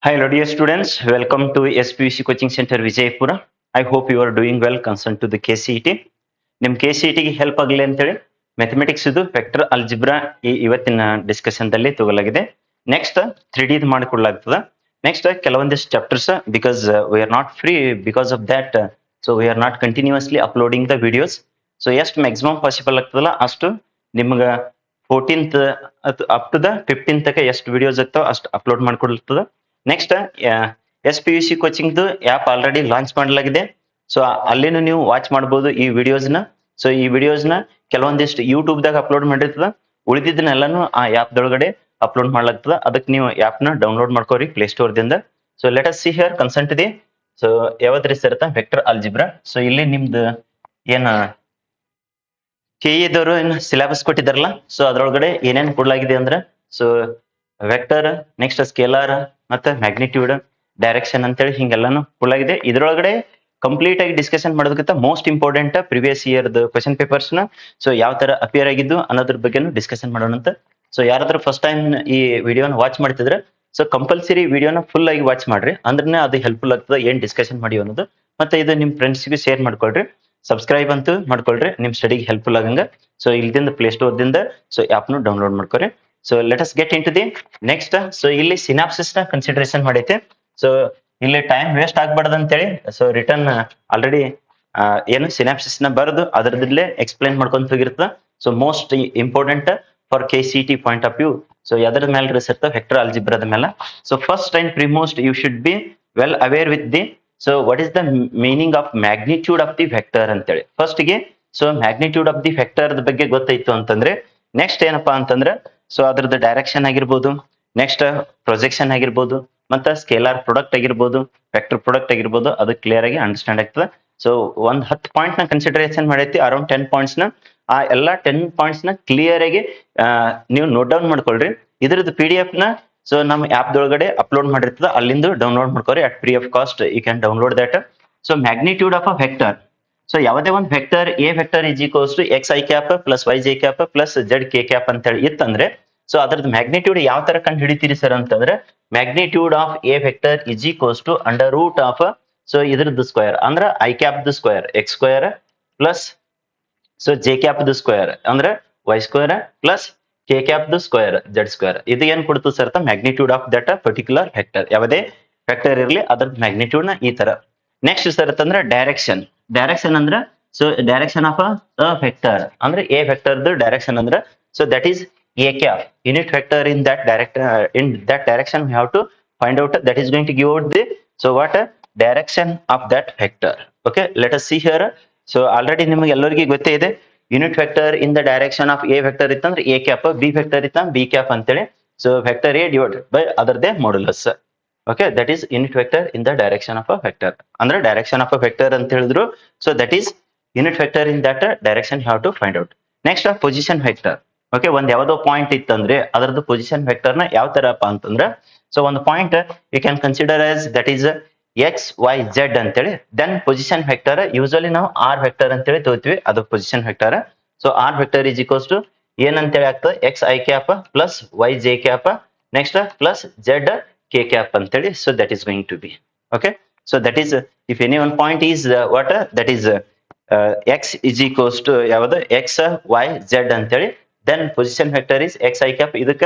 Hi, hello dear students. Welcome to SPUC Coaching Center Vijaypura. I hope you are doing well concerned to the KCET. ನಿಮ್ KCET ಗೆ help ಆಗಲಿ ಅಂತೇಳಿ mathematics ಇದು vector algebra ಇವತ್ತಿನ discussion ದಲ್ಲಿ ತಗೊಳ್ಳಲಾಗಿದೆ. Next 3D ಮಾಡಿಕೊಡಲಾಗ್ತದೆ. Next ಕೆಲವೊಂದಿಷ್ಟು chapters because we are not free because of that so we are not continuously uploading the videos. So ಎಷ್ಟು ಮ್ಯಾಕ್ಸಿಮಮ್ ಪಾಸಿಬಲ್ ಆಗ್ತದಲ್ಲ ಅಷ್ಟು ನಿಮ್ಗೆ 14th up to the 15th ತನಕ ಎಷ್ಟು ವಿಡಿಯೋಸ್ ಆಗ್ತಾವ ಅಷ್ಟು ಅಪ್ಲೋಡ್ ಮಾಡ್ಕೊಡ್ತದೆ. Next SPUC coaching app already launch ಮಾಡಲಾಗಿದೆ. ಸೊ ಅಲ್ಲಿನೂ ನೀವು ವಾಚ್ ಮಾಡಬಹುದು ಈ ವಿಡಿಯೋಸ್ನ. ಸೊ ಈ ವಿಡಿಯೋಸ್ನ ಕೆಲವೊಂದಿಷ್ಟು ಯೂಟ್ಯೂಬ್ ದಾಗ ಅಪ್ಲೋಡ್ ಮಾಡಿರ್ತದ, ಉಳಿದಿದ್ದನ್ನೆಲ್ಲಾನು ಆ ಆ್ಯಪ್ ದೊಳಗಡೆ ಅಪ್ಲೋಡ್ ಮಾಡ್ಲಾಗ್ತದ. ಅದಕ್ಕೆ ನೀವು ಆ್ಯಪ್ ನ ಡೌನ್ಲೋಡ್ ಮಾಡ್ಕೋರಿ ಪ್ಲೇ ಸ್ಟೋರ್ ದಿಂದ. So let us see here consent ಇದೆ. ಸೊ ಯಾವ್ದು ಇರುತ್ತೆ ವೆಕ್ಟರ್ ಅಲ್ಜಿಬ್ರಾ. ಸೊ ಇಲ್ಲಿ ನಿಮ್ದು ಏನ ಕೆಇದವರು ಏನು ಸಿಲೆಬಸ್ ಕೊಟ್ಟಿದಾರಲ್ಲ, ಸೊ ಅದ್ರೊಳಗಡೆ ಏನೇನ್ ಕೊಡ್ಲಾಗಿದೆ ಅಂದ್ರೆ ಸೊ ವೆಕ್ಟರ್, ನೆಕ್ಸ್ಟ್ ಸ್ಕೇಲಾರ್, ಮತ್ತೆ ಮ್ಯಾಗ್ನಿಟ್ಯೂಡ್, ಡೈರೆಕ್ಷನ್ ಅಂತೇಳಿ ಹಿಂಗೆಲ್ಲಾನು ಕೊಡ್ಲಾಗಿದೆ. ಇದ್ರೊಳಗಡೆ ಕಂಪ್ಲೀಟ್ ಆಗಿ ಡಿಸ್ಕಷನ್ ಮಾಡೋದಕ್ಕಿಂತ most important previous year question papers ನ ಸೊ ಯಾವ ತರ ಅಪಿಯರ್ ಆಗಿದ್ದು ಅನ್ನೋದ್ರ ಬಗ್ಗೆನು ಡಿಸ್ಕಷನ್ ಮಾಡೋಣ ಅಂತ. ಸೊ ಯಾರಾದ್ರೂ ಫಸ್ಟ್ ಟೈಮ್ ಈ ವಿಡಿಯೋನ ವಾಚ್ ಮಾಡ್ತಿದ್ರೆ ಸೊ ಕಂಪಲ್ಸರಿ ವಿಡಿಯೋನ ಫುಲ್ ಆಗಿ ವಾಚ್ ಮಾಡ್ರಿ, ಅಂದ್ರೆ ಅದು ಹೆಲ್ಪ್ಫುಲ್ ಆಗ್ತದೆ ಏನ್ ಡಿಸ್ಕಷನ್ ಮಾಡಿ ಅನ್ನೋದು. ಮತ್ತೆ ಇದು ನಿಮ್ ಫ್ರೆಂಡ್ಸ್ಗೂ ಶೇರ್ ಮಾಡ್ಕೊಳ್ರಿ, ಸಬ್ಸ್ಕ್ರೈಬ್ ಅಂತೂ ಮಾಡ್ಕೊಳ್ರಿ ನಿಮ್ ಸ್ಟಡಿಗೆ ಹೆಲ್ಪ್ಫುಲ್ ಆಗಂಗ. ಸೊ ಇಲ್ಲಿಂದ ಪ್ಲೇ ಸ್ಟೋರ್ ದಿಂದ ಸೊ ಆಪ್ ನು ಡೌನ್ಲೋಡ್ ಮಾಡ್ಕೊರಿ. So let us get into the next. So ಇಲ್ಲಿ ಸಿನಾಪ್ಸಿಸ್ ನ ಕನ್ಸಿಡರೇಷನ್ ಮಾಡೈತೆ. ಸೊ ಇಲ್ಲಿ ಟೈಮ್ ವೇಸ್ಟ್ ಆಗ್ಬಾರ್ದು ಅಂತೇಳಿ ಸೊ ರಿಟರ್ನ್ ಆಲ್ರೆಡಿ ಏನು ಸಿನಾಪ್ಸಿಸ್ ನ ಬರೆದು ಅದರದಲ್ಲೇ ಎಕ್ಸ್ಪ್ಲೈನ್ ಮಾಡ್ಕೊಂತ ಹೋಗಿರ್ತದ. So most important for KCET point of view. So ಯಾವ್ದ್ರ ಮೇಲೆ ರಿಸರ್ಚ್ ವೆಕ್ಟರ್ ಅಲ್ಜಿಬ್ರಾದ ಮೇಲೆ. So first and foremost you should B well aware with the so what is the meaning of magnitude of the vector ಅಂತೇಳಿ first ಗೆ. So magnitude of the vector ಬಗ್ಗೆ ಗೊತ್ತಾಯ್ತು ಅಂತಂದ್ರೆ next ಏನಪ್ಪಾ ಅಂತಂದ್ರೆ ಸೊ ಅದ್ರದ್ದು ಡೈರೆಕ್ಷನ್ ಆಗಿರ್ಬೋದು, ನೆಕ್ಸ್ಟ್ ಪ್ರೊಜೆಕ್ಷನ್ ಆಗಿರ್ಬೋದು, ಮತ್ತೆ ಸ್ಕೇಲಾರ್ ಪ್ರಾಡಕ್ಟ್ ಆಗಿರ್ಬೋದು, ವೆಕ್ಟರ್ ಪ್ರಾಡಕ್ಟ್ ಆಗಿರ್ಬೋದು, ಅದು ಕ್ಲಿಯರ್ ಆಗಿ ಅಂಡರ್ಸ್ಟ್ಯಾಂಡ್ ಆಗ್ತದೆ. ಸೊ ಒಂದ್ 10 ಪಾಯಿಂಟ್ ನ ಕನ್ಸಿಡರೇಷನ್ ಮಾಡೈತಿ, ಅರೌಂಡ್ 10 ಪಾಯಿಂಟ್ಸ್ ನ. ಆ ಎಲ್ಲಾ 10 ಪಾಯಿಂಟ್ಸ್ ನ ಕ್ಲಿಯರ್ ಆಗಿ ನೀವು ನೋಟ್ ಡೌನ್ ಮಾಡ್ಕೊಳ್ರಿ. ಇದ್ರದ್ದು PDF ನ ಸೊ ನಮ್ಮ ಆಪ್ ದೊಳಗಡೆ ಅಪ್ಲೋಡ್ ಮಾಡಿರ್ತದ, ಅಲ್ಲಿಂದ ಡೌನ್ಲೋಡ್ ಮಾಡ್ಕೋರಿ at free of cost. You can download that. So magnitude of a vector. So ಯಾವುದೇ ಒಂದು vector a vector is equals to x I cap plus y j cap plus z k cap ಅಂತ ಹೇಳಿ ಇತ್ತಂದ್ರೆ so ಅದ್ರದ್ದು magnitude ಯಾವ ತರ ಕಂಡು ಹಿಡಿತೀರಿ ಸರ್ ಅಂತಂದ್ರೆ magnitude of A vector is equals to under root of so ಇದ್ರದ್ದು ಸ್ಕ್ವೇರ್ ಅಂದ್ರೆ I cap the square x square plus so j cap the square ಅಂದ್ರೆ y square plus k cap the square z square. ಇದು ಏನ್ ಕೊಡ್ತು sir magnitude of that particular vector. ಯಾವುದೇ vector ಇರಲಿ ಅದ್ರದ್ದು magnitude ನ ಈ ತರ. ನೆಕ್ಸ್ಟ್ ಸರ್ ಅಂದ್ರೆ ಡೈರೆಕ್ಷನ್. ಡೈರೆಕ್ಷನ್ ಅಂದ್ರೆ so direction of a vector ಅಂದ್ರೆ ಎ ವೆಕ್ಟರ್ ಡೈರೆಕ್ಷನ್ ಅಂದ್ರೆ so that is a cap unit vector in that direction we have to find out that is going to give out the so what direction of that vector. Okay, let us see here. So already ನಿಮಗೆ ಎಲ್ಲರಿಗೂ ಗೊತ್ತೇ ಇದೆ unit vector in the direction of A vector ಇತ್ತಂದ್ರೆ a cap, b ವೆಕ್ಟರ್ ಇತ್ತ b cap ಅಂತೇಳಿ. So vector a divided by ಅದರದೇ modulus. Okay, that is unit vector in the direction of a vector ಅಂದ್ರೆ ಡೈರೆಕ್ಷನ್ ಆಫ್ ಅ ವೆಕ್ಟರ್ ಅಂತ ಹೇಳಿದ್ರು. So that is unit vector in that direction you have to find out. Next position vector. Okay, ಒಂದ್ ಯಾವ್ದೋ point ಇತ್ತಂದ್ರೆ ಅದರದ್ದು position vector ನ ಯಾವ ತರಪ್ಪ ಅಂತಂದ್ರೆ ಸೊ ಒಂದು point you can consider as that is x y z ಅಂತೇಳಿ. Then position vector usually ನಾವು ಆರ್ ವೆಕ್ಟರ್ ಅಂತೇಳಿ ತಗೋತೀವಿ, ಅದು position vector. So r vector is equals to ಏನಂತೇಳಿ ಆಗ್ತದೆ x I cap plus y j cap next plus z k cap ಅಂತೇಳಿ. So that is going to be okay. So that is if any one point is what that is x is equals to ಯಾವುದು x y z ಅಂತೇಳಿ. Then position vector is x I cap, ಇದಕ್ಕ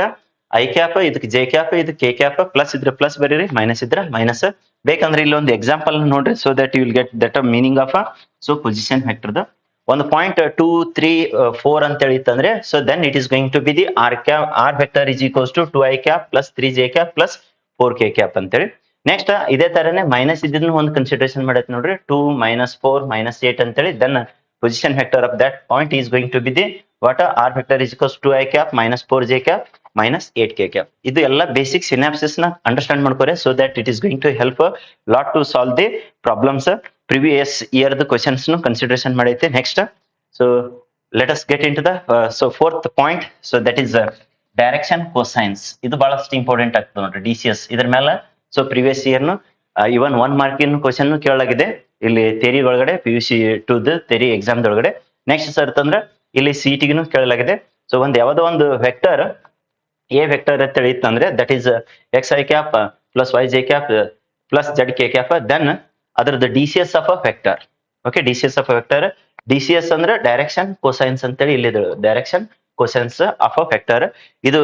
i cap, ಇದಕ್ಕೆ j cap, ಇದಕ್ಕೆ k cap, plus ಇದ್ರೆ plus ಬರೀರಿ, minus ಇದ್ರೆ minus. ಬೇಕಂದ್ರೆ ಇಲ್ಲಿ ಒಂದು ಎಕ್ಸಾಂಪಲ್ ನೋಡ್ರಿ so that you will get that meaning of so position vector. ಒಂದು ಪಾಯಿಂಟ್ 2, 3, 4 ಅಂತ ಹೇಳಿತ್ತಂದ್ರೆ so then it is going to be the r vector is equals to 2 i cap plus 3 J cap plus 4 K cap ಅಂತೇಳಿ. Next ಇದೇ ತರನೇ minus ಇದನ್ನು ಒಂದು consideration ಮಾಡೈತೆ ನೋಡ್ರಿ 2 - 4 - 8 ಅಂತೇಳಿ. Then position vector of that point is going to be the what r vector is equals to 2 i cap minus 4 j cap minus 8 k cap. ಇದು ಎಲ್ಲ basic synopsis ನ ಅಂಡರ್ಸ್ಟ್ಯಾಂಡ್ ಮಾಡ್ಕೋರೆ so that it is going to help lot to solve the problems. Previous year ದ questions ನು consideration ಮಾಡೈತೆ. Next so let us get into the so fourth point. So that is direction cosines. ಇದು ಬಹಳಷ್ಟು important ಆಗ್ತದೆ ನೋಡ್ರಿ DCS ಇದ್ರ ಮೇಲೆ. So previous year ನು ಇವನ್ 1 ಮಾರ್ಕಿನ್ ಕ್ವಶನ್ ಕೇಳಲಾಗಿದೆ ಇಲ್ಲಿ ಥಿಯರಿ ಒಳಗಡೆ PUC 2 ದ ಥಿಯರಿ ಎಕ್ಸಾಮ್ ದೊಳಗಡೆ. ನೆಕ್ಸ್ಟ್ ಸರ್ ಅಂದ್ರೆ ಇಲ್ಲಿ CET ಗೂ ಕೇಳಲಾಗಿದೆ. ಸೊ ಒಂದ್ ಯಾವ್ದೋ ಒಂದು ವೆಕ್ಟರ್ ಎ ವೆಕ್ಟರ್ ಅಂತೇಳಿ ಇತ್ತಂದ್ರೆ that is x I cap plus y j cap plus z k cap then ಅದರದ್ದು d c s of a vector. Okay, d c s of a vector, d c s ಅಂದ್ರೆ direction cosines ಅಂತೇಳಿ ಇಲ್ಲಿದೆ, direction cosines of a vector. ಇದು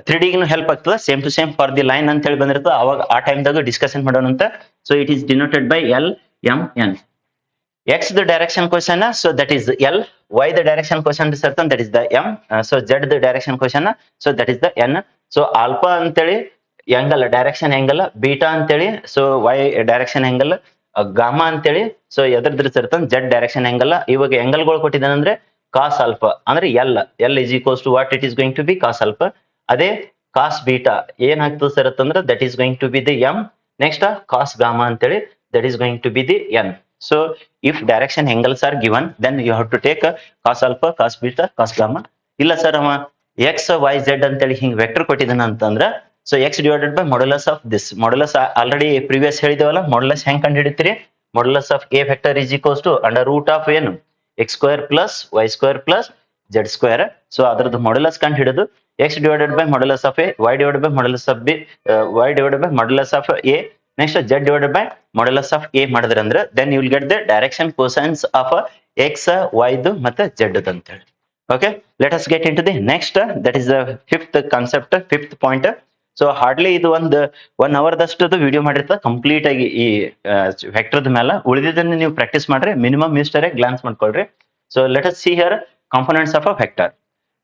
3D help ಆಗ್ತದೆ, same to same for the line ಅಂತ ಹೇಳಿ ಬಂದಿರ್ತದೆ, ಅವಾಗ ಆ ಟೈಮ್ದಾಗ ಡಿಸ್ಕಷನ್ ಮಾಡೋಣ ಅಂತ. So it is denoted by L M N. X the direction question, so that is L. Y the direction question is certain, that is the M. So Z the direction question, so that is the N. So alpha ಅಂತೇಳಿ angle, direction angle, beta ಅಂತೇಳಿ so Y direction angle, gamma ಅಂತೇಳಿ so ಎದರದ್ರ certain Z direction angle. ಇವಾಗ angle ಗಳು ಕೊಟ್ಟಿದ್ದಾನೆ ಅಂದ್ರೆ cos alpha ಅಂದ್ರೆ L is equals to what it is going to be cos alpha. ಅದೇ cos beta ಏನಾಗ್ತದೆ sir ಅಂತಂದ್ರೆ that is going to be the M. Next cos gamma ಅಂತೇಳಿ that is going to be the N. So if direction angles are given, then you have to take cos alpha, cos beta, cos gamma. ಇಲ್ಲ sir ಅವ x y z ಅಂತೇಳಿ ಹಿಂಗ್ vector ಕೊಟ್ಟಿದ್ದಾನ ಅಂತಂದ್ರ so x divided by modulus of this. Modulus already previous ಹೇಳಿದೇವಲ್ಲ, modulus ಹೆಂಗ್ ಕಂಡು ಹಿಡಿತೀರಿ? Modulus of a vector is equals to under root of ಏನು x square plus y square plus z square. So ಅದ್ರದ್ದು modulus ಕಂಡು ಹಿಡಿದು x divided by modulus of a, y divided by modulus of b, y divided by modulus of a, next z divided by modulus of a ಮಾಡಿದ್ರೆ ಅಂದ್ರೆ then you will get the direction cosines of x y ಮತ್ತೆ z ಅಂತ ಹೇಳಿ. Okay, let us get into the next, that is the fifth concept, fifth point. So hardly ಇದು ಒಂದು 1 hour ದಷ್ಟು video ಮಾಡಿರ್ತದೆ complete ಆಗಿ ಈ ವೆಕ್ಟರ್ದ ಮೇಲೆ. ಉಳಿದಿದ್ದನ್ನು ನೀವು ಪ್ರಾಕ್ಟೀಸ್ ಮಾಡ್ರಿ, ಮಿನಿಮಮ್ ಇಷ್ಟರೇ ಗ್ಲಾನ್ಸ್ ಮಾಡ್ಕೊಳ್ರಿ. So let us see here components of a vector.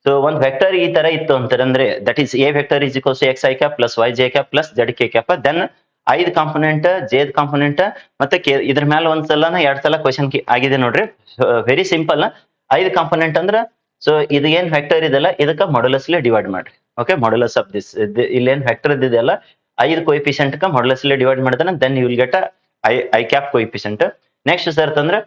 So ಒಂದ್ ವೆಕ್ಟರ್ ಈ ತರ ಇತ್ತು ಅಂತಂದ್ರೆ that is a vector is equals x I cap plus y j cap plus z k cap. Then 5 component, z component ಮತ್ತೆ k. ಇದ್ರ ಮೇಲೆ ಒಂದ್ಸಲನ 2 ಸಲ ಕ್ವಶನ್ ಆಗಿದೆ ನೋಡ್ರಿ. Very simple. 5 ಕಾಂಪೊನೆಂಟ್ ಅಂದ್ರ ಸೊ ಇದು ಏನ್ ವೆಕ್ಟರ್ ಇದೆಲ್ಲ ಇದಕ್ಕ ಮಾಡ್ಯುಲಸ್ಲಿ ಡಿವೈಡ್ ಮಾಡ್ರಿ. ಓಕೆ, ಮಾಡ್ಯುಲಸ್ ಆಫ್ ದಿಸ್ ಇಲ್ಲಿ ಏನ್ ವೆಕ್ಟರ್ ಇದೆಯಲ್ಲ 5 ಕೋಎಫಿಷಿಯಂಟ್ ಕ ಮಾಡ್ಯುಲಸ್ಲಿ ಡಿವೈಡ್ ಮಾಡಿದ್ರೆ then you will get I cap coefficient. Next sir ಅಂತಂದ್ರೆ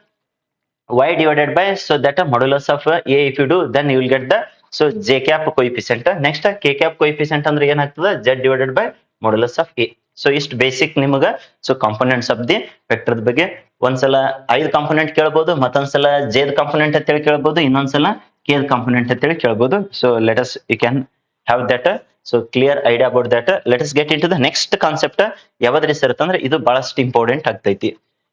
y divided by so that modulus of a if you do then you will get the so j cap coefficient. Next k cap coefficient ಅಂದ್ರೆ ಏನಾಗ್ತದೆ z divided by modulus of a. So ಇಷ್ಟು basic ನಿಮಗ so components of the vector ಬಗ್ಗೆ. ಒಂದ್ಸಲ 5 component ಕೇಳಬಹುದು, ಮತ್ತೊಂದ್ಸಲ ಜೆದ್ component ಅಂತೇಳಿ ಕೇಳಬಹುದು, ಇನ್ನೊಂದ್ಸಲ ಕೆ ಕಾಂಪೊನೆಂಟ್ ಅಂತೇಳಿ ಕೇಳಬಹುದು. So let us you can have that so clear idea about that. Let us get into the next concept. ಯಾವ್ದ್ರಿ ಸರ್ ಅಂತಂದ್ರೆ ಇದು ಬಹಳಷ್ಟು ಇಂಪಾರ್ಟೆಂಟ್ ಆಗ್ತೈತಿ.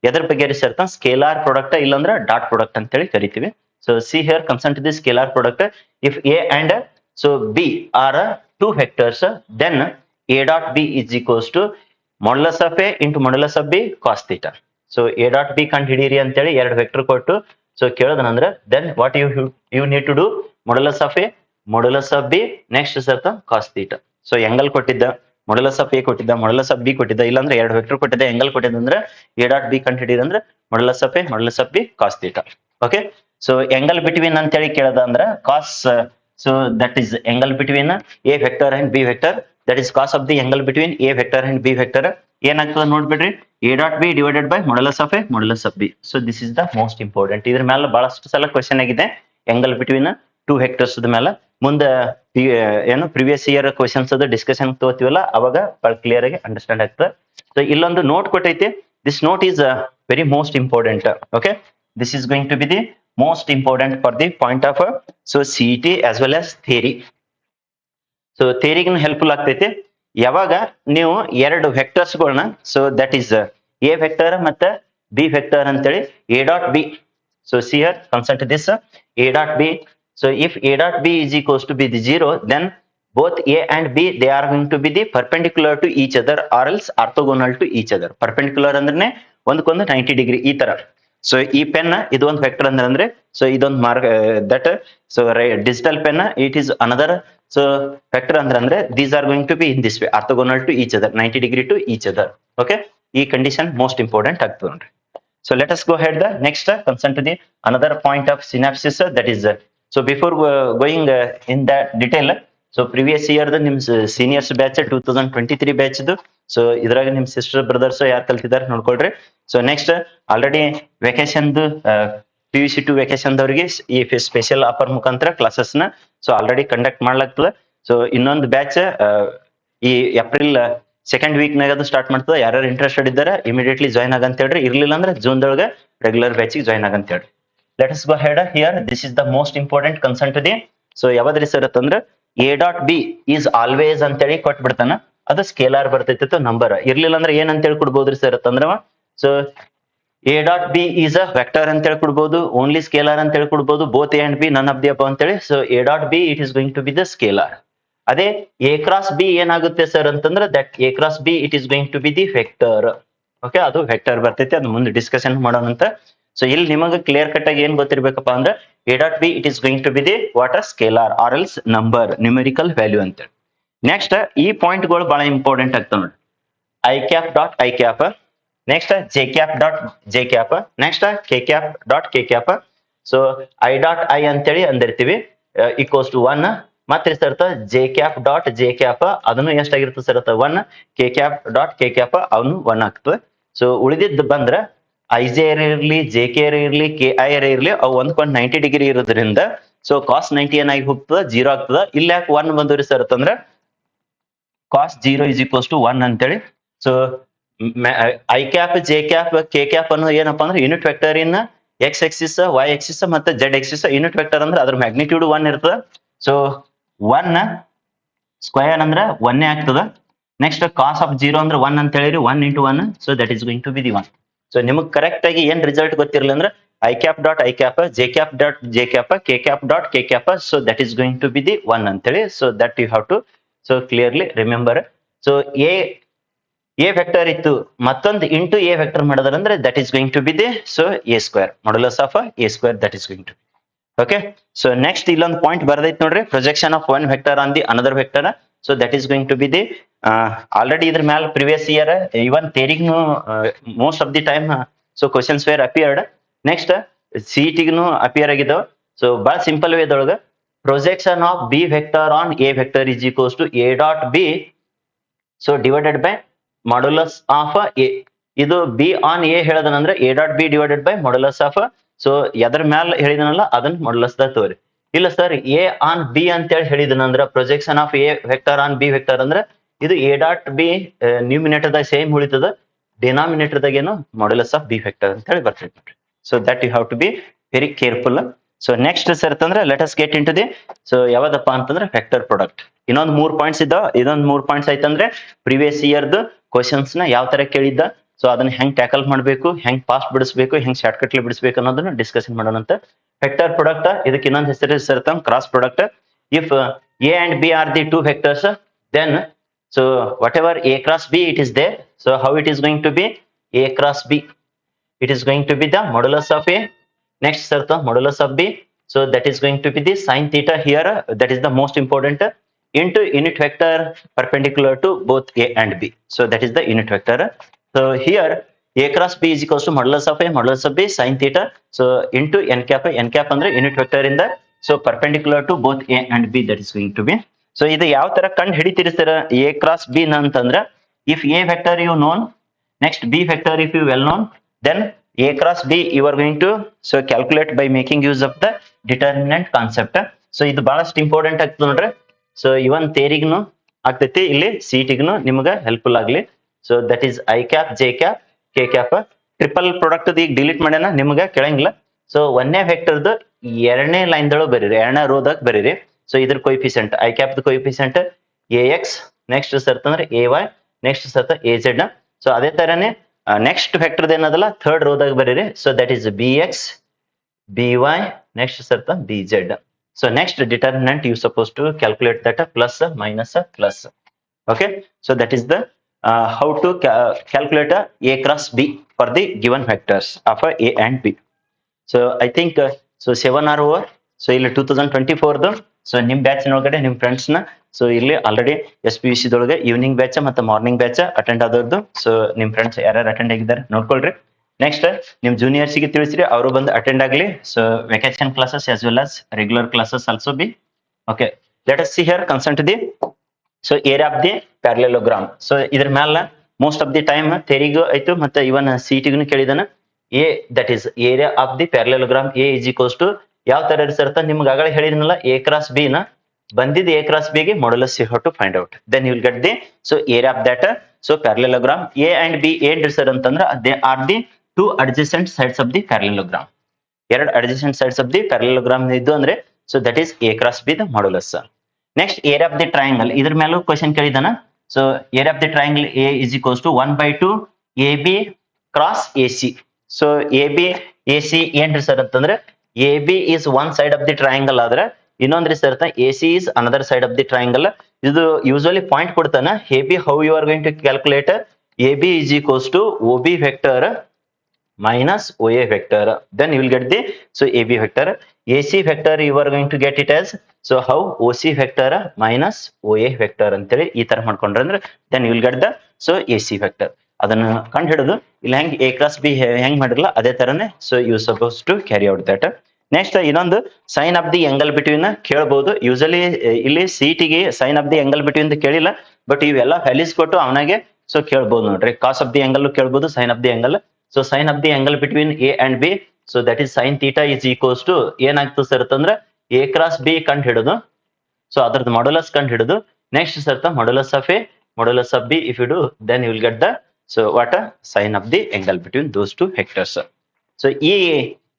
ಎದ್ರ ಬಗ್ಗೆ ಸರ್ ಅಂತ ಸ್ಕೇಲಾರ್ ಪ್ರಾಡಕ್ಟ್ ಇಲ್ಲಾಂದ್ರೆ ಡಾಟ್ ಪ್ರಾಡಕ್ಟ್ ಅಂತೇಳಿ ಕರಿತೀವಿ. So see here concern to the scalar product. If A and so b are 2 vectors then a dot b is equals to modulus of a into modulus of b cos theta. So a dot b ಕಂಡು ಹಿಡೀರಿ ಅಂತೇಳಿ 2 vector ಕೊಟ್ಟು so ಕೇಳೋದನಂದ್ರೆ then what you need to do modulus of a, modulus of b, next ಸರ್ತ cos theta. So angle ಕೊಟ್ಟಿದ್ದ, modulus of a ಕೊಟ್ಟಿದ್ದ, modulus of b ಕೊಟ್ಟಿದ್ದ, ಇಲ್ಲಾಂದ್ರೆ 2 vector ಕೊಟ್ಟಿದ್ದ, angle ಕೊಟ್ಟಿದ್ದ ಅಂದ್ರೆ a dot b ಕಂಡು ಹಿಡೀರಿ ಅಂದ್ರೆ modulus of a, modulus of b cos theta. Okay, so angle between ಅಂತೇಳಿ ಕೇಳದ ಅಂದ್ರೆ cos, so that is angle between a vector and b vector, that is cos of the angle between a vector and b vector ಏನಾಗ್ತದೆ ನೋಡ್ಬಿಡ್ರಿ, a dot b divided by modulus of a, modulus of b. So this is the most important. ಇದ್ರ ಮೇಲೆ ಬಹಳಷ್ಟು ಸಲ question ಆಗಿದೆ angle between 2 vectors ಮೇಲೆ. ಮುಂದೆ ಏನು previous year questions ಅದು ಡಿಸ್ಕಷನ್ ತಗೋತೀವಲ್ಲ ಅವಾಗ ಬಹಳ ಕ್ಲಿಯರ್ ಆಗಿ ಅಂಡರ್ಸ್ಟ್ಯಾಂಡ್ ಆಗ್ತದೆ. ಸೊ ಇಲ್ಲೊಂದು ನೋಟ್ ಕೊಟ್ಟೈತಿ, this note is very most important. Okay, this is going to be the most important for the point of so CET as well as theory. So ಥಿಯರಿಗೆ helpful ಆಗ್ತೈತಿ ಯಾವಾಗ ನೀವು 2 vectors ಗಳನ್ನ so that is a vector ಮತ್ತೆ b vector ಅಂತೇಳಿ a dot b. So see here concern this a dot b. So if a dot b is equals to be the 0 then both a and b they are going to be the perpendicular to each other or else orthogonal to each other. perpendicular ಅಂದ್ರೆ ಒಂದಕ್ಕೊಂದು 90 degree ಈ ತರ. So ಈ pen ಇದು ಒಂದು vector ಅಂದ್ರೆ so ಇದೊಂದು mark that so digital pen it is another so vector ಅಂದ್ರೆ these are going to be in this way orthogonal to each other 90 degree to each other. Okay, ಈ condition most important ಆಗ್ತದೆ ನೋಡ್ರಿ. So let us go head the next concern to the another point of synopsis that is so before going in the detail. So previous year ನಿಮ್ seniors batch 2023 batch so ಇದ್ರಾಗ ನಿಮ್ sister brothers ಯಾರು ಕಲ್ತಿದ್ದಾರೆ ನೋಡ್ಕೊಳ್ರಿ. So next already vacation PUC 2 vacation ದವರಿಗೆ ಈ special offer ಮುಖಾಂತರ classes ನ ಸೊ ಆಲ್ರೆಡಿ ಕಂಡಕ್ಟ್ ಮಾಡ್ಲಾಗ್ತದೆ. ಸೊ ಇನ್ನೊಂದು ಬ್ಯಾಚ್ ಈ ಏಪ್ರಿಲ್ 2nd ವೀಕ್ ನಾಗ ಅದು ಸ್ಟಾರ್ಟ್ ಮಾಡ್ತದೆ. ಯಾರ್ಯಾರು ಇಂಟ್ರೆಸ್ಟೆಡ್ ಇದ್ದಾರೆ ಇಮಿಡಿಯೇಟ್ಲಿ ಜಾಯ್ನ್ ಆಗಂತ ಹೇಳ್ರಿ, ಇರ್ಲಿಲ್ಲ ಅಂದ್ರೆ ಜೂನ್ ದೊಳಗೆ ರೆಗ್ಯುಲರ್ ಬ್ಯಾಚ್ ಜಾಯ್ನ್ ಆಗಂತ ಹೇಳ್ರಿ. Let us go ahead here. This is the most important concern to the so ಯಾವ್ದ್ರಿ ಸರ್ ಅಂತಂದ್ರೆ a dot b is always ಅಂತೇಳಿ ಕೊಟ್ಬಿಡ್ತಾನ, ಅದು ಸ್ಕೇಲಾರ್ ಬರ್ತೈತಿ ನಂಬರ್. ಇರ್ಲಿಲ್ಲ ಅಂದ್ರೆ ಏನ್ ಅಂತೇಳಿ ಕೊಡ್ಬೋದ್ರಿ ಸರ್ ಅಂತಂದ್ರ, so A dot b is a vector ಅಂತ ಹೇಳಿ ಕೊಡ್ಬೋದು, ಓನ್ಲಿ ಸ್ಕೇಲಾರ್ ಅಂತ ಹೇಳಿ ಕೊಡ್ಬೋದು, both a and b none of the above ಅಂತೇಳಿ. So A dot B it is going to be the scalar. ಅದೇ ಎ ಕ್ರಾಸ್ ಬಿ ಏನಾಗುತ್ತೆ sir ಅಂತಂದ್ರೆ that a cross B it is going to be the vector. Okay, ಅದು vector ಬರ್ತೈತಿ, ಅದು ಮುಂದೆ discussion ಮಾಡೋಣಂತ. ಸೊ ಇಲ್ಲಿ ನಿಮಗೆ ಕ್ಲಿಯರ್ ಕಟ್ ಆಗಿ ಏನ್ ಗೊತ್ತಿರ್ಬೇಕಪ್ಪ ಅಂದ್ರೆ A dot B it is going to be the what a scalar or else number, numerical value ಅಂತ. ನೆಕ್ಸ್ಟ್ ಈ ಪಾಯಿಂಟ್ ಗಳು ಬಹಳ ಇಂಪಾರ್ಟೆಂಟ್ ಆಗ್ತಾವ ನೋಡಿ. I cap dot I cap, next J cap dot J cap, next K cap dot K cap. So I dot I ಅಂತೇಳಿ ಅಂದಿರ್ತೀವಿ equals to 1. ಮತ್ತೆ sir J cap dot J cap ಅದನ್ನು ಎಷ್ಟಾಗಿರ್ತದೆ sir 1, K cap dot K cap ಅವನು 1 ಆಗ್ತದೆ. So ಉಳಿದಿದ್ದು ಬಂದ್ರೆ I J ಇರಲಿ, ಜೆ ಕೆ ಇರಲಿ, ಕೆ ಐ ಇರಲಿ, ಅವು 1.90 ಡಿಗ್ರಿ ಇರೋದ್ರಿಂದ ಸೊ ಕಾಸ್ 90 ಏನಾಗಿ ಹೋಗ್ತದೆ, 0 ಆಗ್ತದೆ. ಇಲ್ಲಿ ಯಾಕೆ 1 ಬಂದ್ರಿ ಸರ್ ಅಂತಂದ್ರೆ ಕಾಸ್ 0 ಇಸ್ ಈಕ್ವಲ್ಸ್ ಟು 1 ಅಂತೇಳಿ. So I cap J cap K cap ಅನ್ನೋದು ಏನಪ್ಪಾ ಅಂದ್ರೆ ಯೂನಿಟ್ ವೆಕ್ಟರ್ ಇನ್ ಎಕ್ಸ್ ಎಕ್ಸಿಸ್, ವೈ ಎಕ್ಸಿಸ್ ಮತ್ತೆ ಜೆಡ್ ಎಕ್ಸಿಸ್. ಯೂನಿಟ್ ವೆಕ್ಟರ್ ಅಂದ್ರೆ ಅದ್ರ ಮ್ಯಾಗ್ನಿಟ್ಯೂಡ್ 1 ಇರ್ತದೆ. ಸೊ 1 ಸ್ಕ್ವೇರ್ ಅಂದ್ರೆ 1 ಆಗ್ತದ. ನೆಕ್ಸ್ಟ್ ಕಾಸ್ ಆಫ್ 0 ಅಂದ್ರೆ 1 ಅಂತ ಹೇಳಿರಿ, 1 into 1, so that is going to be the 1. ಸೊ ನಿಮಗೆ ಕರೆಕ್ಟ್ ಆಗಿ ಏನ್ ರಿಸಲ್ಟ್ ಗೊತ್ತಿರಲಿಲ್ಲ ಅಂದ್ರೆ I cap dot I cap, J cap dot J cap, K cap dot K cap, so that is going to be the 1 ಅಂತೇಳಿ. So that you have to so clearly remember. So A vector ಇತ್ತು, ಮತ್ತೊಂದು into a vector ಮಾಡಿದ್ರೆ ಅಂದ್ರೆ that is going to be the so a square, modulus of A square, that is going to. Okay, so next ಇಲ್ಲೊಂದು point ಬರ್ದೈತಿ ನೋಡ್ರಿ, projection of one vector on the another vector. So that is going to be the already ಇದ್ರ ಮ್ಯಾಲ previous year ಇವನ್ ತೇರಿಗ್ನು most of the time so questions were appeared. Next ಸಿಟಿಗ್ನು appear ಆಗಿದ್ದಾವ. So ಬಹಳ ಸಿಂಪಲ್ ವೇದೊಳಗ projection of b vector on a vector is equals to A dot b so divided by modulus of a. ಇದು b on a ಹೇಳದನಂದ್ರೆ a dot B divided by modulus of, so ಎದ್ರ ಮ್ಯಾಲ ಹೇಳಿದನಲ್ಲ ಅದನ್ನ modulus the ತೋರಿ. ಇಲ್ಲ sir A on b ಅಂತೇಳಿ ಹೇಳಿದನಂದ್ರ projection of A vector on b vector ಅಂದ್ರೆ ಇದು ಎ ಡಾಟ್ ಬಿ ನ್ಯೂಮಿನೇಟರ್ ದಾಗ ಸೇಮ್ ಉಳಿತದ, ಡಿನಾಮಿನೇಟರ್ ದಾಗ ಏನು ಮಾಡ್ಯುಲಸ್ ಆಫ್ ಬಿ ವೆಕ್ಟರ್ ಅಂತ ಹೇಳಿ ಬರ್ತೈತಿ ನೋಡ್ರಿ. So that you have to be very careful. So next sir ಅಂತಂದ್ರೆ let us get into the so ಯಾವ್ದಪ್ಪ ಅಂತಂದ್ರೆ ವೆಕ್ಟರ್ ಪ್ರಾಡಕ್ಟ್. ಇನ್ನೊಂದು 3 ಪಾಯಿಂಟ್ಸ್ ಇದ್ದಾವ. ಇದೊಂದು 3 ಪಾಯಿಂಟ್ಸ್ ಆಯ್ತಂದ್ರೆ ಪ್ರಿವಿಯಸ್ ಇಯರ್ದು ಕ್ವಶನ್ಸ್ ನ ಯಾವ ತರ ಕೇಳಿದ್ದ, ಸೊ ಅದನ್ನ ಹೆಂಗ್ ಟ್ಯಾಕಲ್ ಮಾಡಬೇಕು, ಹೆಂಗ್ ಫಾಸ್ಟ್ ಬಿಡಿಸಬೇಕು, ಹೆಂಗ್ ಶಾರ್ಟ್ ಕಟ್ಲಿ ಬಿಡಿಸಬೇಕು ಅನ್ನೋದನ್ನ ಡಿಸ್ಕಷನ್ ಮಾಡೋಣಂತ. ವೆಕ್ಟರ್ ಪ್ರಾಡಕ್ಟ್ ಇದಕ್ಕೆ ಇನ್ನೊಂದು ಹೆಸರು sir cross product. If A and B are the 2 vectors, then so whatever A cross B it is there, so how it is going to be A cross B, it is going to be the modulus of A. Next sir modulus of B, so that is going to be the sin theta here, that is the most important, into unit vector perpendicular to both a and b, so that is the unit vector. So here a cross b is equals to modulus of a modulus of b sin theta, so into n cap ಅಂದ್ರೆ unit vector ಇಂದ so perpendicular to both a and b, that is going to be. So ಇದು ಯಾವ ತರ ಕಂಡು ಹಿಡಿತೀರಿ sir a cross b ಅಂತಂದ್ರೆ if a vector you known, next b vector if you well known, then a cross b you are going to so calculate by making use of the determinant concept. So ಇದು ಬಹಳಷ್ಟು important ಆಗ್ತದೆ ನೋಡ್ರಿ. So ಇವನ್ ಥಿಯರಿಗೂ ಆಗ್ತೈತಿ, ಇಲ್ಲಿ ಸಿಟಿಗೂ ನಿಮ್ಗೆ helpful ಆಗ್ಲಿ. So that is I cap J cap K cap. Triple product ಈಗ delete ಮಾಡ್ಯಾನ, ನಿಮ್ಗೆ ಕೇಳಂಗಿಲ್ಲ. ಸೊ ಒಂದನೇ ವೆಕ್ಟರ್ದು ಎರಡನೇ ಲೈನ್ ದೊಳಗೆ ಬರೀರಿ, ಎರಡನೇ ರೋದಾಗ ಬರೀರಿ. ಸೊ ಇದ್ರ coefficient i cap coefficient a x, next ಸರ್ತ ಎ ವೈ, ನೆಕ್ಸ್ಟ್ ಸರ್ತ ಎ ಜೆಡ್. ಸೊ ಅದೇ ತರನೇ ನೆಕ್ಸ್ಟ್ ವೆಕ್ಟರ್ ಏನದಲ್ಲ ಥರ್ಡ್ ರೋದಾಗ ಬರೀರಿ. So that is b x b y, next ಸರ್ತ b z. So next determinant you supposed to calculate that plus minus plus. Okay, so that is the how to calculate a cross b for the given vectors of a and b. So I think so 7 are over. So ಇಲ್ಲಿ 2024 so ನಿಮ್ batch ಒಳಗಡೆ ನಿಮ್ friends ನ so ಇಲ್ಲಿ already SPUC ದೊಳಗೆ evening batch ಮತ್ತೆ morning batch attend ಆದವ್ರದ್ದು. So ನಿಮ್ friends ಯಾರ್ಯಾರು ಅಟೆಂಡ್ ಆಗಿದ್ದಾರೆ ನೋಡ್ಕೊಳ್ರಿ. ನೆಕ್ಸ್ಟ್ ನಿಮ್ ಜೂನಿಯರ್ಸ್ ಗೆ ತಿಳಿಸ್ರಿ, ಅವರು ಬಂದು ಅಟೆಂಡ್ ಆಗಲಿ. So vacation classes as well as regular classes also be. Okay, let us see here concern to the so area of the parallelogram. So ಇದ್ರ ಮ್ಯಾಲ ಮೋಸ್ಟ್ ಆಫ್ ದಿ ಟೈಮ್ ಥಿಯರಿಗೂ ಆಯ್ತು ಮತ್ತೆ ಇವನ್ ಸಿಟಿಗೂ ಕೇಳಿದಾನ. A that is area of the parallelogram a is equals to ಯಾವ ತರ ಇರ್ತ ನಿಮ್ಗೆ ಆಗಲೇ ಹೇಳಿದ್ನಲ್ಲ ಎ ಕ್ರಾಸ್ ಬಿ ನ ಬಂದಿದ್ದು ಎ ಕ್ರಾಸ್ ಬಿ ಗೆ modulus you have to find out, then you will get the so area of that so parallelogram. A and B ಏನ್ ಇರ್ಸರ್ ಅಂತಂದ್ರೆ they are the two adjacent sides of the parallelogram. ಎರಡು adjacent sides of the parallelogram ಇದ್ದು ಅಂದ್ರೆ so that is a cross b the modulus. Next area of the triangle ಇದ್ರ ಮೇಲೂ question ಕೇಳಿದಾನ. So area of the triangle a is equals to 1/2 a b cross a c. So a b a c ಏನ್ರಿ sir ಅಂತಂದ್ರೆ a b is one side of the triangle ಆದ್ರೆ ಇನ್ನೊಂದ್ರಿ sir a c is another side of the triangle. ಇದು usually point ಕೊಡ್ತಾನ a b how you are going to calculate a b is equals to O B vector minus OA vector, then you will get the so AB vector. AC vector you are going to get it as so how OC vector minus OA vector ಅಂತೇಳಿ ಈ ತರ ಮಾಡ್ಕೊಂಡ್ರೆ ಅಂದ್ರೆ then you will get the so AC vector. ಅದನ್ನ ಕಂಡು ಹಿಡಿದು ಇಲ್ಲಿ ಹೆಂಗ್ A cross B ಹೆಂಗ್ ಮಾಡಿರಲ್ಲ ಅದೇ ತರನೇ so you supposed to carry out that. Next ಇನ್ನೊಂದು sine of the angle between ಕೇಳಬಹುದು. ಯೂಶಲಿ ಇಲ್ಲಿ CT ಗೆ sine of the angle between ಕೇಳಿಲ್ಲ, ಬಟ್ ಇವೆಲ್ಲ ವ್ಯಾಲ್ಯೂಸ್ ಕೊಟ್ಟು ಅವನಾಗೆ ಸೊ ಕೇಳ್ಬಹುದು ನೋಡ್ರಿ. ಕಾಸ್ ಆಫ್ ದಿ ಆಂಗಲ್ ಕೇಳ್ಬಹುದು, sine of the angle. So sin of the angle between A and B, so that is sin theta is equals to ಏನಾಗ್ತದೆ sir ಅಂತಂದ್ರೆ A cross B ಕಂಡು ಹಿಡಿದು so ಅದರದ್ದು modulus ಕಂಡು ಹಿಡಿದು next ಸರ್ತ modulus of A modulus of B if you do then you will get the so what a sin of the angle between those two vectors. So ಈ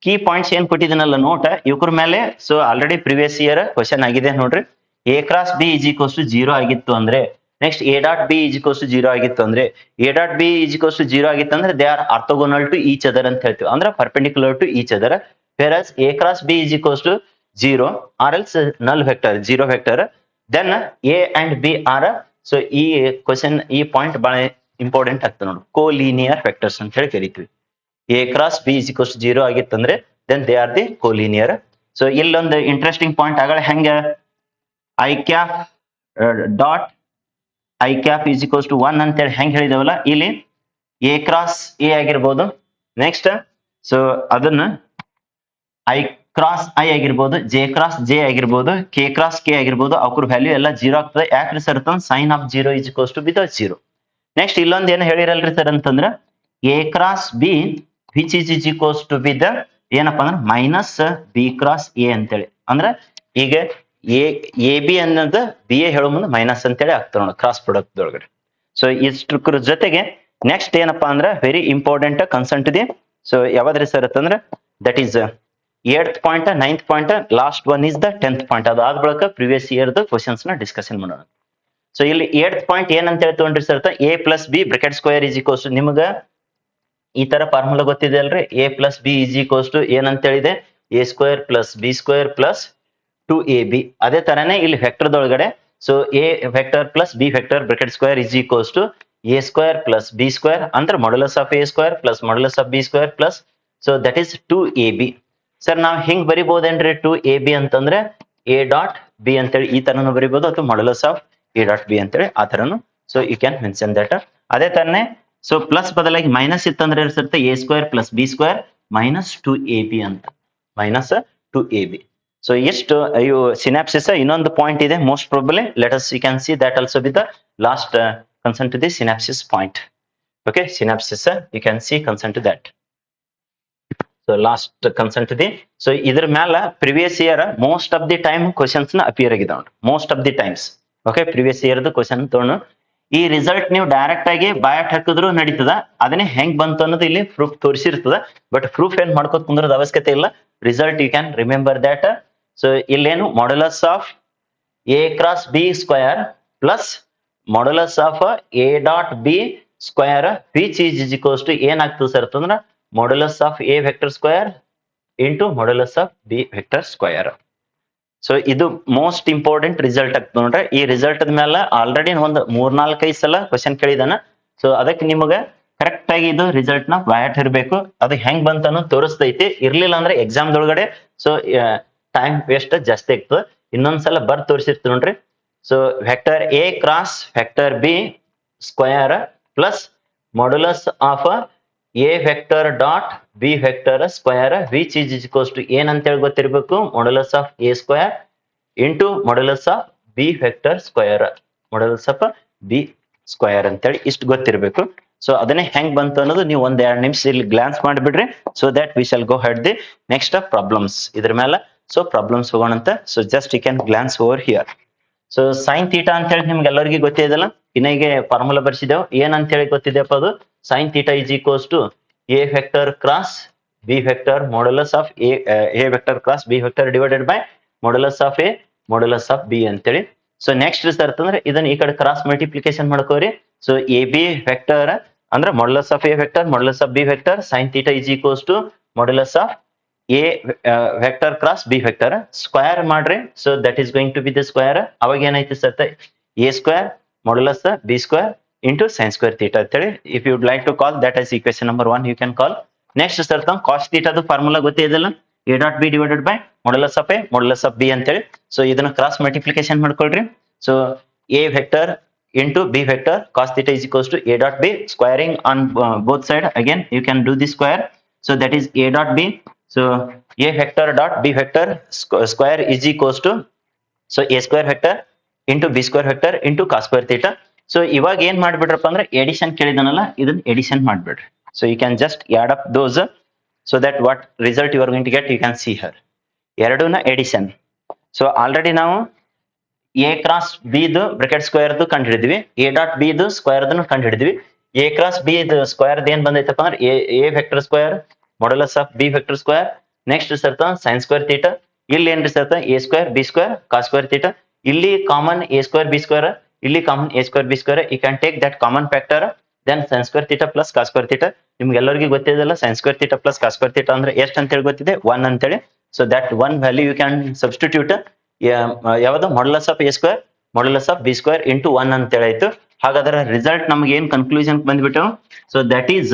key points ಏನ್ ಕೊಟ್ಟಿದ್ದೀನಲ್ಲ ನೋಟ ಇವ್ರ ಮೇಲೆ so already previous year question ಆಗಿದೆ ನೋಡ್ರಿ. A cross B is equals to 0 ಆಗಿತ್ತು ಅಂದ್ರೆ next a dot B is equals to 0 ಆಗಿತ್ತು ಅಂದ್ರೆ A dot B is equals to 0 ಆಗಿತ್ತು ಅಂದ್ರೆ they are orthogonal to each other ಅಂತ ಹೇಳ್ತೀವಿ, ಅಂದ್ರೆ perpendicular to each other. Whereas a cross b is equals to 0 or else null vector 0 vector, then a and B are so ಈ question ಈ point ಬಹಳ important ಆಗ್ತದೆ ನೋಡಿ, collinear vectors ಅಂತ ಹೇಳಿ ಕರಿತೀವಿ. A cross b is equals to 0 ಆಗಿತ್ತಂದ್ರೆ then they are the collinear. So ಇಲ್ಲೊಂದು ಇಂಟ್ರೆಸ್ಟಿಂಗ್ ಪಾಯಿಂಟ್ ಆಗಲೇ ಹೆಂಗ i cap dot I cap is equals to 1 ಅಂತೇಳಿ ಹೆಂಗ್ ಹೇಳಿದೇವಲ್ಲ, ಇಲ್ಲಿ ಎ ಕ್ರಾಸ್ ಎ ಆಗಿರ್ಬೋದು, ನೆಕ್ಸ್ಟ್ ಸೊ ಅದನ್ನ ಐ ಕ್ರಾಸ್ ಐ ಆಗಿರ್ಬೋದು, ಜೆ ಕ್ರಾಸ್ ಜೆ ಆಗಿರ್ಬೋದು, ಕೆ ಕ್ರಾಸ್ ಕೆ ಆಗಿರ್ಬೋದು, ಅವ್ರ ವ್ಯಾಲ್ಯೂ ಎಲ್ಲ 0 ಆಗ್ತದೆ. ಯಾಕ್ರಿ ಸರ್ ಅಂತಂದ್ರೆ sine of 0 is equals to be the 0. Next ಇಲ್ಲೊಂದು ಏನು ಹೇಳಿರಲ್ರಿ ಸರ್ ಅಂತಂದ್ರೆ a cross b which is equals to be the ಏನಪ್ಪಾ ಅಂದ್ರೆ ಮೈನಸ್ ಬಿ ಕ್ರಾಸ್ ಎ ಅಂತೇಳಿ, ಅಂದ್ರೆ ಈಗ ಎ ಬಿ ಅನ್ನೋದು ಬಿ ಎ ಹೇಳೋ ಮುಂದೆ ಮೈನಸ್ ಅಂತೇಳಿ ಆಗ್ತದೆ ನೋಡಿ ಕ್ರಾಸ್ ಪ್ರಾಡಕ್ಟ್ ಒಳಗಡೆ. ಸೊ ಇಷ್ಟ್ರ ಜೊತೆಗೆ ನೆಕ್ಸ್ಟ್ ಏನಪ್ಪಾ ಅಂದ್ರೆ very important concern to the so ಯಾವ್ದ್ರಿ ಸರ್ ಅಂತಂದ್ರೆ that is 8th point 9th point last one is the 10th point. ಅದಾದ ಬಳಿಕ ಪ್ರಿವಿಯಸ್ ಇಯರ್ ಕ್ವಶನ್ಸ್ ನ ಡಿಸ್ಕಷನ್ ಮಾಡೋಣ. ಸೊ ಇಲ್ಲಿ 8th ಪಾಯಿಂಟ್ ಏನಂತ ಹೇಳಿ ತಗೊಂಡ್ರಿ sir, a plus b bracket square is equals to ನಿಮ್ಗ ಈ ತರ ಫಾರ್ಮುಲಾ ಗೊತ್ತಿದೆ ಅಲ್ರಿ, a plus b is equals to ಏನಂತ ಹೇಳಿದೆ a square plus B square plus 2ab. ಅದೇ ತರನೇ ಇಲ್ಲಿ ವೆಕ್ಟರ್ದೊಳಗಡೆ so A vector plus b vector bracket square is equals to a square plus B square ಅಂದ್ರೆ modulus of A square plus modulus of B square plus so that is 2ab. Sir ನಾವು ಹಿಂಗ್ ಬರಿಬಹುದೇನ್ರಿ 2ab ಅಂತಂದ್ರೆ a dot b ಅಂತೇಳಿ ಈ ತರನು ಬರಿಬಹುದು, ಅಥವಾ modulus of A dot b ಅಂತೇಳಿ ಆ ತರನು so you can mention that. ಅದೇ ತರನೇ ಸೊ ಪ್ಲಸ್ ಬದಲಾಗಿ ಮೈನಸ್ ಇತ್ತಂದ್ರೆ ಇರುತ್ತೆ a square plus B square minus 2ab ಅಂತ ಮೈನಸ್ 2ab. ಸೊ ಎಷ್ಟು ಇವು ಸಿನಾಪ್ಸಿಸ್ ಇನ್ನೊಂದು ಪಾಯಿಂಟ್ ಇದೆ most probably let us you can see that also with the last concern to the synapsis point. Okay, synapsis you can see concern to that. So last concern to the so ಇದ್ರ ಮೇಲೆ previous year most of the time questions ನ appear ಆಗಿದಾವ most of the times. Okay, previous year question ತಗೊಂಡು ಈ result ನೀವು direct ಆಗಿ ಬಾಯಟ್ ಹಾಕಿದ್ರು ನಡೀತದ, ಅದನ್ನೇ ಹೆಂಗ್ ಬಂತು ಅನ್ನೋದು ಇಲ್ಲಿ ಪ್ರೂಫ್ ತೋರಿಸಿರ್ತದ. ಬಟ್ ಪ್ರೂಫ್ ಏನ್ ಮಾಡ್ಕೋತ ಕುಂದ್ರದ ಅವಶ್ಯಕತೆ ಇಲ್ಲ, result you can remember that. So ಇಲ್ಲೇನು modulus of a cross b square plus modulus of A dot b square which is equals to ಏನಾಗ್ತದೆ ಸರ್ ಅಂತಂದ್ರೆ modulus of A vector square into modulus of b vector square. So ಇದು most important result ಆಗ್ತದೆ ನೋಡ್ರಿ. ಈ result ಮೇಲೆ already ಒಂದು 3-4 ಸಲ question ಕೇಳಿದಾನ. ಸೊ ಅದಕ್ಕೆ ನಿಮಗೆ ಕರೆಕ್ಟ್ ಆಗಿ ಇದು ರಿಸಲ್ಟ್ ನ ಬಾಯಟ್ ಇರಬೇಕು, ಅದು ಹೆಂಗ್ ಬಂತ ಅನ್ನೋದು ತೋರಿಸ್ತೈತಿ. ಇರ್ಲಿಲ್ಲ ಅಂದ್ರೆ ಎಕ್ಸಾಮ್ ದೊಳಗಡೆ ಸೊ ಟೈಮ್ ವೇಸ್ಟ್ ಜಾಸ್ತಿ ಆಗ್ತದೆ. ಇನ್ನೊಂದ್ಸಲ ಬರ್ದ್ ತೋರಿಸಿರ್ತೀವಿ ನೋಡ್ರಿ. So vector a cross vector b square plus modulus of A vector dot B vector square which is equals to ಏನಂತೇಳಿ ಗೊತ್ತಿರ್ಬೇಕು, modulus of A square into modulus of b vector square modulus of B square ಅಂತೇಳಿ ಇಷ್ಟು ಗೊತ್ತಿರ್ಬೇಕು. So ಅದನ್ನೇ ಹೆಂಗ್ ಬಂತು ಅನ್ನೋದು ನೀವು 1-2 ನಿಮಿಷ ಇಲ್ಲಿ ಗ್ಲಾನ್ಸ್ ಮಾಡಿಬಿಡ್ರಿ. So that we shall go head the next problems. ಇದ್ರ ಮೇಲೆ ಸೊ ಪ್ರಾಬ್ಲಮ್ಸ್ ಹೋಗೋಣಂತ. So just you can glance over here. So sine theta ಅಂತ ಹೇಳಿ ನಿಮ್ಗೆ ಎಲ್ಲರಿಗೂ ಗೊತ್ತಿದೆಯಲ್ಲ, ಇನ್ನೀಗೆ ಫಾರ್ಮುಲಾ ಬರ್ಸಿದ್ದೇವೆ. ಏನಂತ ಹೇಳಿ ಗೊತ್ತಿದೆಯಪ್ಪ ಅದು, sine theta is equals to A vector cross B vector modulus of A vector cross B vector divided by modulus of A modulus of B ಅಂತೇಳಿ so next sir ಅಂತಂದ್ರೆ ಇದನ್ನ ಈ ಕಡೆ ಕ್ರಾಸ್ ಮಲ್ಟಿಪ್ಲಿಕೇಶನ್ ಮಾಡ್ಕೋರಿ. ಸೊ ಎ ಬಿ ವೆಕ್ಟರ್ ಅಂದ್ರೆ modulus of A vector modulus of b vector sin θ is equals to modulus of A vector cross B vector square ಮಾಡ್ರಿ. So that is going to be the square. ಅವಾಗ ಏನೈತಿ sir a square modulus b square into sin square theta ಅಂತೇಳಿ. If you would like to call that is equation number 1 you can call. Next sir cos ಥೀಟಾದ formula ಗೊತ್ತಿದೆಯಲ್ಲ, a dot B divided by modulus of A modulus of B ಅಂತೇಳಿ. So ಇದನ್ನ cross multiplication ಮಾಡ್ಕೊಳ್ರಿ. So A vector into b vector cos theta is equals to a dot b squaring on both side. Again you can do the square. So that is a dot b. So a vector dot b vector square is equals to so a square vector into b square vector into cos square theta. So ಇವಾಗ ಏನ್ ಮಾಡ್ಬಿಡ್ರಪ್ಪ ಅಂದ್ರೆ edition ಕೇಳಿದನಲ್ಲ ಇದನ್ನ edition ಮಾಡ್ಬಿಡ್ರಿ. So you can just add up those so that what result you are going to get you can see here. ಎರಡೂನ addition. So already ನಾವು a cross B ದು bracket square ಕಂಡು ಹಿಡಿದ್ವಿ, a dot B ದು square ಕಂಡು ಹಿಡಿದ್ವಿ. A cross b square ಏನ್ ಬಂದೈತಪ್ಪ ಅಂದ್ರೆ a vector square modulus of b vector square. Next ಸರ್ತ sin ಸ್ಕ್ವೇರ್ ಥೀಟಾ. ಇಲ್ಲಿ ಏನ್ರಿ ಸರ್ತ a square b square cos square theta. ಇಲ್ಲಿ common a square b square, ಇಲ್ಲಿ common a square b square. You can take that common factor then sin square theta plus cos square theta. ನಿಮ್ಗೆ ಎಲ್ಲರಿಗೂ ಗೊತ್ತಿದೆಲ್ಲ sin square theta plus cos square theta ಅಂದ್ರೆ ಎಷ್ಟು ಅಂತ ಹೇಳಿ ಗೊತ್ತಿದೆ, 1 ಅಂತೇಳಿ. So that 1 value you can substitute ಯಾವುದು modulus of A square modulus of B square into 1 ಅಂತ ಹೇಳಾಯ್ತು. ಹಾಗಾದ್ರೆ ರಿಸಲ್ಟ್ ನಮ್ಗೆ ಏನ್ ಕನ್ಕ್ಲೂಷನ್ ಬಂದ್ಬಿಟ್ಟು, so that is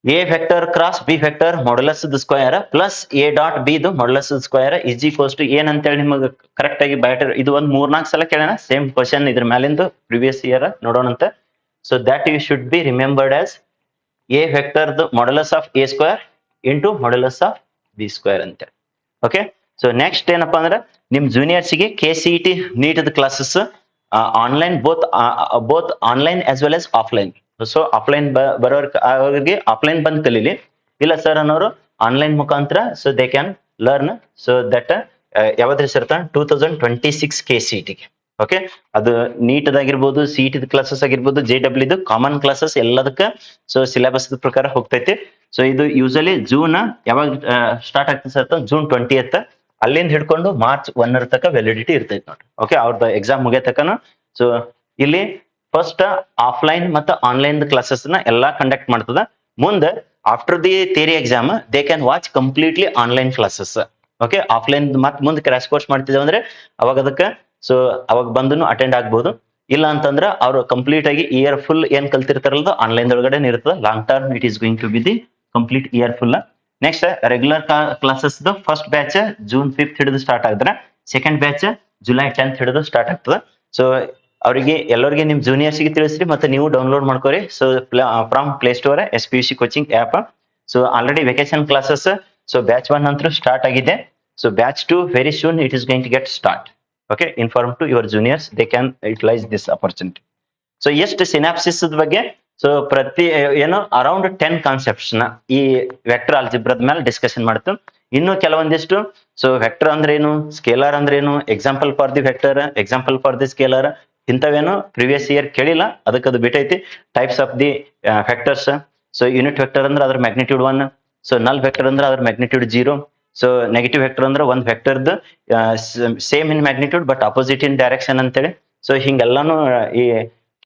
a vector cross B vector modulus square plus A dot B ದು modulus square is equals to ಏನ್ ಅಂತೇಳಿ ನಿಮಗೆ ಕರೆಕ್ಟ್ ಆಗಿ ಬಯಟ ಇದು ಒಂದು 3-4 ಸಲ ಕೇಳೋಣ ಸೇಮ್ ಕ್ವಶನ್ ಇದ್ರ ಮೇಲಿಂದು ಪ್ರಿವಿಯಸ್ ಇಯರ್ ನೋಡೋಣಂತ. So that you should be remembered as a vector ದು modulus of A square into modulus of B square ಅಂತೇಳಿ. ಓಕೆ. ಸೊ ನೆಕ್ಸ್ಟ್ ಏನಪ್ಪಾ ಅಂದ್ರೆ ನಿಮ್ ಜೂನಿಯರ್ಸ್ಗೆ KCET NEET classes online both online as well as offline. So offline ಬರೋರಿಗೆ offline ಬಂದ್ ಕಲೀಲಿ, ಇಲ್ಲ ಸರ್ ಅನ್ನೋರು ಆನ್ಲೈನ್ ಮುಖಾಂತರ so they can learn. So that ಯಾವ್ದು ಹೆಸರ್ತ 2026 KCETಗೆ. ಓಕೆ. ಅದು ನೀಟ್ದಾಗಿರ್ಬೋದು, CET ಕ್ಲಾಸಸ್ ಆಗಿರ್ಬೋದು, JEE ಕಾಮನ್ ಕ್ಲಾಸಸ್ ಎಲ್ಲದಕ್ಕ ಸೊ ಸಿಲೆಬಸ್ ಪ್ರಕಾರ ಹೋಗ್ತೈತಿ. ಸೊ ಇದು ಯೂಶಲಿ ಜೂನ್ ಯಾವಾಗ ಸ್ಟಾರ್ಟ್ ಆಗ್ತದೆ ಸರ್, ಜೂನ್ 20th ಅಲ್ಲಿಂದ ಹಿಡ್ಕೊಂಡು ಮಾರ್ಚ್ 1 ತನಕ ವ್ಯಾಲಿಡಿಟಿ ಇರ್ತೈತಿ ನೋಡ್ರಿ. ಓಕೆ. ಅವ್ರದ್ದು ಎಕ್ಸಾಮ್ ಮುಗಿಯತಕನ. ಸೊ ಇಲ್ಲಿ ಫಸ್ಟ್ ಆಫ್ಲೈನ್ ಮತ್ತು ಆನ್ಲೈನ್ ಕ್ಲಾಸಸ್ ನ ಎಲ್ಲಾ ಕಂಡಕ್ಟ್ ಮಾಡ್ತದ. ಮುಂದೆ after the theory exam they can watch completely online classes. Okay. Offline ಮತ್ತೆ ಮುಂದೆ ಕ್ರಾಶ್ ಕೋರ್ಸ್ ಮಾಡ್ತಿದ್ದೇವೆ ಅಂದ್ರೆ ಅವಾಗ ಅದಕ್ಕೆ ಸೊ ಅವಾಗ ಬಂದು ಅಟೆಂಡ್ ಆಗ್ಬಹುದು. ಇಲ್ಲ ಅಂತಂದ್ರೆ ಅವ್ರು ಕಂಪ್ಲೀಟ್ ಆಗಿ ಇಯರ್ ಫುಲ್ ಏನ್ ಕಲ್ತಿರ್ತಾರಲ್ಲ ಆನ್ಲೈನ್ ಒಳಗಡೆ ಇರ್ತದೆ. Long term it is going to be the complete year full. Next regular classes first batch June 5th ಹಿಡಿದು ಸ್ಟಾರ್ಟ್ ಆಗಿದ್ರೆ ಸೆಕೆಂಡ್ ಬ್ಯಾಚ್ ಜುಲೈ 10th ಹಿಡಿದು ಸ್ಟಾರ್ಟ್ ಆಗ್ತದೆ. ಸೊ ಅವರಿಗೆ ಎಲ್ಲರಿಗೆ ನಿಮ್ ಜೂನಿಯರ್ಸ್ಗೆ ತಿಳಿಸ್ರಿ ಮತ್ತೆ ನೀವು ಡೌನ್ಲೋಡ್ ಮಾಡ್ಕೋರಿ. So from Play Store SPUC coaching app. So already vacation classes so batch 1 ಅಂತೂ ಸ್ಟಾರ್ಟ್ ಆಗಿದೆ. So batch 2 very soon it is going to get start. Okay. Inform to your juniors they can utilise this opportunity. So ಎಷ್ಟು synopsis ಬಗ್ಗೆ so ಪ್ರತಿ ಏನು around 10 concepts ನ ಈ vector ಆಲ್ಜಿಬ್ರಾದ ಮೇಲೆ discussion ಮಾಡ್ತು. ಇನ್ನು ಕೆಲವೊಂದಿಷ್ಟು ಸೊ ವೆಕ್ಟರ್ ಅಂದ್ರೆ ಏನು, ಸ್ಕೇಲರ್ ಅಂದ್ರೆ ಏನು, example for the vector, example for the scalar ಇಂಥವೇನು ಪ್ರಿವಿಯಸ್ ಇಯರ್ ಕೇಳಿಲ್ಲ, ಅದಕ್ಕೆ ಅದು ಬಿಟ್ಟೈತಿ. Types of the vectors. So unit vector ಅಂದ್ರೆ ಅದ್ರ ಮ್ಯಾಗ್ನಿಟ್ಯೂಡ್ 1. ಸೊ ನಲ್ ವೆಕ್ಟರ್ ಅಂದ್ರೆ ಅದ್ರ ಮ್ಯಾಗ್ನಿಟ್ಯೂಡ್ 0. ಸೊ ನೆಗೆಟಿವ್ ವೆಕ್ಟರ್ ಅಂದ್ರೆ ಒಂದು ವೆಕ್ಟರ್ದ same in magnitude but opposite in direction ಅಂತೇಳಿ. ಸೊ ಹಿಂಗೆಲ್ಲಾನು ಈ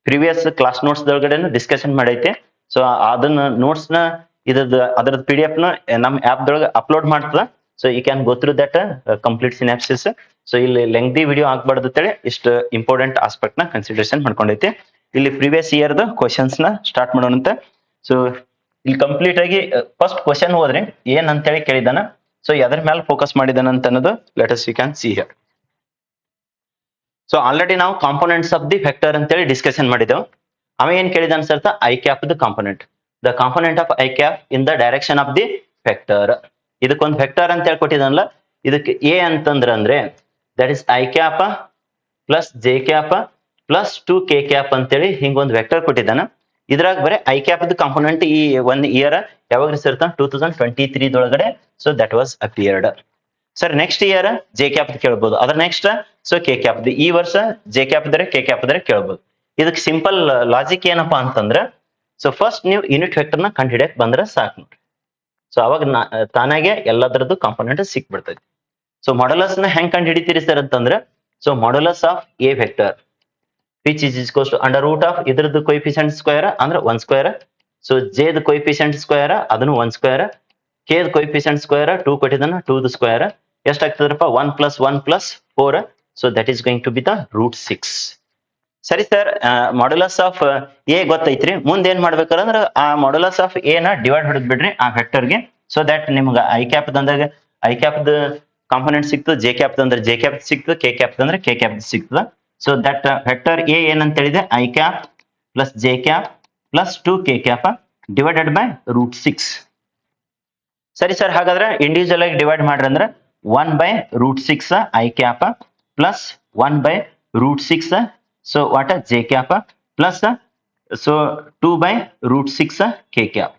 ಪ್ರಿವಿಯಸ್ ಕ್ಲಾಸ್ ನೋಟ್ಸ್ ಒಳಗಡೆ ಡಿಸ್ಕಷನ್ ಮಾಡೈತೆ. ಸೊ ಅದನ್ನ ನೋಟ್ಸ್ ನ ಅದ್ರದ್ದು PDF ನ ನಮ್ಮ ಆಪ್ ದೊಳಗೆ ಅಪ್ಲೋಡ್ ಮಾಡ್ತದ. So you can go through that complete synopsis. So ಇಲ್ಲಿ ಲೆಂಗ್ದಿ ವಿಡಿಯೋ ಆಗ್ಬಾರ್ದು ಅಂತೇಳಿ ಇಷ್ಟು ಇಂಪಾರ್ಟೆಂಟ್ ಆಸ್ಪೆಕ್ಟ್ ನ ಕನ್ಸಿಡರೇಷನ್ ಮಾಡ್ಕೊಂಡೈತಿ. ಇಲ್ಲಿ ಪ್ರಿವಿಯಸ್ ಇಯರ್ ದ ಕ್ವಶನ್ಸ್ ನ ಸ್ಟಾರ್ಟ್ ಮಾಡೋಣಂತ. ಸೊ ಇಲ್ಲಿ ಕಂಪ್ಲೀಟ್ ಆಗಿ ಫಸ್ಟ್ ಕ್ವಶನ್ ಹೋದ್ರಿ ಏನ್ ಅಂತೇಳಿ ಕೇಳಿದಾನ. ಸೊ ಎದ್ರ ಮೇಲೆ ಫೋಕಸ್ ಮಾಡಿದಾನ ಅಂತ ಅನ್ನೋದು let us you can see here. So already ನಾವು ಕಾಂಪೋನೆಂಟ್ಸ್ ಆಫ್ ದಿ ವೆಕ್ಟರ್ ಅಂತೇಳಿ ಡಿಸ್ಕಷನ್ ಮಾಡಿದೆವು. ಅವ ಏನ್ ಕೇಳಿದ ಅನ್ಸರ್ತ i cap the component, the component of I cap in the direction of the vector. ಇದಕ್ಕೊಂದು ವೆಕ್ಟರ್ ಅಂತ ಹೇಳಿ ಕೊಟ್ಟಿದ್ದಾನಲ್ಲ, ಇದಕ್ಕೆ ಎ ಅಂತಂದ್ರ ಅಂದ್ರೆ that is i cap plus J cap plus 2k cap ಅಂತೇಳಿ ಹಿಂಗೊಂದು ವೆಕ್ಟರ್ ಕೊಟ್ಟಿದ್ದಾನ. ಇದ್ರಾಗ ಬರೀ ಐ ಕ್ಯಾಪ್ ದ ಕಾಂಪೋನೆಂಟ್ ಈ 1 ಇಯರ್ ಯಾವಾಗ ಇರ್ತ 2023 ದೊಳಗಡೆ. So that was appeared. Sir next year J cap ಕೇಳ್ಬೋದು, ಅದ್ರ ನೆಕ್ಸ್ಟ್ ಸೊ ಕೆ ಕ್ಯಾಪ್. ಈ ವರ್ಷ ಜೆ ಕ್ಯಾಪ್ ಇದ್ರೆ ಕೆ ಕ್ಯಾಪ್ ಇದ್ರೆ ಕೇಳ್ಬೋದು. ಇದಕ್ಕೆ ಸಿಂಪಲ್ ಲಾಜಿಕ್ ಏನಪ್ಪಾ ಅಂತಂದ್ರೆ ಸೊ ಫಸ್ಟ್ ನೀವು ಯೂನಿಟ್ ವೆಕ್ಟರ್ ನ ಕಂಡು ಹಿಡಿಯಕ್ ಬಂದ್ರೆ ಸಾಕು ನೋಡ್ರಿ. ಸೊ ಅವಾಗ ತಾನಾಗೆ ಎಲ್ಲದರದ್ದು ಕಾಂಪೋನೆಂಟ್ ಸಿಕ್ಬಿಡ್ತೈತಿ. ಸೊ ಮಾಡ್ಯುಲಸ್ ನ ಹೆಂಗ್ ಕಂಡು ಹಿಡಿತೀರಿ ಸರ್ ಅಂತಂದ್ರೆ so modulus of A vector which is equals to under root of ಇದ್ರದ್ದು coefficient square ಅಂದ್ರೆ 1 square. So j the coefficient square ಅದನ್ನು 1 square. k the coefficient square 2 ಕೊಟ್ಟಿದ್ದಾನ 2 the square ಎಷ್ಟಾಗ್ತದಪ್ಪ 1 plus 1 plus 4. So that is going to be the root 6. ಸರಿ sir, modulus of A ಗೊತ್ತೈತ್ರಿ. ಮುಂದೆ ಏನ್ ಮಾಡ್ಬೇಕಂದ್ರ ಆ modulus of A ನ divide ಹೊಡೆದ್ ಬಿಡ್ರಿ ಆ ವೆಕ್ಟರ್ಗೆ. So that ನಿಮ್ಗೆ ಐ ಕ್ಯಾಪ್ ಅಂದಾಗ ಐ ಕ್ಯಾಪ್ ದ ಕಾಂಪೋನೆಂಟ್ ಸಿಕ್ತು, ಜೆ ಕ್ಯಾಪ್ ಅಂದ್ರೆ ಜೆ ಕ್ಯಾಪ್ ಸಿಕ್ತು, ಕೆ ಕ್ಯಾಪ್ ಅಂದ್ರೆ ಕೆ ಕ್ಯಾಪ್ ಸಿಕ್ತದ. ಸೊ ದಟ್ ವೆಕ್ಟರ್ ಎ ಏನಂತ ಹೇಳಿದೆ I cap plus J cap plus 2 K cap divided by root 6. ಸರಿ ಸರ್, ಹಾಗಾದ್ರೆ ಇಂಡಿವಿಜುವಲ್ ಆಗಿ ಡಿವೈಡ್ ಮಾಡ್ರಿ ಅಂದ್ರೆ 1 by root 6 I cap plus 1 by root 6 so what J cap plus so 2 by root 6 K cap.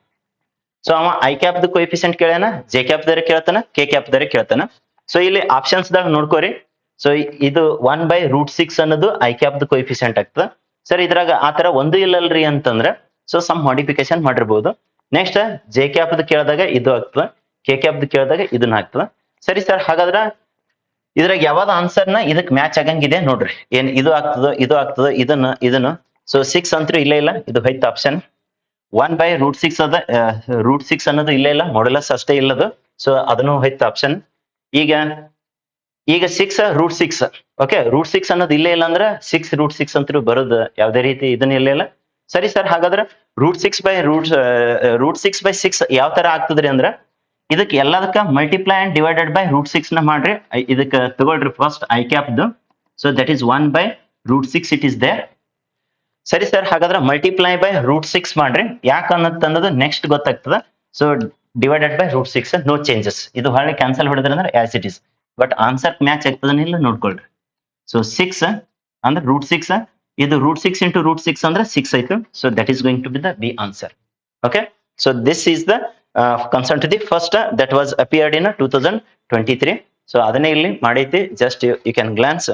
So ಅವ I cap the coefficient ಕೇಳ್ಯಾನ, J cap ದಾರೆ ಕೇಳ್ತಾನ, K cap ದಾರೆ ಕೇಳ್ತಾನ. ಸೊ ಇಲ್ಲಿ ಆಪ್ಷನ್ಸ್ ದಾಗ ನೋಡ್ಕೋರಿ. ಸೊ ಇದು 1 ಬೈ ರೂಟ್ 6 ಅನ್ನೋದು ಐ ಕ್ಯಾಪ್ ದ ಕೋಎಫಿಷಿಯಂಟ್ ಆಗ್ತದ. ಸರ್ ಇದ್ರಾಗ ಆತರ ಒಂದು ಇಲ್ಲಲ್ರಿ ಅಂತಂದ್ರೆ ಸೊ ಸಮ್ ಮಾಡಿಫಿಕೇಶನ್ ಮಾಡಿರ್ಬೋದು. ನೆಕ್ಸ್ಟ್ ಜೆ ಕ್ಯಾಪ್ ದ ಕೇಳಿದಾಗ ಇದು ಆಗ್ತದ, ಕೆ ಕ್ಯಾಪ್ ದ ಕೇಳಿದಾಗ ಇದನ್ನ ಆಗ್ತದ. ಸರಿ ಸರ್, ಹಾಗಾದ್ರ ಇದ್ರಾಗ ಯಾವ್ದು ಆನ್ಸರ್ ನ ಇದಕ್ ಮ್ಯಾಚ್ ಆಗಂಗಿದೆ ನೋಡ್ರಿ. ಏನ್ ಇದು ಆಗ್ತದ, ಇದು ಆಗ್ತದ, ಇದನ್ನ ಸೊ 6 ಅಂತೂ ಇಲ್ಲೇ ಇಲ್ಲ, ಇದು ಹೋಯ್ತು ಆಪ್ಷನ್. 1 ಬೈ ರೂಟ್ 6 ಅದ, ರೂಟ್ 6 ಅನ್ನೋದು ಇಲ್ಲೇ ಇಲ್ಲ, ಮಾಡ್ಯುಲಸ್ ಅಷ್ಟೇ ಇಲ್ಲದು. ಸೊ ಅದನ್ನು ಹೋಯ್ತು ಆಪ್ಷನ್. ಈಗ 6 ರೂಟ್ 6 ಓಕೆ, ರೂಟ್ 6 ಅನ್ನೋದು ಇಲ್ಲೇ ಇಲ್ಲ ಅಂದ್ರೆ 6 ರೂಟ್ 6 ಅಂತೂ ಬರೋದು ಯಾವ್ದೇ ರೀತಿ ಇದನ್ನ ಇಲ್ಲೇ ಇಲ್ಲ. ಸರಿ ಸರ್, ಹಾಗಾದ್ರೆ ರೂಟ್ 6 ಬೈ ರೂಟ್ 6 ಬೈ 6 ಯಾವ ತರ ಆಗ್ತದ್ರಿ ಅಂದ್ರ ಇದಕ್ಕೆ ಎಲ್ಲದಕ್ಕ multiply and divided by root 6 ನ ಮಾಡ್ರಿ. ಇದಕ್ಕ ತಗೊಳ್ರಿ ಫಸ್ಟ್ ಐ ಕ್ಯಾಪ್ ದು. So that is 1 by root 6 it is there. ಸರಿ ಸರ್, ಹಾಗಾದ್ರೆ ಮಲ್ಟಿಪ್ಲೈ ಬೈ ರೂಟ್ 6 ಮಾಡ್ರಿ. ಯಾಕೆ ಅನ್ನೋದು ನೆಕ್ಸ್ಟ್ ಗೊತ್ತಾಗ್ತದ. So divided by root 6 no changes. ಇದು ಹೊಳ್ಳಿ ಕ್ಯಾನ್ಸಲ್ ಹೊಡೆದ್ರೆ ಅಂದ್ರೆ as it is. But answer match ಆಗ್ತದನಿಲ್ಲ ನೋಡ್ಕೊಳ್ರಿ. ಸೊ 6 ಅಂದ್ರೆ ರೂಟ್ 6, ಇದು ರೂಟ್ 6 ಇಂಟು ರೂಟ್ 6 ಅಂದ್ರೆ 6 ಆಯ್ತು. So that is going to be the B answer. Okay, so this is the concern to the first that was appeared in 2023. So ಅದನ್ನೇ ಇಲ್ಲಿ ಮಾಡೈತಿ, just you can glance.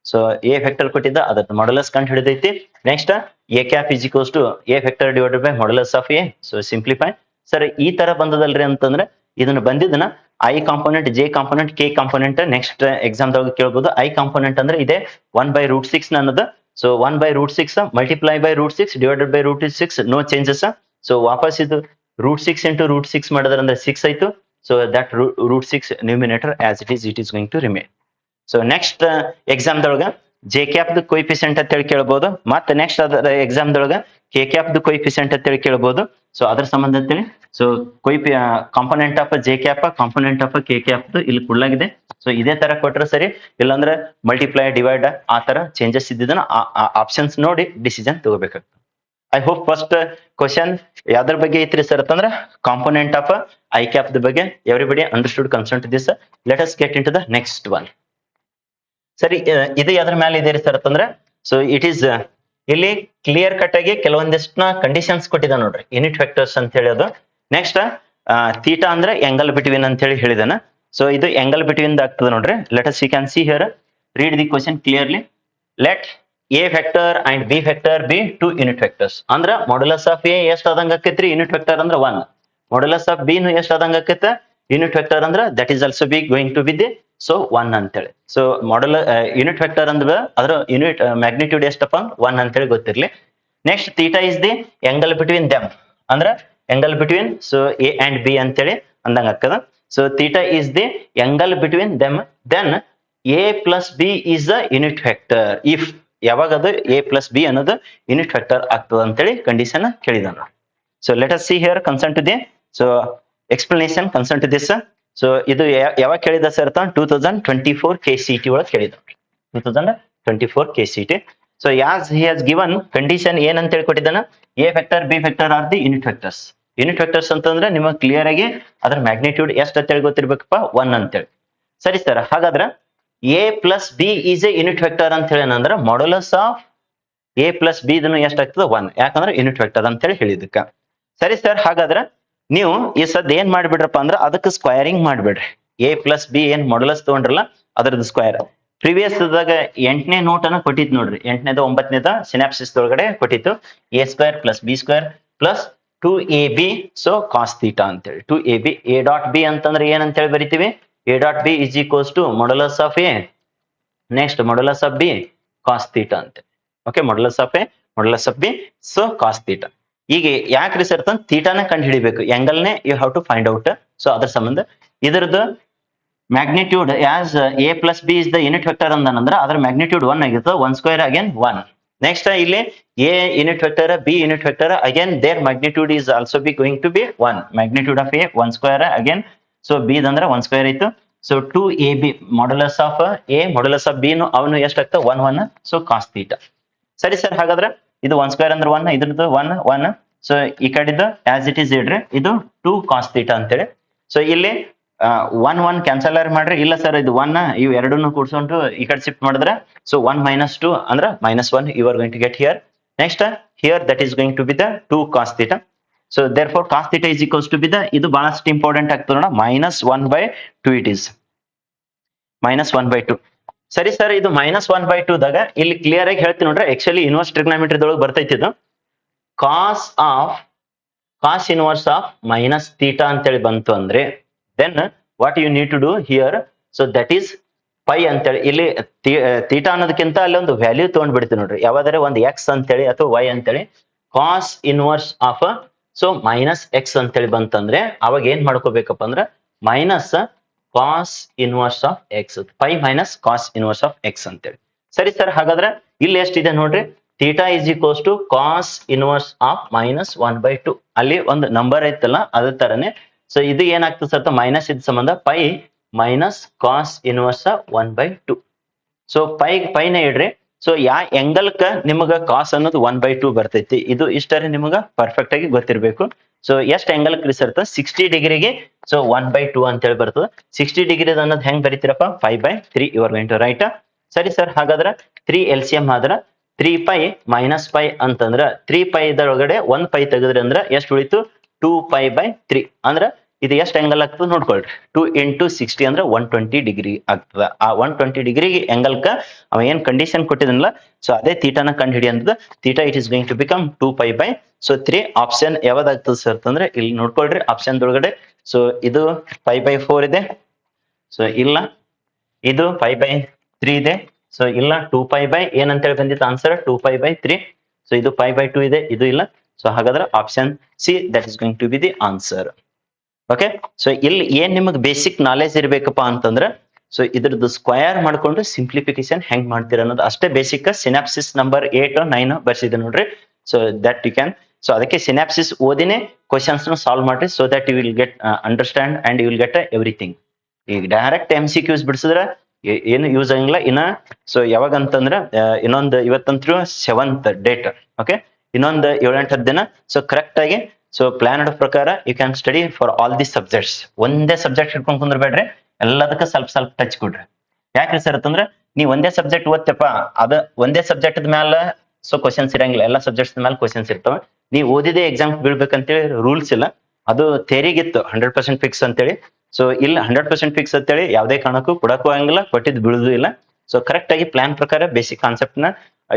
So A vector ಕೊಟ್ಟಿದ್ದ ಅದರ modulus ಕಂಡು ಹಿಡಿದೈತಿ. Next A cap is equals to A vector divided by modulus of A. So simplify. Sir ಈ ತರ ಬಂದದಲ್ರಿ ಅಂತಂದ್ರೆ ಇದನ್ನ ಬಂದಿದ್ದನ್ನ I component, J component, K component next exam ದಾಗ ಕೇಳಬಹುದು. ಐ ಕಾಂಪೋನೆಂಟ್ ಅಂದ್ರೆ ಇದೆ 1 ಬೈ ರೂಟ್ 6 ಅನ್ನೋದು. So 1 by root 6 multiply by root 6 divided by root 6 no changes. So ವಾಪಸ್ ಇದು ರೂಟ್ 6 ಇಂಟು ರೂಟ್ 6 ಮಾಡಿದ್ರೆ ಅಂದ್ರೆ 6 ಆಯ್ತು. So that root 6 numerator as it is going to remain. So next exam ದೊಳಗ J cap the coefficient ಅಂತ ಹೇಳಿ ಕೇಳಬಹುದು. ಮತ್ತೆ ನೆಕ್ಸ್ಟ್ ಅದರ ಎಕ್ಸಾಮ್ ದೊಳಗ ಕೆ ಕ್ಯಾಪ್ ದ ಕೋಎಫಿಷಿಯಂಟ್ ಅಂತ ಹೇಳಿ ಕೇಳಬಹುದು. ಸೊ ಅದ್ರ ಸಂಬಂಧ ಅಂತೇಳಿ so component of J cap, component of K cap ಇಲ್ಲಿ ಕೊಡ್ಲಾಗಿದೆ. ಸೊ ಇದೇ ತರ ಕೊಟ್ರೆ ಸರಿ, ಇಲ್ಲಾಂದ್ರೆ ಮಲ್ಟಿಪ್ಲೈ ಡಿವೈಡ್ ಆ ತರ ಚೇಂಜಸ್ ಇದ್ದಿದ್ದನ್ನ ಆಪ್ಷನ್ಸ್ ನೋಡಿ ಡಿಸಿಷನ್ ತಗೋಬೇಕಾಗ್ತದೆ. ಐ ಹೋಪ್ ಫಸ್ಟ್ ಕ್ವಶನ್ ಯಾವ್ದ್ರ ಬಗ್ಗೆ ಐತ್ರಿ ಸರ್ ಅಂತಂದ್ರೆ ಕಾಂಪೋನೆಂಟ್ ಆಫ್ ಐ ಕ್ಯಾಪ್ ದ ಬಗ್ಗೆ everybody understood concern to this. Let us get into the next one. ಸರಿ, ಇದು ಯಾವ್ದ್ರ ಮೇಲೆ ಇದೆ ರೀ ಸರ್ ಅಂತಂದ್ರೆ ಸೊ ಇಟ್ ಈಸ್ ಇಲ್ಲಿ ಕ್ಲಿಯರ್ ಕಟ್ ಆಗಿ ಕೆಲವೊಂದಿಷ್ಟು ಕಂಡೀಷನ್ಸ್ ಕೊಟ್ಟಿದ ನೋಡ್ರಿ, ಯೂನಿಟ್ ವೆಕ್ಟರ್ಸ್ ಅಂತ ಹೇಳೋದು. ನೆಕ್ಸ್ಟ್ ಥೀಟಾ ಅಂದ್ರೆ ಎಂಗಲ್ ಬಿಟ್ವೀನ್ ಅಂತ ಹೇಳಿ ಹೇಳಿದಾನ. ಸೊ ಇದು ಎಂಗಲ್ ಬಿಟ್ವೀನ್ ಆಗ್ತದೆ ನೋಡ್ರಿ. Let us you can see here, read the question clearly. Let A vector and B vector be 2 unit vectors. ಅಂದ್ರ ಮಾಡ್ಯುಲಸ್ ಆಫ್ ಎ ಎಷ್ಟ್ ಆದಂಗ ಆಕೈತ್ರಿ ಯೂನಿಟ್ ವೆಕ್ಟರ್ ಅಂದ್ರೆ 1. ಮಾಡ್ಯುಲಸ್ ಆಫ್ ಬಿ ನು ಎಷ್ಟ್ ಆದಂಗ ಆಕೈತ ಯೂನಿಟ್ ವೆಕ್ಟರ್ ಅಂದ್ರೆ that is also B going to be the so 1 ಅಂತೇಳಿ. ಸೊ ಯೂನಿಟ್ ವೆಕ್ಟರ್ ಅಂದ್ರೆ ಅದರ ಯೂನಿಟ್ ಮ್ಯಾಗ್ನಿಟ್ಯೂಡ್ ಎಷ್ಟಪ್ಪ 1 ಅಂತೇಳಿ ಗೊತ್ತಿರ್ಲಿ. Next theta is the angle between them, ಅಂದ್ರ angle between so A and B ಅಂತೇಳಿ ಅಂದಂಗ ಆಗ್ತದ. So theta is the angle between them. Then A plus B is the unit vector if ಯಾವಾಗ ಅದು A plus B ಅನ್ನೋದು unit vector ಆಗ್ತದ ಅಂತೇಳಿ condition ಕೇಳಿದಾನ. So let us see here concern to the so explanation concern to this. So ಇದು ಯಾವಾಗ ಕೇಳಿದ sir 2024 KCET ಒಳಗೆ ಕೇಳಿದ, 2024 KCET. So as he has given condition ಏನಂತ ಹೇಳಿ ಕೊಟ್ಟಿದ್ದಾನ, A vector B vector are the unit vectors. Unit vectors ಅಂತಂದ್ರೆ ನಿಮಗೆ ಕ್ಲಿಯರ್ ಆಗಿ ಅದ್ರ ಮ್ಯಾಗ್ನಿಟ್ಯೂಡ್ ಎಷ್ಟು ಅಂತೇಳಿ ಗೊತ್ತಿರ್ಬೇಕಪ್ಪ 1 ಅಂತೇಳಿ. ಸರಿ ಸರ್, ಹಾಗಾದ್ರೆ A plus b is A unit vector ಅಂತ ಹೇಳಿ ಏನಂದ್ರೆ modulus of A plus B ಇದನ್ನು ಎಷ್ಟಾಗ್ತದೆ 1, ಯಾಕಂದ್ರೆ ಯೂನಿಟ್ ವೆಕ್ಟರ್ ಅಂತ ಹೇಳಿ ಹೇಳಿದಕ್ಕ. ಸರಿ ಸರ್, ಹಾಗಾದ್ರೆ ನೀವು ಈ ಸದ್ ಏನ್ ಮಾಡ್ಬಿಡ್ರಪ್ಪ ಅಂದ್ರೆ ಅದಕ್ಕೆ ಸ್ಕ್ವೈರಿಂಗ್ ಮಾಡ್ಬಿಡ್ರಿ. ಎ ಪ್ಲಸ್ ಬಿ ಏನ್ ಮಾಡ್ಯುಲಸ್ ತಗೊಂಡ್ರಲ್ಲ ಅದರದ್ದು ಸ್ಕ್ವೈರ್. ಪ್ರಿವಿಯಸ್ ದಾಗ 8ನೇ ನೋಟ್ ಅನ್ನ ಕೊಟ್ಟಿತ್ತು ನೋಡ್ರಿ, 8ನೇದ 9ನೇದ ಸಿನಾಪ್ಸಿಸ್ ಒಳಗಡೆ ಕೊಟ್ಟಿತ್ತು. A square plus B square plus 2ab so cos theta ಅಂತೇಳಿ 2ab. ಎ ಡಾಟ್ ಬಿ ಅಂತಂದ್ರೆ ಏನಂತ ಹೇಳಿ ಬರಿತೀವಿ, A dot B is equals to modulus of A next modulus of B cos theta ಅಂತ. Okay, modulus of A modulus of B so cos theta. ಈಗ ಯಾಕ್ರಿ sir ಥೀಟಾನ ಕಂಡು ಹಿಡಿಬೇಕು, ಆಂಗಲ್ನೇ you have to find out. So ಅದ್ರ ಸಂಬಂಧ ಇದ್ರದ್ದು magnitude as A plus B is the unit vector ಅಂದನಂದ್ರ ಅದ್ರ ಮ್ಯಾಗ್ನಿಟ್ಯೂಡ್ 1 ಆಗಿರ್ತದೆ, 1 ಸ್ಕ್ವೇರ್ ಅಗೇನ್ 1. ನೆಕ್ಸ್ಟ್ ಇಲ್ಲಿ A unit vector B unit vector again there magnitude is also B going to be 1. Magnitude of A 1 square again, so B ದಂದ್ರ 1 square ಇತ್ತು. So 2ab modulus of A modulus of B ಅವನು ಎಷ್ಟಾಗ್ತದೆ 1 1. So cos theta. ಸರಿ sir, ಹಾಗಾದ್ರೆ ಇದು 1 square ಅಂದ್ರೆ 1, ಇದ್ರದ್ದು 1 1. So ಈ ಕಡೆದು ಆಸ್ ಇಟ್ ಈಸ್ ಇಡ್ರಿ, ಇದು 2 ಕಾಸ್ ಥೀಟಾ ಅಂತೇಳಿ. ಸೊ ಇಲ್ಲಿ 1 1 ಕ್ಯಾನ್ಸಲ್ ಮಾಡ್ರಿ, ಇಲ್ಲ ಸರ್ ಇದು 1 ಇವು ಎರಡನ್ನು ಕೂಡ್ಸ್ಕೊಂಡು ಈ ಕಡೆ ಶಿಫ್ಟ್ ಮಾಡಿದ್ರೆ ಸೊ 1 minus 2 ಅಂದ್ರೆ -1 you are going to get here. Next here that is going to be the 2 cos theta. So therefore cos theta is equals to be the, ಇದು ಬಹಳಷ್ಟು ಇಂಪಾರ್ಟೆಂಟ್ ಆಗ್ತದೆ ನೋಡ, -1/2 it is -1/2. ಸರಿ sir, ಇದು -1/2 ದಾಗ ಇಲ್ಲಿ clear ಆಗಿ ಹೇಳ್ತೀನಿ ನೋಡ್ರಿ, ಆಕ್ಚುಲಿ ಇನ್ವರ್ಸ್ ಟ್ರಿಗ್ನಾಮೆಟ್ರಿ ದೊಳಗೆ ಬರ್ತೈತಿ ಇದು cos inverse of minus theta ಅಂತೇಳಿ ಬಂತು ಅಂದ್ರೆ then what you need to do here, so that is pi ಅಂತೇಳಿ. ಇಲ್ಲಿ ಥೀಟಾ ಅನ್ನೋದಕ್ಕಿಂತ ಅಲ್ಲಿ ಒಂದು ವ್ಯಾಲ್ಯೂ ತಗೊಂಡ್ ಬಿಡ್ತೀವಿ ನೋಡ್ರಿ, ಯಾವ್ದಾದ್ರೆ ಒಂದು x ಅಂತೇಳಿ ಅಥವಾ y ಅಂತೇಳಿ. cos inverse of so minus x ಅಂತೇಳಿ ಬಂತಂದ್ರೆ ಅವಾಗ ಏನ್ ಮಾಡ್ಕೋಬೇಕಪ್ಪ ಅಂದ್ರೆ minus cos inverse of x, pi minus cos inverse of x ಅಂತೇಳಿ. ಸರಿ ಸರ್, ಹಾಗಾದ್ರೆ ಇಲ್ಲಿ ಎಷ್ಟಿದೆ ನೋಡ್ರಿ, theta is equals to cos inverse of -1/2. ಅಲ್ಲಿ ಒಂದು ನಂಬರ್ ಐತಲ್ಲ ಅದೇ ತರನೇ. ಸೊ ಇದು ಏನಾಗ್ತದೆ ಸರ್, ಮೈನಸ್ ಇದ್ ಸಂಬಂಧ pi minus cos inverse 1/2. So ಪೈನ ಇಡ್ರಿ. ಸೊ ಯಾ ಎಂಗಲ್ಕ ನಿಮಗ ಕಾಸ್ ಅನ್ನೋದು 1/2 ಬರ್ತೈತಿ, ಇದು ಇಷ್ಟರೇ ನಿಮಗ ಪರ್ಫೆಕ್ಟ್ ಆಗಿ ಗೊತ್ತಿರ್ಬೇಕು. ಸೊ ಎಷ್ಟು ಎಂಗಲ್ ಸರ್ 60 ಡಿಗ್ರಿಗೆ ಸೊ 1/2 ಅಂತ ಹೇಳಿ ಬರ್ತದೆ. 60 ಡಿಗ್ರಿ ಅನ್ನೋದು ಹೆಂಗ್ ಬರೀತೀರಪ್ಪ, 5/3 you are going to write. ಸರಿ ಸರ್, ಹಾಗಾದ್ರೆ 3 LCM ಆದ್ರ 3π - π ಅಂತಂದ್ರ 3π ಇದರೊಳಗಡೆ 1 ಪೈ ತೆಗೆದ್ರಿ ಅಂದ್ರ ಎಷ್ಟು ಉಳಿತು, 2π/3. ಅಂದ್ರ ಇದು ಎಷ್ಟು ಆಂಗಲ್ ಆಗ್ತದೆ ನೋಡ್ಕೊಳ್ರಿ, 2 × 60 ಅಂದ್ರೆ 120 ಡಿಗ್ರಿ ಆಗ್ತದ. ಆ 120 ಡಿಗ್ರಿಗೆ ಆಂಗಲ್ಕ ಅವ ಏನ್ ಕಂಡೀಷನ್ ಕೊಟ್ಟಿದನಲ್ಲ, ಸೊ ಅದೇ ಥೀಟಾನ ಕಂಡು ಹಿಡಿ ಅಂತದ. Theta it is going to become 2π/3. Option ಯಾವ್ದಾಗ್ತದೆ ಸರ್ ಅಂದ್ರೆ ಇಲ್ಲಿ ನೋಡ್ಕೊಳ್ರಿ, ಆಪ್ಷನ್ ಒಳಗಡೆ ಸೊ ಇದು 5/4 ಇದೆ, ಸೊ ಇಲ್ಲ ಇದು 5/3 ಇದೆ, ಸೊ ಇಲ್ಲ 2π ಏನಂತೇಳಿ ಬಂದಿತ್ತು ಆನ್ಸರ್ 2π/3. ಸೊ ಇದು 5/2 ಇದೆ, ಇದು ಇಲ್ಲ. ಸೊ ಹಾಗಾದ್ರೆ option C that is going to be the answer. Okay, so ಇಲ್ಲಿ ಏನ್ ನಿಮಗೆ ಬೇಸಿಕ್ ನಾಲೆಜ್ ಇರ್ಬೇಕಪ್ಪ ಅಂತಂದ್ರೆ ಸೊ ಇದ್ರದ್ದು ಸ್ಕ್ವಯರ್ ಮಾಡ್ಕೊಂಡು ಸಿಂಪ್ಲಿಫಿಕೇಶನ್ ಹೆಂಗ್ ಮಾಡ್ತೀರ ಅನ್ನೋದು ಅಷ್ಟೇ ಬೇಸಿಕ್. ಸಿನಾಪ್ಸಿಸ್ ನಂಬರ್ 8 9 ಬರ್ಸಿದೆ ನೋಡ್ರಿ, so that you can. So ಅದಕ್ಕೆ ಸಿನಾಪ್ಸಿಸ್ ಓದಿನೇ ಕ್ವಶನ್ಸ್ ಸಾಲ್ವ್ ಮಾಡ್ರಿ, so that you will get understand and you will get everything. ಈಗ ಡೈರೆಕ್ಟ್ MCQs ಬಿಡಿಸಿದ್ರೆ ಏನು ಯೂಸ್ ಆಗಂಗಿಲ್ಲ. ಇನ್ನ ಸೊ ಯಾವಾಗ ಅಂತಂದ್ರ ಇನ್ನೊಂದು ಇವತ್ತಂತ್ರು 7th ಡೇಟ್, ಓಕೆ, ಇನ್ನೊಂದು 7-8 ದಿನ. ಸೊ ಕರೆಕ್ಟ್ ಆಗಿ ಸೊ ಪ್ಲಾನ್ ಪ್ರಕಾರ you can study for all the subjects. ಒಂದೇ ಸಬ್ಜೆಕ್ಟ್ ಹಿಡ್ಕೊಂಡ್ ಕುಂದ್ರಬೇಡ್ರಿ, ಎಲ್ಲದಕ್ಕ ಸ್ವಲ್ಪ ಸ್ವಲ್ಪ ಟಚ್ ಕೊಡ್ರಿ. ಯಾಕ್ರಿ ಸರ್ ಅಂತಂದ್ರೆ ನೀವು ಒಂದೇ ಸಬ್ಜೆಕ್ಟ್ ಓದ್ತಪ್ಪ, ಅದ ಒಂದೇ ಸಬ್ಜೆಕ್ಟ್ ಮೇಲೆ ಸೊ ಕ್ವಶನ್ಸ್ ಇರಂಗಿಲ್ಲ, ಎಲ್ಲಾ ಸಬ್ಜೆಕ್ಟ್ಸ್ ಮೇಲೆ ಕ್ವಶನ್ಸ್ ಇರ್ತಾವ. ನೀವು ಓದಿದೇ ಎಕ್ಸಾಮ್ ಬೀಳ್ಬೇಕಂತೇಳಿ ರೂಲ್ಸ್ ಇಲ್ಲ, ಅದು ಥೇರಿಗಿತ್ತು 100% ಫಿಕ್ಸ್ ಅಂತೇಳಿ. ಸೊ ಇಲ್ಲ 100% ಫಿಕ್ಸ್ ಅಂತೇಳಿ ಯಾವುದೇ ಕಾರಣಕ್ಕೂ ಕೊಡಕ್ಕೂ ಆಗಂಗಿಲ್ಲ, ಕೊಟ್ಟಿದ್ದು ಬೀಳುದು ಇಲ್ಲ. ಸೊ ಕರೆಕ್ಟ್ ಆಗಿ ಪ್ಲಾನ್ ಪ್ರಕಾರ ಬೇಸಿಕ್ ಕಾನ್ಸೆಪ್ಟ್ ನ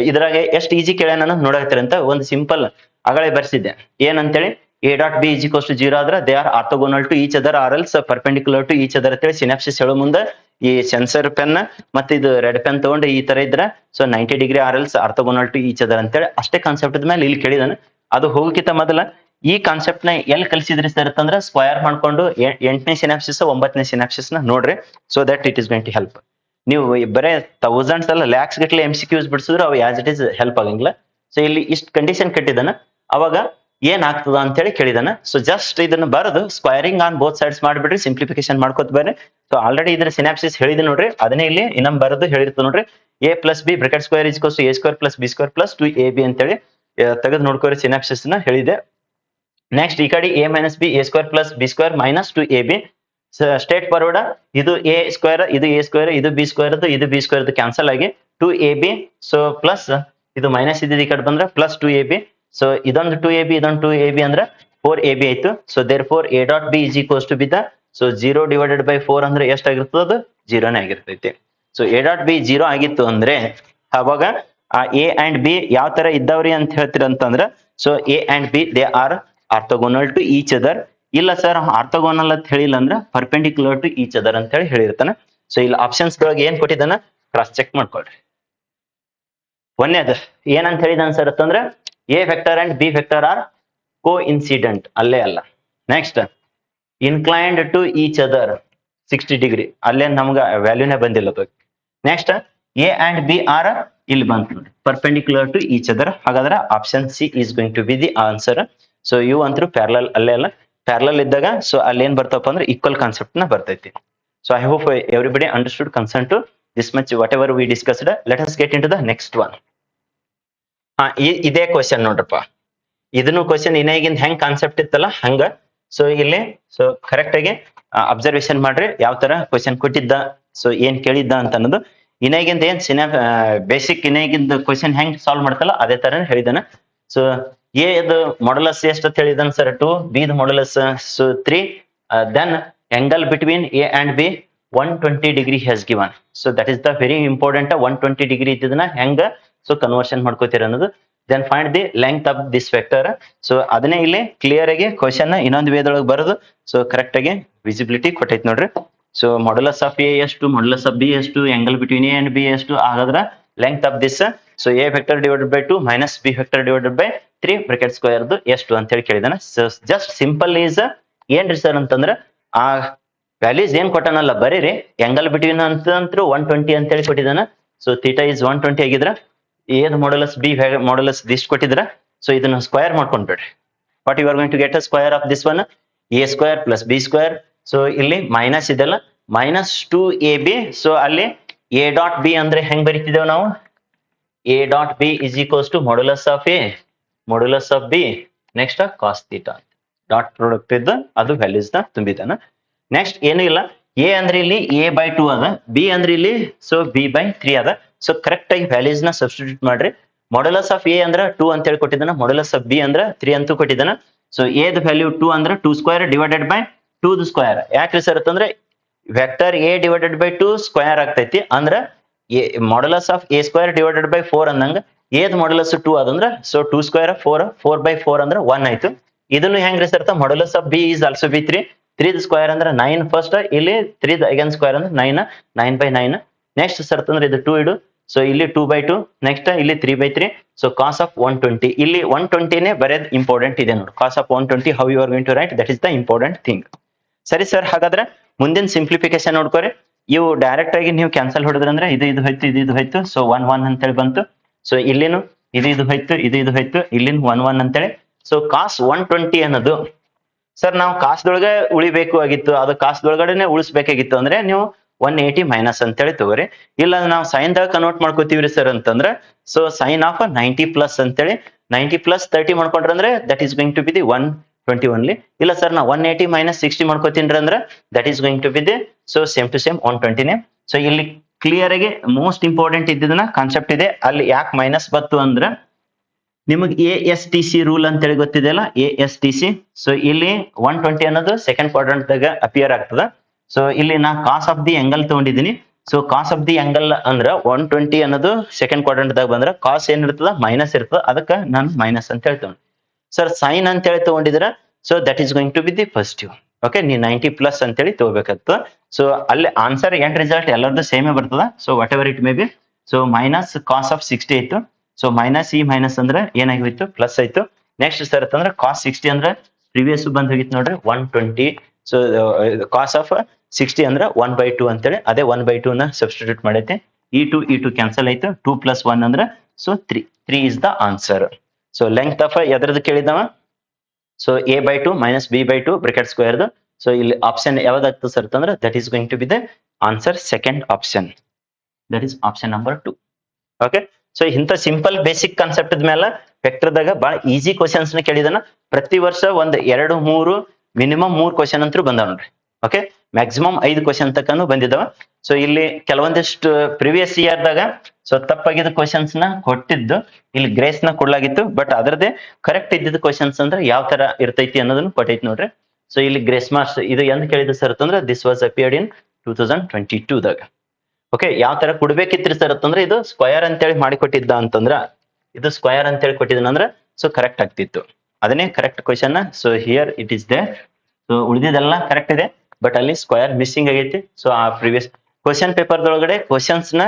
ಇದ್ರಾಗ ಎಷ್ಟು ಈಜಿ ಕೇಳ್ಯಾನ ನೋಡಾಕ್ತಾರೆ ಅಂತ ಒಂದು ಸಿಂಪಲ್ ಅಗಳೇ ಬರ್ಸಿದ್ದೆ. ಏನಂತೇಳಿ A.B is equals to 0 ಆದ್ರೆ they are orthogonal to each other or else perpendicular to each other ಅಂತೇಳಿ ಸಿನಾಪ್ಸಿಸ್ ಹೇಳೋ ಮುಂದೆ ಈ ಸೆನ್ಸರ್ ಪೆನ್ ಮತ್ತೆ ಇದು ರೆಡ್ ಪೆನ್ ತಗೊಂಡು ಈ ತರ ಇದ್ರೆ so 90 degree or else orthogonal to each other ಅಂತೇಳಿ ಅಷ್ಟೇ ಕಾನ್ಸೆಪ್ಟ್ ಮೇಲೆ ಇಲ್ಲಿ ಕೇಳಿದಾನೆ. ಅದು ಹೋಗಕ್ಕಿಂತ ಮೊದಲ ಈ ಕಾನ್ಸೆಪ್ಟ್ ನ ಎಲ್ಲಿ ಕಲಿಸಿದ್ರಿ ಸರ್ ಅಂತಂದ್ರೆ ಸ್ಕ್ವಯರ್ ಮಾಡ್ಕೊಂಡು 8ನೇ ಸಿನಾಪ್ಸಿಸ್ 9ನೇ ಸಿನಾಪ್ಸಿಸ್ ನ ನೋಡ್ರಿ, so that it is going to help. ನೀವು ಬರೇ ಥೌಸಂಡ್ಸ್ ಅಲ್ಲ ಲ್ಯಾಕ್ಸ್ ಗಟ್ಟಲೆ MCQs ಬಿಡಿಸಿದ್ರು ಅವು ಆಸ್ ಇಟ್ ಇಸ್ ಹೆಲ್ಪ್ ಆಗಂಗಿಲ್ಲ. ಸೊ ಇಲ್ಲಿ ಇಷ್ಟು ಕಂಡೀಷನ್ ಕಟ್ಟಿದಾನ, ಅವಾಗ ಏನ್ ಆಗ್ತದ ಅಂತ ಹೇಳಿ ಕೇಳಿದಾನ. ಸೊ ಜಸ್ಟ್ ಇದನ್ನ ಬರೆದು ಸ್ಕ್ವೈರಿಂಗ್ ಆನ್ ಬೋತ್ ಸೈಡ್ಸ್ ಮಾಡ್ಬಿಡ್ರಿ, ಸಿಂಪ್ಲಿಫಿಕೇಶನ್ ಮಾಡ್ಕೋತ ಬರ್ರಿ. ಸೊ ಆಲ್ರೆಡಿ ಇದ್ರ ಸಿನಾಪ್ಸಿಸ್ ಹೇಳಿದೆ ನೋಡ್ರಿ, ಅದನ್ನೇ ಇಲ್ಲಿ ಇನ್ನೊಂದು ಬರೆದು ಹೇಳಿರ್ತದೆ ನೋಡ್ರಿ. A + B bracket square is equals to A² + B² + 2AB ಅಂತೇಳಿ ತೆಗೆದು ನೋಡ್ಕೋರಿ, ಸಿನಾಪ್ಸಿಸ್ ನ ಹೇಳಿದೆ. ನೆಕ್ಸ್ಟ್ ಈ ಕಡೆ A - B A² + B² - 2AB straight forward. ಇದು A², ಇದು A², ಇದು B² ಇದು B² ಕ್ಯಾನ್ಸಲ್ ಆಗಿ 2AB. ಸೊ ಪ್ಲಸ್ ಇದು ಮೈನಸ್ ಇದ್ದಿದ್ದು ಈ ಕಡೆ ಬಂದ್ರೆ ಪ್ಲಸ್ 2AB. ಸೊ ಇದೊಂದು 2AB ಇದೊಂದು 2AB ಅಂದ್ರೆ 4AB ಆಯ್ತು. So therefore A.B is equals to be the, so 0 / 4 ಅಂದ್ರೆ ಎಷ್ಟಾಗಿರ್ತದೆ, ಅದು 0ನೇ ಆಗಿರ್ತೈತಿ. ಸೊ A.B 0 ಆಗಿತ್ತು ಅಂದ್ರೆ ಅವಾಗ ಆ A and B ಯಾವ ತರ ಇದ್ದಾವ್ರಿ ಅಂತ ಹೇಳ್ತೀರ ಅಂತಂದ್ರ so A and B they are orthogonal to each other. ಇಲ್ಲ ಸರ್ ಆರ್ಥೋಗೋನಲ್ ಅಂತ ಹೇಳಿಲ್ಲ ಅಂದ್ರೆ ಪರ್ಪೆಂಡಿಕ್ಯುಲರ್ ಟು ಈಚ್ ಅದರ್ ಅಂತ ಹೇಳಿ ಹೇಳಿರ್ತಾನೆ. ಸೊ ಇಲ್ಲಿ ಆಪ್ಷನ್ಸ್ ಒಳಗೆ ಏನ್ ಕೊಟ್ಟಿದ್ದಾನ, ಕ್ರಾಸ್ ಚೆಕ್ ಮಾಡ್ಕೊಳ್ರಿ. ಒಂದೇದು ಏನಂತ ಹೇಳಿದ ಸರ್ ಅಂತಂದ್ರೆ A vector and B vector are coincident ಅಲ್ಲೇ ಅಲ್ಲ. Next inclined to each other 60 degree ಅಲ್ಲೇ ನಮ್ಗೆ ವ್ಯಾಲ್ಯೂನೇ ಬಂದಿಲ್ಲ. Next A and B are ಇಲ್ಲಿ ಬಂತು ನೋಡಿ ಪರ್ಪೆಂಡಿಕ್ಯುಲರ್ ಟು ಈಚ್ ಅದರ್. ಹಾಗಾದ್ರೆ option C is going to be the answer. So ಇವು ಅಂತೂ ಪ್ಯಾರಲಲ್ ಅಲ್ಲೇ ಅಲ್ಲ. ಪ್ಯಾರಲಲ್ ಇದ್ದಾಗ ಸೊ ಅಲ್ಲಿ ಏನ್ ಬರ್ತಪ್ಪ ಅಂದ್ರೆ ಈಕ್ವಲ್ ಕಾನ್ಸೆಪ್ಟ್ ನ ಬರ್ತೈತಿ. So I hope everybody understood concern to this much whatever we discussed. Let us get into the next one. ಇದೇ ಕ್ವಶನ್ ನೋಡ್ರಪ್ಪ. ಇದನ್ನು ಕ್ವಶನ್ ಇನ್ನಾಗಿಂದ ಹೆಂಗ್ ಕಾನ್ಸೆಪ್ಟ್ ಇತ್ತಲ್ಲ ಹಂಗ. ಸೊ ಇಲ್ಲಿ ಸೊ ಕರೆಕ್ಟ್ ಆಗಿ ಅಬ್ಸರ್ವೇಷನ್ ಮಾಡ್ರಿ ಯಾವ ತರ ಕ್ವಶನ್ ಕೊಟ್ಟಿದ್ದ, ಸೊ ಏನ್ ಕೇಳಿದ್ದ ಅಂತ ಅನ್ನೋದು. ಇನ್ನಾಗಿಂದ ಏನ್ ಬೇಸಿಕ್ ಇನ್ನಾಗಿಂದ ಕ್ವಶನ್ ಹೆಂಗ್ ಸಾಲ್ವ್ ಮಾಡ್ತಲ್ಲ ಅದೇ ತರ ಹೇಳಿದಾನ. ಸೊ ಎ ಇದು ಮಾಡ್ಯುಲಸ್ ಎಷ್ಟು ಅಂತ ಹೇಳಿದಾನ sir 2, B the modulus 3, then angle between A and B 120 degree has given. So that is the very important 120 degree ಇದ್ದದನ್ನ ಹೆಂಗ ಸೊ ಕನ್ವರ್ಷನ್ ಮಾಡ್ಕೋತೀರ ಅನ್ನೋದು. Then find the length of this vector. So ಅದನ್ನೇ ಇಲ್ಲಿ clear ಆಗಿ question ಇನ್ನೊಂದು ವೇದೊಳಗೆ ಬರೋದು. So correct ಆಗಿ ವಿಸಿಬಿಲಿಟಿ ಕೊಟ್ಟೈತಿ ನೋಡ್ರಿ. ಸೊ ಮಾಡ್ಯುಲಸ್ ಆಫ್ ಎ ಎಷ್ಟು, ಮಾಡ್ಯುಲಸ್ ಆಫ್ ಬಿ ಎಷ್ಟು, angle between A and B ಎಷ್ಟು, ಹಾಗಾದ್ರೆ length of this so A vector divided by 2 minus b vector divided by 3 bracket square ಎಷ್ಟು ಅಂತ ಹೇಳಿ ಕೇಳಿದಾನ. ಸೊ ಜಸ್ಟ್ ಸಿಂಪಲ್ ಈಸ್ ಏನ್ರಿ sir ಅಂತಂದ್ರೆ ಆ ವ್ಯಾಲ್ಯೂಸ್ ಏನ್ ಕೊಟ್ಟಾನಲ್ಲ ಬರೀರಿ angle between ಅಂತಂದ್ರು 120 ಅಂತ ಹೇಳಿ ಕೊಟ್ಟಿದ್ದಾನ. ಸೊ ಥೀಟಾ ಇಸ್ 120 ಆಗಿದ್ರ ಏನ್ ಮಾಡ್ಯುಲಸ್ ಬಿ ಮಾಡ್ಯುಲಸ್ ದಿಸ್ ಕೊಟ್ಟಿದ್ರ. ಸೊ ಇದನ್ನ ಸ್ಕ್ವೇರ್ ಮಾಡ್ಕೊಂಡ್ಬಿಡ್ರಿ. What you are going to get a square of this one A square plus B square. So ಇಲ್ಲಿ ಮೈನಸ್ ಇದೆಲ್ಲ ಮೈನಸ್ 2ab. ಸೊ ಅಲ್ಲಿ ಎ ಡಾಟ್ ಬಿ ಅಂದ್ರೆ ಹೆಂಗ್ ಬರೀತಿದ್ದೇವೆ ನಾವು, A dot B is equals to modulus of A modulus of B next cos theta dot product ಇದ್ದು ಅದು values ನ ತುಂಬಿದಾನ. ನೆಕ್ಸ್ಟ್ ಏನು ಇಲ್ಲ, ಎ ಅಂದ್ರೆ ಇಲ್ಲಿ ಎ ಬೈ 2 ಅದ, ಬಿ ಅಂದ್ರೆ ಇಲ್ಲಿ ಸೊ ಬಿ ಬೈ 3 ಅದ. ಸೊ ಕರೆಕ್ಟ್ ಆಗಿ ವ್ಯಾಲ್ಯೂಸ್ ನ ಸಬ್ಸ್ಟಿಟ್ಯೂಟ್ ಮಾಡ್ರಿ. ಮಾಡ್ಯುಲಸ್ ಆಫ್ ಎ ಅಂದ್ರೆ 2 ಅಂತ ಹೇಳಿ ಕೊಟ್ಟಿದ್ದಾನ, ಮಾಡ್ಯುಲಸ್ ಆಫ್ ಬಿ ಅಂದ್ರೆ 3 ಅಂತೂ ಕೊಟ್ಟಿದ್ದಾನ. ಸೊ ಎ ದ ವ್ಯಾಲ್ಯೂ 2 ಅಂದ್ರೆ 2 ಸ್ಕ್ವೇರ್ ಡಿವೈಡೆಡ್ ಬೈ 2 ದ ಸ್ಕ್ವೇರ್. ಯಾಕ್ರಿ ಸರ್ ಅಂತಂದ್ರೆ vector A divided by 2 square ಆಗ್ತೈತಿ. ಅಂದ್ರೆ modulus of A square divided by 4 ಅಂದಂಗ ಎ ದ ಮಾಡ್ಯುಲಸ್ 2 ಅದಂದ್ರ ಸೊ 2 ಸ್ಕ್ವೇರ್ 4, 4 ಬೈ 4 ಅಂದ್ರೆ 1 ಆಯ್ತು. ಇದನ್ನು ಹೆಂಗ್ರಿ sir modulus of B is also be 3, 3 ದ ಸ್ಕ್ವೇರ್ ಅಂದ್ರೆ 9 ಫಸ್ಟ್, ಇಲ್ಲಿ 3 ದ ಅಗೇನ್ ಸ್ಕ್ವೇರ್ ಅಂದ್ರೆ 9, 9 ಬೈ 9. ನೆಕ್ಸ್ಟ್ ಸರ್ ಅಂದ್ರೆ ಇದು 2 ಇಡು. ಸೊ ಇಲ್ಲಿ 2 ಬೈ 2, ನೆಕ್ಸ್ಟ್ ಇಲ್ಲಿ 3 ಬೈ 3. ಸೊ ಕಾಸ್ ಆಫ್ 120 ಇಲ್ಲಿ 120 ನೇ ಬರೆಯೋದು ಇಂಪಾರ್ಟೆಂಟ್ ಇದೆ ನೋಡಿ. Cos of 120 how you are going to write, that is the important thing. ಸರಿ ಸರ್, ಹಾಗಾದ್ರೆ ಮುಂದಿನ ಸಿಂಪ್ಲಿಫಿಕೇಶನ್ ನೋಡ್ಕೋರಿ. ಇವು ಡೈರೆಕ್ಟ್ ಆಗಿ ನೀವು ಕ್ಯಾನ್ಸಲ್ ಹೊಡೆದ್ರಂದ್ರೆ ಇದು ಹೋಯ್ತು, ಇದು ಹೋಯ್ತು. ಸೊ 1 1 ಅಂತೇಳಿ ಬಂತು. ಸೊ ಇಲ್ಲಿನು ಇದು ಹೋಯ್ತು, ಇದು ಹೋಯ್ತು, ಇಲ್ಲಿನ 1 1 ಅಂತೇಳಿ. ಸೊ ಕಾಸ್ 120 ಅನ್ನೋದು ಸರ್ ನಾವು ಕಾಸ್ದೊಳಗೆ ಉಳಿಬೇಕು ಆಗಿತ್ತು, ಅದು ಕಾಸ್ದೊಳಗಡೆನೆ ಉಳಿಸ್ಬೇಕಾಗಿತ್ತು ಅಂದ್ರೆ ನೀವು 180 ಮೈನಸ್ ಅಂತೇಳಿ ತಗೋರಿ. ಇಲ್ಲ ನಾವು ಸೈನ್ ದಾಗ ಕನ್ವರ್ಟ್ ಮಾಡ್ಕೋತೀವ್ರಿ ಸರ್ ಅಂತಂದ್ರೆ ಸೊ ಸೈನ್ ಆಫ್ 90 ಪ್ಲಸ್ ಅಂತೇಳಿ 90 ಪ್ಲಸ್ 30 ಮಾಡ್ಕೊಂಡ್ರಂದ್ರೆ that is going to be the 120 only. ಇಲ್ಲ ಸರ್ ನಾ 180 ಮೈನಸ್ 60 ಮಾಡ್ಕೋತೀನಿ ಅಂದ್ರೆ that is going to be the so same to same 120ನೇ. ಸೊ ಇಲ್ಲಿ ಕ್ಲಿಯರ್ ಆಗಿ ಮೋಸ್ಟ್ ಇಂಪಾರ್ಟೆಂಟ್ ಇದ್ದಿದ್ದನ್ನ ಕಾನ್ಸೆಪ್ಟ್ ಇದೆ. ಅಲ್ಲಿ ಯಾಕೆ ಮೈನಸ್ ಬತ್ತು ಅಂದ್ರೆ ನಿಮಗೆ ASTC ರೂಲ್ ಅಂತೇಳಿ ಗೊತ್ತಿದೆಯಲ್ಲ, ASTC. ಸೊ ಇಲ್ಲಿ 120 ಅನ್ನೋದು ಸೆಕೆಂಡ್ ಕ್ವಾಡ್ರಂಟ್ ದಾಗ ಅಪಿಯರ್ ಆಗ್ತದ. ಸೊ ಇಲ್ಲಿ ನಾ ಕಾಸ್ ಆಫ್ ದಿ ಆಂಗಲ್ ತಗೊಂಡಿದ್ದೀನಿ. So cos of the angle ಅಂದ್ರ 120 ಅನ್ನೋದು ಸೆಕೆಂಡ್ ಕ್ವಾಡ್ರಂಟ್ ದಾಗ ಬಂದ್ರ ಕಾಸ್ ಏನ್ ಇರ್ತದ ಮೈನಸ್ ಇರ್ತದ, ಅದಕ್ಕೆ ನಾನು ಮೈನಸ್ ಅಂತ ಹೇಳಿ ತಗೊಂಡು. ಸರ್ ಸೈನ್ ಅಂತ ಹೇಳಿ ತಗೊಂಡಿದ್ರ so that is going to be the positive. Okay, ನೀ 90 ಪ್ಲಸ್ ಅಂತೇಳಿ ತಗೋಬೇಕಾಗ್ತದ. ಸೊ ಅಲ್ಲಿ ಆನ್ಸರ್ ಎಂಡ್ ರಿಸಲ್ಟ್ ಎಲ್ಲರದ್ದು ಸೇಮೇ ಬರ್ತದ. So whatever it may be. So minus cos of 60 ಇತ್ತು. ಸೊ ಮೈನಸ್ ಈ ಮೈನಸ್ ಅಂದ್ರೆ ಏನಾಗಿತ್ತು ಪ್ಲಸ್ ಆಯ್ತು. ನೆಕ್ಸ್ಟ್ ಸರ್ ಅಂತಂದ್ರೆ ಕಾಸ್ 60 ಅಂದ್ರೆ ಪ್ರಿವಿಯಸ್ ಬಂದ್ ಹೋಗಿತ್ತು ನೋಡ್ರಿ 120. ಸೊ ಕಾಸ್ ಆಫ್ 60 ಅಂದ್ರೆ 1/2 ಅಂತೇಳಿ ಅದೇ 1/2 ನ ಸಬ್ಸ್ಟಿಟ್ಯೂಟ್ ಮಾಡೈತೆ. ಈ ಟು ಕ್ಯಾನ್ಸಲ್ ಆಯ್ತು. 2 + 1 ಅಂದ್ರೆ so 3 is the answer. So length of ಎದ್ರದ್ದು ಕೇಳಿದವ so a/2 minus b/2 bracket square. So ಇಲ್ಲಿ ಆಪ್ಷನ್ ಯಾವ್ದಾಗ್ತದೆ ಸರ್ ಅಂತಂದ್ರೆ that is going to be the answer second option, that is option number 2. Okay, so ಇಂಥ simple basic concept ಮೇಲೆ ವೆಕ್ಟರ್ದಾಗ ಬಹಳ easy questions ನ ಕೇಳಿದಾನ. ಪ್ರತಿ ವರ್ಷ ಒಂದ್ 2 3 ಮಿನಿಮಮ್ 3 ಕ್ವಶನ್ ಅಂತೂ ಬಂದಾವ ನೋಡ್ರಿ. ಓಕೆ, ಮ್ಯಾಕ್ಸಿಮಮ್ 5 ಕ್ವಶನ್ ತನಕನೂ ಬಂದಿದ್ದಾವ. ಸೊ ಇಲ್ಲಿ ಕೆಲವೊಂದಿಷ್ಟು ಪ್ರಿವಿಯಸ್ ಇಯರ್ ದಾಗ ಸೊ ತಪ್ಪಾಗಿದ್ದ ಕ್ವಶನ್ಸ್ ನ ಕೊಟ್ಟಿದ್ದು ಇಲ್ಲಿ ಗ್ರೇಸ್ ನ ಕೊಡ್ಲಾಗಿತ್ತು. ಬಟ್ ಅದರದೇ ಕರೆಕ್ಟ್ ಇದ್ದಿದ್ದ ಕ್ವಶನ್ಸ್ ಅಂದ್ರೆ ಯಾವ ತರ ಇರ್ತೈತಿ ಅನ್ನೋದನ್ನ ಕೊಟ್ಟೈತಿ ನೋಡ್ರಿ. ಸೊ ಇಲ್ಲಿ ಗ್ರೇಸ್ ಮಾರ್ಕ್ಸ್ ಇದು ಎಂದ್ ಕೇಳಿದ್ರು ಸರ್ ಅಂತಂದ್ರೆ ದಿಸ್ ವಾಸ್ ಅಪಿಯರ್ಡ್ ಇನ್ 2022 ದಾಗ. ಓಕೆ, ಯಾವ ತರ ಕೊಡ್ಬೇಕಿತ್ರಿ ಸರ್ ಅಂತಂದ್ರೆ ಇದು ಸ್ಕ್ವಯರ್ ಅಂತೇಳಿ ಮಾಡಿಕೊಟ್ಟಿದ್ದ ಅಂತಂದ್ರ ಇದು ಸ್ಕ್ವಯರ್ ಅಂತೇಳಿ ಕೊಟ್ಟಿದ್ದನಂದ್ರ ಸೊ ಕರೆಕ್ಟ್ ಆಗ್ತಿತ್ತು. ಅದನ್ನೇ correct question. So here it is there. So ಉಳಿದಿದ್ದೆಲ್ಲ ಕರೆಕ್ಟ್ ಇದೆ, ಬಟ್ ಅಲ್ಲಿ ಸ್ಕ್ವಯರ್ ಮಿಸ್ಸಿಂಗ್ ಆಗೈತಿ. ಸೊ ಆ ಪ್ರಿವಿಯಸ್ ಕ್ವಶನ್ ಪೇಪರ್ ದೊಳಗಡೆ ಕ್ವಶನ್ಸ್ ನ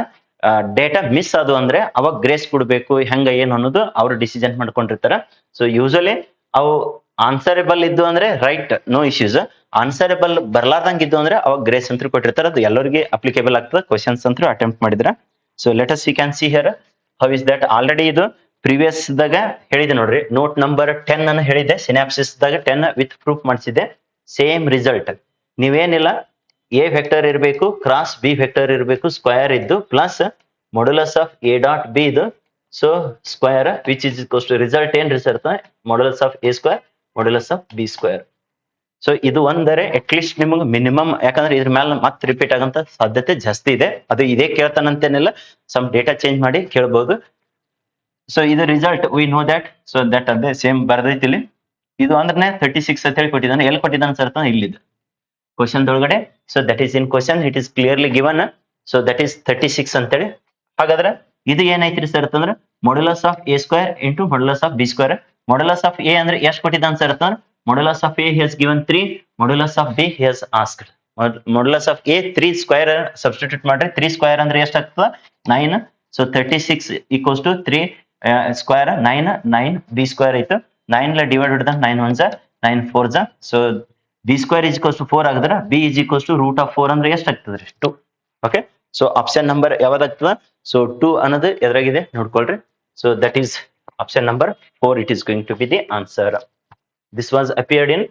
ಡೇಟಾ ಮಿಸ್ ಅದು ಅಂದ್ರೆ ಅವಾಗ ಗ್ರೇಸ್ ಕೊಡ್ಬೇಕು ಹೆಂಗ ಏನು ಅನ್ನೋದು ಅವ್ರು ಡಿಸಿಷನ್ ಮಾಡ್ಕೊಂಡಿರ್ತಾರ. ಸೊ ಯೂಶಲಿ ಅವು ಆನ್ಸರೇಬಲ್ ಇದ್ದು ಅಂದ್ರೆ ರೈಟ್, ನೋ ಇಶ್ಯೂಸ್. ಆನ್ಸರೇಬಲ್ ಬರ್ಲಾರ್ದಂಗ್ ಇದ್ದು ಅಂದ್ರೆ ಅವಾಗ ಗ್ರೇಸ್ ಅಂತ ಕೊಟ್ಟಿರ್ತಾರ. ಅದು ಎಲ್ಲರಿಗೆ ಅಪ್ಲಿಕೇಬಲ್ ಆಗ್ತದೆ. ಕ್ವಶನ್ಸ್ ಅಂತ ಅಟೆಂಪ್ಟ್ ಮಾಡಿದ್ರ. So let us we can see here how is that. Already ಇದು ಪ್ರೀವಿಯಸ್ ದಾಗ ಹೇಳಿದೆ ನೋಡ್ರಿ, ನೋಟ್ ನಂಬರ್ 10 ಅನ್ನು ಹೇಳಿದೆ. ಸಿನಾಪ್ಸಿಸ್ ದಾಗ 10 ವಿತ್ ಪ್ರೂಫ್ ಮಾಡಿಸಿದೆ. Same result. ನೀವೇನಿಲ್ಲ, ಎ ವೆಕ್ಟರ್ ಇರಬೇಕು, ಕ್ರಾಸ್ ಬಿ ವೆಕ್ಟರ್ ಇರಬೇಕು, ಸ್ಕ್ವೇರ್ ಇದ್ದು plus modulus of A dot B ಇದು. So square which is equals to result ಏನ್ result modulus of A square modulus of B square. So ಇದು ಒಂದರೆ at least ನಿಮಗೆ minimum, ಯಾಕಂದ್ರೆ ಇದ್ರ ಮೇಲೆ ಮತ್ತೆ ರಿಪೀಟ್ ಆಗಂತ ಸಾಧ್ಯತೆ ಜಾಸ್ತಿ ಇದೆ. ಅದು ಇದೇ ಕೇಳ್ತಾನಂತೇನಿಲ್ಲ, ಸಮ್ ಡೇಟಾ ಚೇಂಜ್ ಮಾಡಿ ಕೇಳಬಹುದು. ಸೊ ಇದು result we know that. So that ಅದೇ ಸೇಮ್ ಬರ್ದೈತಿ ಇಲ್ಲಿ. ಇದು ಅಂದ್ರೆ 36 ಅಂತ ಹೇಳಿ ಕೊಟ್ಟಿದ್ದಾನೆ. ಎಲ್ಲಿ ಕೊಟ್ಟಿದ್ದಾನೆ ಸರ್? ಇಲ್ಲಿದೆ ಕ್ವಶನ್ ಒಳಗಡೆ. So that is in question, it is clearly given. So that is 36 ಅಂತೇಳಿ. ಹಾಗಾದ್ರೆ ಇದು ಏನೈತ್ರಿ ಸರ್ ಅಂತಂದ್ರೆ modulus of A square into modulus of B square. Modulus of A ಅಂದ್ರೆ ಎಷ್ಟು ಕೊಟ್ಟಿದ್ದಾನೆ ಸರ್ ಅಂತಂದ್ರೆ modulus of A has given 3, modulus of B has asked. Modulus of A 3 square substitute ಮಾಡ್ರಿ. 3 ಸ್ಕ್ವೇರ್ ಅಂದ್ರೆ ಎಷ್ಟು ಆಗ್ತದ? 9. So 36 equals to 3 square 9 B square ಆಯ್ತು. 9 divided 9 1 9 4 so B square is equals to 4 ಆಗಿದ್ರೆ B is equals to root of 4 ಅಂದ್ರೆ ಎಷ್ಟು ಆಗ್ತದ್ರಿ? 2. Okay, so option number ಯಾವ್ದಾಗ್ತದ? ಸೊ 2 ಅನ್ನೋದು ಎದುರಾಗಿದೆ ನೋಡ್ಕೊಳ್ರಿ. So that is option number 4. It is going to be the answer. This was appeared in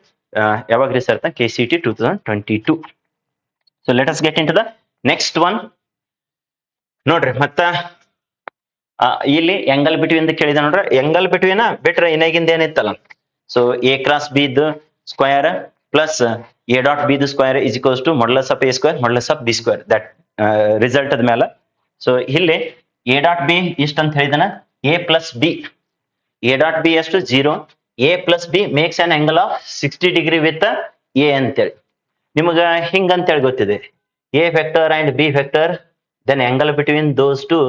ಯಾವಾಗ research KCET 2022. So let us get into the next one. ನೋಡ್ರಿ ಮತ್ತ ಇಲ್ಲಿ angle between ಕೇಳಿದ ನೋಡ್ರಿ. ಎಂಗಲ್ ಬಿಟ್ವೀನ್ ಬಿಟ್ರೆ ಇನ್ನಾಗಿಂದ ಏನಿತ್ತಲ್ಲ, so A cross B ದು square plus A dot B ದು square is equals to modulus of A square modulus of B square. That result ಅದ ಮೇಲೆ. ಸೊ ಇಲ್ಲಿ ಎ ಡಾಟ್ ಬಿ ಇಷ್ಟ ಅಂತ ಹೇಳಿದನ, A plus B, A dot B ಎಷ್ಟು 0, A plus B makes an angle of 60 degree with A ಅಂತೇಳಿ ನಿಮಗ ಹಿಂಗಂತೇಳಿ ಗೊತ್ತಿದೆ. A vector and B vector, then angle between those two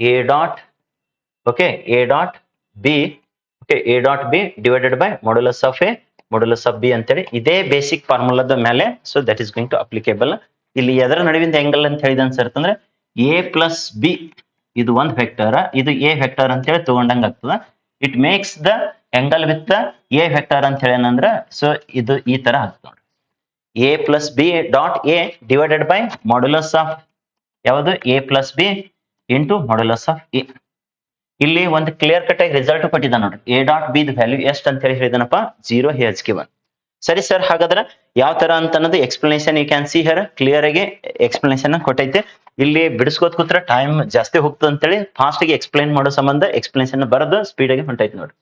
A dot, okay, A dot B, okay, A dot B divided by modulus of A modulus of B ಅಂತೇಳಿ ಇದೇ basic ಫಾರ್ಮುಲಾದ ಮೇಲೆ. So that is going to applicable. ಇಲ್ಲಿ ಎದರ ನಡುವಿಂದ angle ಅಂತ ಹೇಳಿದ sir ಅಂತಂದ್ರೆ A plus B ಇದು ಒಂದು ವೆಕ್ಟರ್, ಇದು ಎ ವೆಕ್ಟರ್ ಅಂತ ಹೇಳಿ ತಗೊಂಡಂಗ ಆಗ್ತದ. It makes the angle with a vector ಅಂತ ಹೇಳಿ ಏನಂದ್ರ, ಸೊ ಇದು ಈ ತರ ಆಗ್ತದೆ ನೋಡಿ. A plus B dot A divided by modulus of ಯಾವುದು a plus b into modulus of a. ಇಲ್ಲಿ ಒಂದು ಕ್ಲಿಯರ್ ಕಟ್ ಆಗಿ ರಿಸಲ್ಟ್ ಕೊಟ್ಟಿದ್ದ ನೋಡ್ರಿ. ಎ ಡಾಟ್ ಬಿ ವ್ಯಾಲ್ಯೂ ಎಷ್ಟು ಅಂತ ಹೇಳಿ ಹೇಳಿದನಪ್ಪ? 0 ಹೆಚ್ ಗಿವನ್. ಸರಿ ಸರ್, ಹಾಗಾದ್ರೆ ಯಾವ ತರ ಅಂತ ಅನ್ನೋದು explanation you can see here. Clear ಆಗಿ ಎಕ್ಸ್ಪ್ಲನೇಷನ್ ಕೊಟ್ಟೈತೆ. ಇಲ್ಲಿ ಬಿಡಿಸ್ಕೋತ ಕೂತ್ರ ಟೈಮ್ ಜಾಸ್ತಿ ಹೋಗ್ತದೆ ಅಂತೇಳಿ ಫಾಸ್ಟ್ ಆಗಿ ಎಕ್ಸ್ಪ್ಲೈನ್ ಮಾಡೋ ಸಂಬಂಧ ಎಕ್ಸ್ಪ್ಲನೇಷನ್ ಬರೆದು ಸ್ಪೀಡ್ ಆಗಿ ಹೊಂಟೈತೆ ನೋಡ್ರಿ.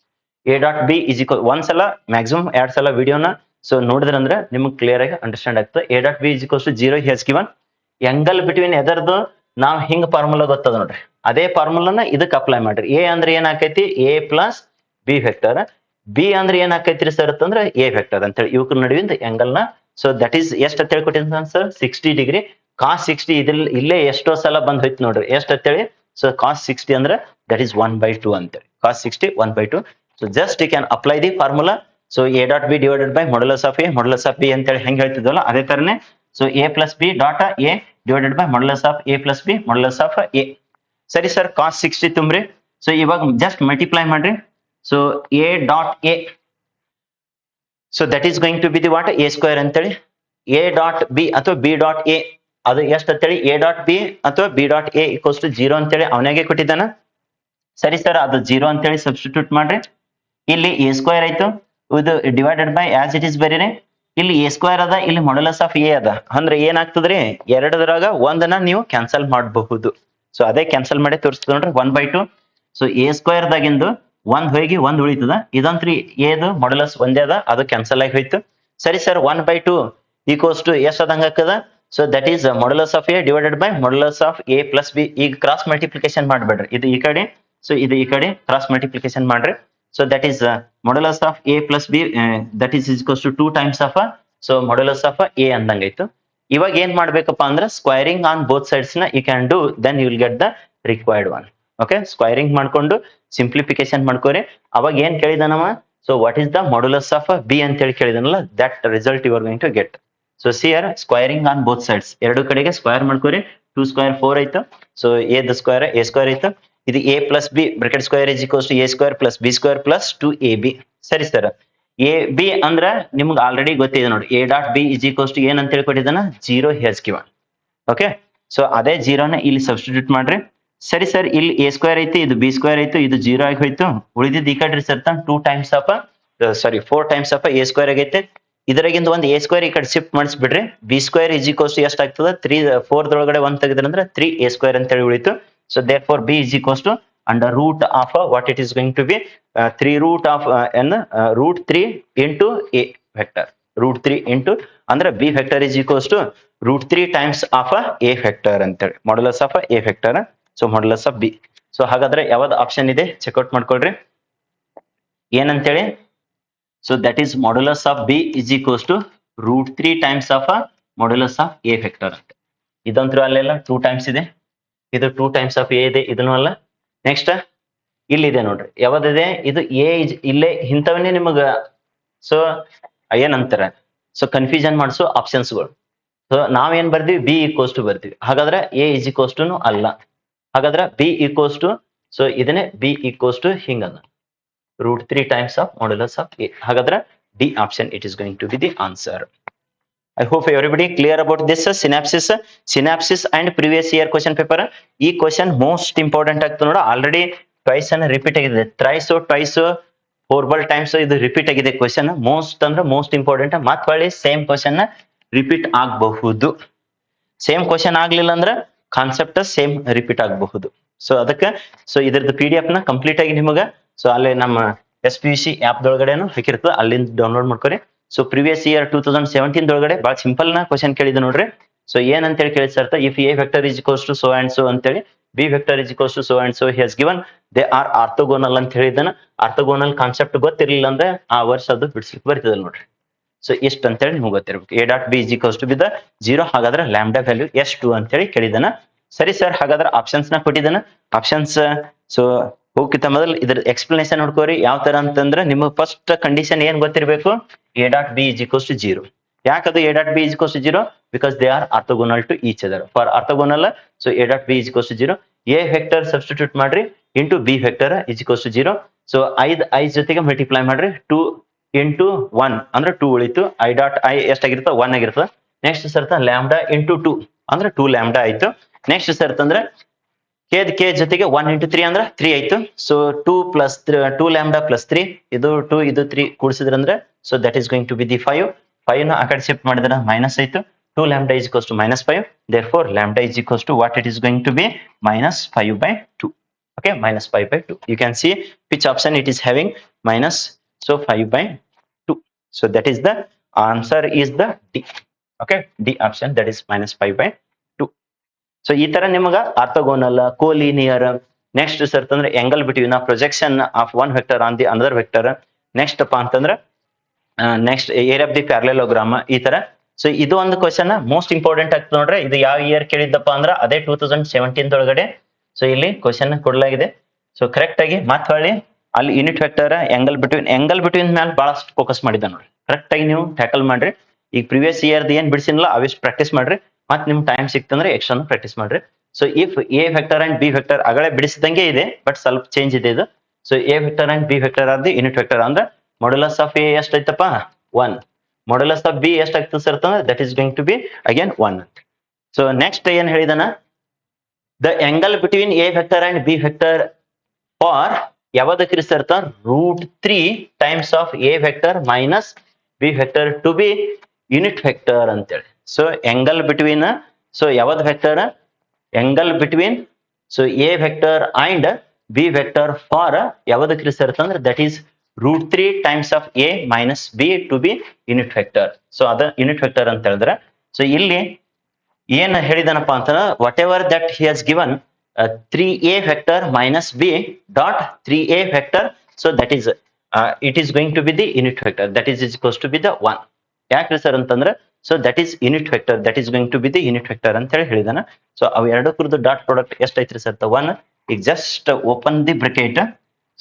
A dot B is equal, ಒಂದ್ಸಲ ಮ್ಯಾಕ್ಸಿಮಮ್ 2 ಸಲ ವಿಡಿಯೋನ ಸೊ ನೋಡಿದ್ರಂದ್ರೆ ನಿಮ್ಗೆ ಕ್ಲಿಯರ್ ಆಗಿ ಅಂಡರ್ಸ್ಟ್ಯಾಂಡ್ ಆಗ್ತದೆ. A dot B is equals to 0 ಹೆಚ್ ಗಿವನ್. ಎಂಗಲ್ ಬಿಟ್ವೀನ್ ಎದರ್ದು ನಾವ್ ಹಿಂಗ್ ಫಾರ್ಮುಲಾ ಗೊತ್ತದ ನೋಡ್ರಿ, ಅದೇ ಫಾರ್ಮುಲಾನ ಇದಕ್ಕೆ ಅಪ್ಲೈ ಮಾಡ್ರಿ. ಎ ಅಂದ್ರೆ ಏನ್ ಆಕೈತಿ? A plus b vector. B ಅಂದ್ರೆ ಏನ್ ಆಕೈತ್ರಿ ಸರ್ ಅಂತಂದ್ರೆ ಎ ವೆಕ್ಟರ್ ಅಂತೇಳಿ ಇವಕ್ರ ನಡುವಿಂದ ಆಂಗಲ್ ನ. ಸೊ ದಟ್ ಈಸ್ ಎಷ್ಟು ಅಂತ ಹೇಳ್ಕೊಟ್ಟಿದ್ದ ಸರ್? 60 ಡಿಗ್ರಿ. ಕಾಸ್ 60 ಇದ್ರಲ್ಲಿ ಇಲ್ಲೇ ಎಷ್ಟೋ ಸಲ ಬಂದ್ ಹೋಯ್ತು ನೋಡ್ರಿ. ಎಷ್ಟು ಅಂತೇಳಿ? ಸೊ ಕಾಸ್ 60 ಅಂದ್ರೆ ದಟ್ ಈಸ್ 1/2 ಅಂತೇಳಿ. Cos 60 1/2. So just you can apply the formula. So A dot B divided by modulus of A modulus of B ಅಂತೇಳಿ ಹೆಂಗ್ ಹೇಳ್ತಿದ್ವಲ್ಲ ಅದೇ ತರನೇ. So A plus B dot A divided by modulus of A plus B modulus of A. ಸರಿ sir, cos 60 ತುಂಬ್ರಿ. So ಇವಾಗ just multiply ಮಾಡ್ರಿ. So A dot A, so that is going to be the what? A square ಅಂತೇಳಿ. A dot B ಅಥವಾ B dot A ಅದು ಎಷ್ಟು ಅಂತೇಳಿ? A dot B ಅಥವಾ B dot A equals to 0 ಅಂತೇಳಿ ಅವನಾಗೆ ಕೊಟ್ಟಿದ್ದಾನ. ಸರಿ ಸರ್, ಅದು 0 ಅಂತೇಳಿ ಸಬ್ಸ್ಟಿಟ್ಯೂಟ್ ಮಾಡ್ರಿ. ಇಲ್ಲಿ ಎ ಸ್ಕ್ವೇರ್ ಆಯ್ತು, ಇದು divided by as it is ಬರೀರಿ. ಇಲ್ಲಿ ಎ ಸ್ಕ್ವೇರ್ ಅದ, ಇಲ್ಲಿ ಮಾಡ್ಯುಲಸ್ ಆಫ್ ಎ ಅದ. ಅಂದ್ರೆ ಏನಾಗ್ತದ್ರಿ? ಎರಡರಾಗ ಒಂದನ್ನ ನೀವು ಕ್ಯಾನ್ಸಲ್ ಮಾಡಬಹುದು. ಸೊ ಅದೇ ಕ್ಯಾನ್ಸಲ್ ಮಾಡಿ ತೋರಿಸ್ತದೆ ನೋಡ್ರಿ. 1/2. ಸೊ ಎ ಸ್ಕ್ವೇರ್ ದಾಗಿಂದು ಒಂದ್ ಹೋಗಿ ಒಂದ್ ಉಳಿತದ. ಇದಂತ್ರಿ ಎದು ಮಾಡ್ಯುಲಸ್ ಒಂದೇ ಅದ, ಅದು ಕ್ಯಾನ್ಸಲ್ ಆಗಿ ಹೋಯ್ತು. ಸರಿ ಸರ್, 1/2 ಈಕ್ವಲ್ಸ್ ಟು ಎಷ್ಟು ಅದಂಗ ಆಗ್ತದ? So that is modulus of a divided by modulus of A plus b. ಈಗ ಕ್ರಾಸ್ ಮಲ್ಟಿಪ್ಲಿಕೇಶನ್ ಮಾಡ್ಬೇಡ್ರಿ, ಇದು ಈ ಕಡೆ, ಸೊ ಇದು ಈ ಕಡೆ ಕ್ರಾಸ್ ಮಲ್ಟಿಪ್ಲಿಕೇಶನ್ ಮಾಡ್ರಿ. So that is modulus of A plus b that is equals to 2 times of so modulus of a ಅಂದಂಗಾಯ್ತು. ಇವಾಗ ಏನ್ ಮಾಡ್ಬೇಕಪ್ಪ ಅಂದ್ರೆ ಸ್ಕ್ವೈರಿಂಗ್ ಆನ್ ಬೋತ್ ಸೈಡ್ಸ್ ನ you can do, then you will get the required one. Okay, squaring ಮಾಡ್ಕೊಂಡು simplification ಮಾಡ್ಕೋರಿ. ಅವಾಗ ಏನ್ ಕೇಳಿದಾನವ? So what is the modulus of b ಅಂತ ಹೇಳಿ ಕೇಳಿದನಲ್ಲ, that result you are going to get. So see here squaring on both sides, ಎರಡು ಕಡೆಗೆ ಸ್ಕ್ವೈರ್ ಮಾಡ್ಕೋರಿ. 2 ಸ್ಕ್ವೇರ್ 4 ಆಯ್ತು. So A the square a square ಆಯ್ತು. ಇದು a plus b bracket square is equals to a square plus B square plus 2ab. ಸರಿ sir. A B ಅಂದ್ರ ನಿಮ್ಗೆ already ಗೊತ್ತಿದೆ ನೋಡಿ, A dot B is equals to ಏನ್ ಅಂತ ಹೇಳ್ಕೊಟ್ಟಿದ್ದಾನ 0 ಹೆಸ್ ಗಿವನ್. ಓಕೆ, ಸೊ ಅದೇ 0ನ ಇಲ್ಲಿ ಸಬ್ಸ್ಟಿಟ್ಯೂಟ್ ಮಾಡ್ರಿ. ಸರಿ ಸರ್, ಇಲ್ಲಿ ಎ ಸ್ಕ್ವೇರ್ ಐತಿ, ಇದು ಬಿ ಸ್ಕ್ವೇರ್ ಐತು, ಇದು 0 ಆಗಿ ಹೋಯ್ತು. ಉಳಿದಿದ್ದು ಈ ಕಡೆ sir 2 times of 4 times of A square ಆಗೈತೆ. ಇದರಾಗಿಂದ ಒಂದು ಎ ಸ್ಕ್ವೇರ್ ಈ ಕಡೆ ಶಿಫ್ಟ್ ಮಾಡಿಸ್ಬಿಡ್ರಿ. B square is equals to ಎಷ್ಟು ಆಗ್ತದೆ 3 4 1 ತೆಗೆದ್ರಂದ್ರೆ 3 ಎ ಸ್ಕ್ವೇರ್ ಅಂತ ಹೇಳಿ ಉಳಿತು. So therefore b is equals to under root of what it is going to be 3 root of root 3 into a vector. Root 3 into ಅಂದ್ರೆ b vector is equals to root 3 times of A vector ಅಂತೇಳಿ, modulus of A vector. So modulus of B. So ಹಾಗಾದ್ರೆ ಯಾವ್ದು option ಇದೆ check out ಮಾಡ್ಕೊಳ್ರಿ ಏನಂತೇಳಿ. So that is modulus of b is equals to root 3 times of modulus of A vector ಅಂತ. ಇದಂತೂ ಅಲ್ಲೆಲ್ಲ 2 times ಇದೆ, ಇದು 2 ಟೈಮ್ಸ್ ಆಫ್ ಎ ಇದೆ, ಇದನ್ನು ಅಲ್ಲ. ನೆಕ್ಸ್ಟ್ ಇಲ್ಲಿದೆ ನೋಡ್ರಿ, ಯಾವ್ದಿದೆ ಇದು ಎ ಇಲ್ಲೇ ಇಂಥವನ್ನೇ ನಿಮಗ ಸೊ ಏನಂತಾರೆ, ಸೊ ಕನ್ಫ್ಯೂಷನ್ ಮಾಡಿಸೋ ಆಪ್ಷನ್ಸ್ಗಳು. ಸೊ ನಾವೇನ್ ಬರ್ತೀವಿ ಬಿ ಈಕ್ವಲ್ಸ್ ಟು ಬರ್ತೀವಿ. ಹಾಗಾದ್ರೆ ಎ ಇಸ್ ಈಕ್ವಲ್ಸ್ ಟು ಅಲ್ಲ, ಹಾಗಾದ್ರೆ ಬಿ ಈಕ್ವಲ್ಸ್ ಟು, ಸೊ ಇದನ್ನೇ ಬಿ ಈಕ್ವಲ್ಸ್ ಟು ಹಿಂಗನ್ನ root 3 times of modulus of a. ಹಾಗಾದ್ರೆ d option it is going to be the answer. I hope everybody clear about this synapses and previous year question paper. ಈ question most important ಆಗ್ತದೆ ನೋಡ. Already twice ಅನ್ನ repeat ಆಗಿದೆ, twice 4 times ಇದು repeat ಆಗಿದೆ question. Most ಅಂದ್ರೆ most important. ಮತ್ ಹೊಳ್ಳಿ ಸೇಮ್ ಕ್ವಶನ್ ರಿಪೀಟ್ ಆಗಬಹುದು. ಸೇಮ್ ಕ್ವಶನ್ ಆಗ್ಲಿಲ್ಲ ಅಂದ್ರೆ ಕಾನ್ಸೆಪ್ಟ್ ಸೇಮ್ ರಿಪೀಟ್ ಆಗಬಹುದು. ಸೊ ಅದಕ್ಕೆ ಸೊ ಇದ್ರದ್ದು PDF ನ ಕಂಪ್ಲೀಟ್ ಆಗಿ ನಿಮಗ ಸೊ ಅಲ್ಲಿ ನಮ್ಮ SPUC ಆಪ್ ದೊಳಗಡೆನು ಹಾಕಿರ್ತದೆ, ಅಲ್ಲಿಂದ ಡೌನ್ಲೋಡ್ ಮಾಡ್ಕೊರಿ. ಸೊ ಪ್ರಿವಿಯಸ್ ಇಯರ್ 2017 ಒಳಗಡೆ ಬಹಳ ಸಿಂಪಲ್ ನ ಕ್ವಶನ್ ಕೇಳಿದ ನೋಡ್ರಿ. ಸೊ ಏನ್ ಅಂತೇಳಿ ಕೇಳಿ sir, if a vector is equals to so and so ಅಂತೇಳಿ, b vector is equals to so and so he has given they are orthogonal ಅಂತ ಹೇಳಿದನ. ಆರ್ಥೋಗೋನಲ್ ಕಾನ್ಸೆಪ್ಟ್ ಗೊತ್ತಿರಲಿಲ್ಲ ಅಂದ್ರೆ ಆ ವರ್ಷ ಅದು ಬಿಡಿಸ್ಲಿಕ್ಕೆ ಬರ್ತದೆ ನೋಡ್ರಿ. ಸೊ ಇಷ್ಟ ಅಂತೇಳಿ ನಿಮ್ಗೆ ಗೊತ್ತಿರ್ಬೇಕು. A dot B is equals to be the 0. ಹಾಗಾದ್ರೆ ಲ್ಯಾಂಬ್ಡಾ ವ್ಯಾಲ್ಯೂ ಎಷ್ಟು ಅಂತೇಳಿ ಕೇಳಿದನ. ಸರಿ ಸರ್, ಹಾಗಾದ್ರೆ ಆಪ್ಷನ್ಸ್ ನ ಕೊಟ್ಟಿದ್ದಾನ. ಆಪ್ಷನ್ಸ್ ಸೊ ಹೋಗ್ಕಿಂತ ಮೊದಲು ಇದ್ರ ಎಕ್ಸ್ಪ್ಲನೇಷನ್ ನೋಡ್ಕೋರಿ ಯಾವ ತರ ಅಂತಂದ್ರೆ, ನಿಮಗೆ ಫಸ್ಟ್ ಕಂಡೀಷನ್ ಏನ್ ಗೊತ್ತಿರಬೇಕು, a dot B is equals to 0. ಯಾಕದು a dot B is equals to 0? Because they are orthogonal to each other. For orthogonal so A dot B is equals to 0. A vector substitute ಮಾಡ್ರಿ into b vector is equals to 0. So 5 ಜೊತೆಗೆ multiply ಮಾಡ್ರಿ, 2 into 1 ಅಂದ್ರೆ 2 ಉಳಿತು. I dot I ಎಷ್ಟಾಗಿರ್ತದೆ 1 ಆಗಿರ್ತದೆ. Next ಸರ್ತ lambda into 2 ಅಂದ್ರೆ 2 lambda ಆಯ್ತು. Next ಸರ್ತ ಅಂದ್ರೆ K ಜೊತೆಗೆ 1 ಇಂಟು 3 ಅಂದ್ರೆ 3 ಆಯ್ತು. ಸೊ 2 ಲ್ಯಾಂಬ್ಡಾ ಪ್ಲಸ್ 3, ಇದು 2 ಇದು 3 ಕೂಡಿಸಿದ್ರಂದ್ರೆ so that is going to be the 5. 5 ನ ಆ ಕಡೆ ಶಿಫ್ಟ್ ಮಾಡಿದ್ರೆ ಮೈನಸ್ ಆಯ್ತು. 2 lambda is equals to minus 5. therefore lambda is equals to what it is going to be minus 5/2. okay, minus 5/2. you can see which option it is having minus, so 5/2. so that is the answer is the D. okay, D option, that is minus 5/2. So ಈ ತರ ನಿಮಗ orthogonal, ಕೋಲಿನಿಯರ್, next ಸರ್ತ್ ಅಂದ್ರೆ angle between projection of one vector on the another vector. Next ಅಪ್ಪ ಅಂತಂದ್ರೆ next area of the parallelogram, ಈ ತರ. So ಇದು ಒಂದು ಕ್ವಶನ್ ಮೋಸ್ಟ್ ಇಂಪಾರ್ಟೆಂಟ್ ಆಗ್ತದೆ ನೋಡ್ರಿ. ಇದು ಯಾವ ಇಯರ್ ಕೇಳಿದ್ದಪ್ಪ ಅಂದ್ರೆ ಅದೇ 2017 ಒಳಗಡೆ. ಸೊ ಇಲ್ಲಿ ಕ್ವಶನ್ ಕೊಡಲಾಗಿದೆ. ಸೊ ಕರೆಕ್ಟ್ ಆಗಿ ಮತ್ ಹೊಳ್ಳಿ ಅಲ್ಲಿ ಯೂನಿಟ್ ವೆಕ್ಟರ್, ಎಂಗಲ್ ಬಿಟ್ವೀನ್ ಮೇಲೆ ಬಹಳಷ್ಟು ಫೋಕಸ್ ಮಾಡಿದ್ದ ನೋಡ್ರಿ. ಕರೆಕ್ಟ್ ಆಗಿ ನೀವು ಟ್ಯಾಕಲ್ ಮಾಡ್ರಿ. ಈಗ ಪ್ರಿವಿಯಸ್ ಇಯರ್ದು ಏನ್ ಬಿಡಿಸಿನಲ್ಲ ಅವಿಷ್ಟು ಪ್ರಾಕ್ಟೀಸ್ ಮಾಡ್ರಿ. ಮತ್ ನಿಮ್ ಟೈಮ್ ಸಿಕ್ತಂದ್ರೆ ಎಕ್ಸ್ಟ್ರಾ ಪ್ರಾಕ್ಟೀಸ್ ಮಾಡ್ರಿ. So if a vector and B vector ಅಗಳೇ ಬಿಡಿಸಿದಂಗೆ ಇದೆ, ಬಟ್ ಸ್ವಲ್ಪ ಚೇಂಜ್ ಇದೆ ಇದು. So A vector and B vector are the unit vector ಅಂದ್ರೆ ಮಾಡ್ಯುಲಸ್ ಆಫ್ ಎ ಎಷ್ಟೈತಪ್ಪ 1. ಮಾಡ್ಯುಲಸ್ ಆಫ್ ಬಿ ಎಷ್ಟಾಗ್ತದೆ ಸರ್ ಅಂತಂದ್ರೆ that is going to be again 1. So next ಏನ್ ಹೇಳಿದಾನ, the angle between a vector and B vector for ಯಾವ್ದಕ್ರಿ sir √3 times of A vector minus b vector to be unit vector ಅಂತೇಳಿ. So angle between, so ಯಾವ್ದು vector angle between so A vector and B vector for ಯಾವ್ದಕ್ರಿ sir ಅಂತಂದ್ರೆ that is √3 times of a minus b to be unit vector. So ಅದ unit vector ಅಂತ ಹೇಳಿದ್ರೆ, so ಇಲ್ಲಿ ಏನ್ ಹೇಳಿದನಪ್ಪ ಅಂತಂದ್ರೆ what ever that he has given 3a vector minus B dot 3a vector, so that is it is going to be the unit vector, that is equals to be the 1. ಯಾಕ್ರಿ sir ಅಂತಂದ್ರೆ so that is unit vector, that is going to be the unit vector ಅಂತ ಹೇಳಿ ಹೇಳಿದಾನ. So ಅವು ಎರಡಕ್ಕೂ dot product ಎಷ್ಟು ಐತ್ರಿ sir 1. ಈಗ just open the bracket.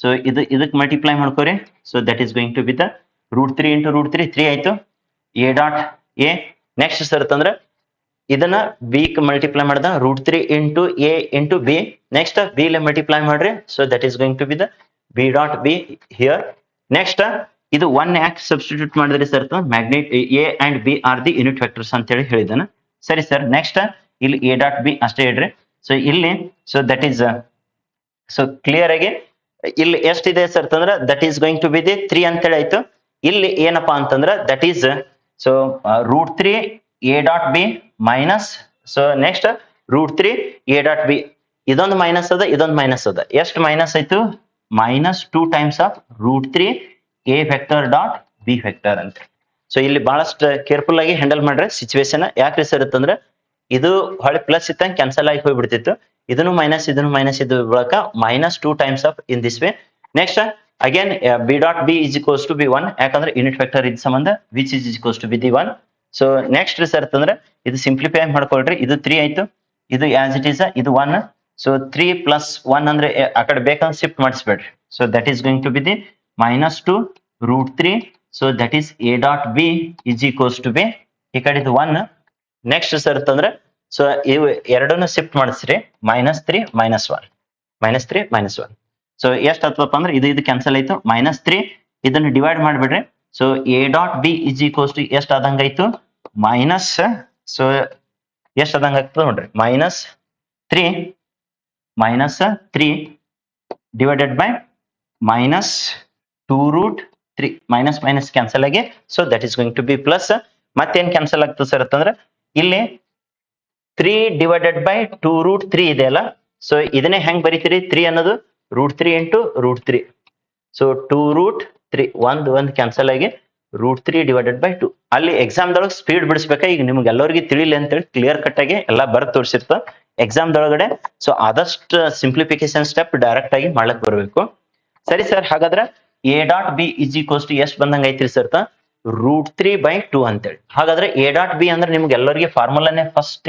So ಇದಕ್ಕೆ ಮಲ್ಟಿಪ್ಲೈ ಮಾಡ್ಕೋರಿ. So that is going to be the √3 into √3 3 ಆಯ್ತು. A dot a next sir ಅಂತಂದ್ರೆ ಇದನ್ನ ಬಿ ಮಲ್ಟಿಪ್ಲೈ ಮಾಡಿದ √3 into a into b. Next b ಲೆ ಮಲ್ಟಿಪ್ಲೈ ಮಾಡ್ರಿ. So that is going to be the b dot b here. Next ಇದು one ಯಾಕೆ substitute ಮಾಡಿದ್ರಿ sir? Magnet a and B are the unit vectors ಅಂತ ಹೇಳಿ ಹೇಳಿದಾನ. ಸರಿ ಸರ್. ನೆಕ್ಸ್ಟ್ ಇಲ್ಲಿ ಎ ಡಾಟ್ ಬಿ ಅಷ್ಟೇ ಇಡ್ರಿ. ಸೊ ಇಲ್ಲಿ so that is so clear ಆಗಿ ಇಲ್ಲಿ ಎಷ್ಟಿದೆ ಸರ್ ಅಂತಂದ್ರೆ that is going to be the 3 ಅಂತೇಳಿ ಆಯ್ತು. ಇಲ್ಲಿ ಏನಪ್ಪಾ ಅಂತಂದ್ರ that is so √3 A dot B minus so next √3 A dot B. ಇದೊಂದು ಮೈನಸ್ ಅದ, ಇದೊಂದು ಮೈನಸ್ ಅದ. ಎಷ್ಟು ಮೈನಸ್ ಆಯ್ತು? -2 times of √3 A vector dot B vector ಅಂತ. ಸೊ ಇಲ್ಲಿ ಬಹಳಷ್ಟು ಕೇರ್ಫುಲ್ ಆಗಿ ಹ್ಯಾಂಡಲ್ ಮಾಡ್ರೆ ಸಿಚುವೇಶನ್. ಯಾಕ್ರಿ ಸರ್ ಅಂತಂದ್ರೆ ಇದು ಹೊಳೆ ಪ್ಲಸ್ ಇತ್ತಂಗೆ ಕ್ಯಾನ್ಸಲ್ ಆಗಿ ಹೋಗ್ಬಿಡ್ತಿತ್ತು. ಇದನ್ನು ಮೈನಸ್ ಇದು ಬಳಕ -2 times of in this way. Next again B dot B is equals to be 1 ಯಾಕಂದ್ರೆ ಯೂನಿಟ್ ವೆಕ್ಟರ್ ಇದ್ ಸಂಬಂಧ which is equals to be the 1. So next sir ಅಂತಂದ್ರೆ ಇದು ಸಿಂಪ್ಲಿಫೈ ಮಾಡ್ಕೊಳ್ರಿ. ಇದು 3 ಆಯ್ತು, ಇದು ಆಸ್ ಇಟ್ ಈಸ್ ಇದು 1. ಸೊ 3 + 1 ಅಂದ್ರೆ ಆ ಕಡೆ ಬೇಕಂದ್ರೆ ಶಿಫ್ಟ್ ಮಾಡಿಸ್ಬೇಡ್ರಿ. So that is going to be the -2 √3. So that is a dot B is equals to b ಈ ಕಡೆ ಇದು 1. ನೆಕ್ಸ್ಟ್ ಸರ್ ಅಂತಂದ್ರೆ ಸೊ ಇವು ಎರಡನ್ನು ಶಿಫ್ಟ್ ಮಾಡಿಸ್ರಿ. -3 -1 -3 ಸೊ ಎಷ್ಟು ಆಗ್ತದಪ್ಪ ಅಂದ್ರೆ ಇದು ಕ್ಯಾನ್ಸಲ್ ಆಯ್ತು. -3 ಇದನ್ನು ಡಿವೈಡ್ ಮಾಡಿಬಿಡ್ರಿ. So A dot B is equals to ಎಷ್ಟು ಆದಂಗ ಆಯ್ತು? ಮೈನಸ್ ಸೊ ಎಷ್ಟು ಆದಂಗ ಆಗ್ತದೆ ನೋಡ್ರಿ. -3 ಡಿವೈಡೆಡ್ ಬೈ -2√3 ಮೈನಸ್ ಕ್ಯಾನ್ಸಲ್ ಆಗಿ. So that is going to be plus. ಮತ್ತೇನ್ ಕ್ಯಾನ್ಸಲ್ ಆಗ್ತದೆ ಸರ್ ಅಂತಂದ್ರೆ ಇಲ್ಲಿ 3 ಡಿವೈಡೆಡ್ ಬೈ 2√3 ಇದೆ ಅಲ್ಲ. ಸೊ ಇದನ್ನೇ ಹೆಂಗ್ ಬರೀತೀರಿ? 3 ಅನ್ನೋದು √3 ಇಂಟು √3. ಸೊ 2√3 ಒಂದು ಕ್ಯಾನ್ಸಲ್ ಆಗಿ √3 ಡಿವೈಡೆಡ್ ಬೈ 2. ಅಲ್ಲಿ ಎಕ್ಸಾಮ್ ದೊಳಗೆ ಸ್ಪೀಡ್ ಬಿಡಿಸ್ಬೇಕಾ ಈಗ ನಿಮ್ಗೆ ಎಲ್ಲರಿಗೂ ತಿಳಿಲಿ ಅಂತೇಳಿ ಕ್ಲಿಯರ್ ಕಟ್ ಆಗಿ ಎಲ್ಲ ಬರೆದು ತೋರಿಸಿರ್ತ ಎಕ್ಸಾಮ್ ದೊಳಗಡೆ. ಸೊ ಆದಷ್ಟು ಸಿಂಪ್ಲಿಫಿಕೇಶನ್ ಸ್ಟೆಪ್ ಡೈರೆಕ್ಟ್ ಆಗಿ ಮಾಡ್ಲಕ್ ಬರಬೇಕು. ಸರಿ ಸರ್. ಹಾಗಾದ್ರೆ A dot B is equals to ಎಷ್ಟು ಬಂದಂಗ ಐತ್ರಿ ಸರ್? √3/2 ಅಂತೇಳಿ. ಹಾಗಾದ್ರೆ ಎ ಡಾಟ್ ಬಿ ಅಂದ್ರೆ ನಿಮ್ಗೆ ಎಲ್ಲರಿಗೆ ಫಾರ್ಮುಲಾನೇ ಫಸ್ಟ್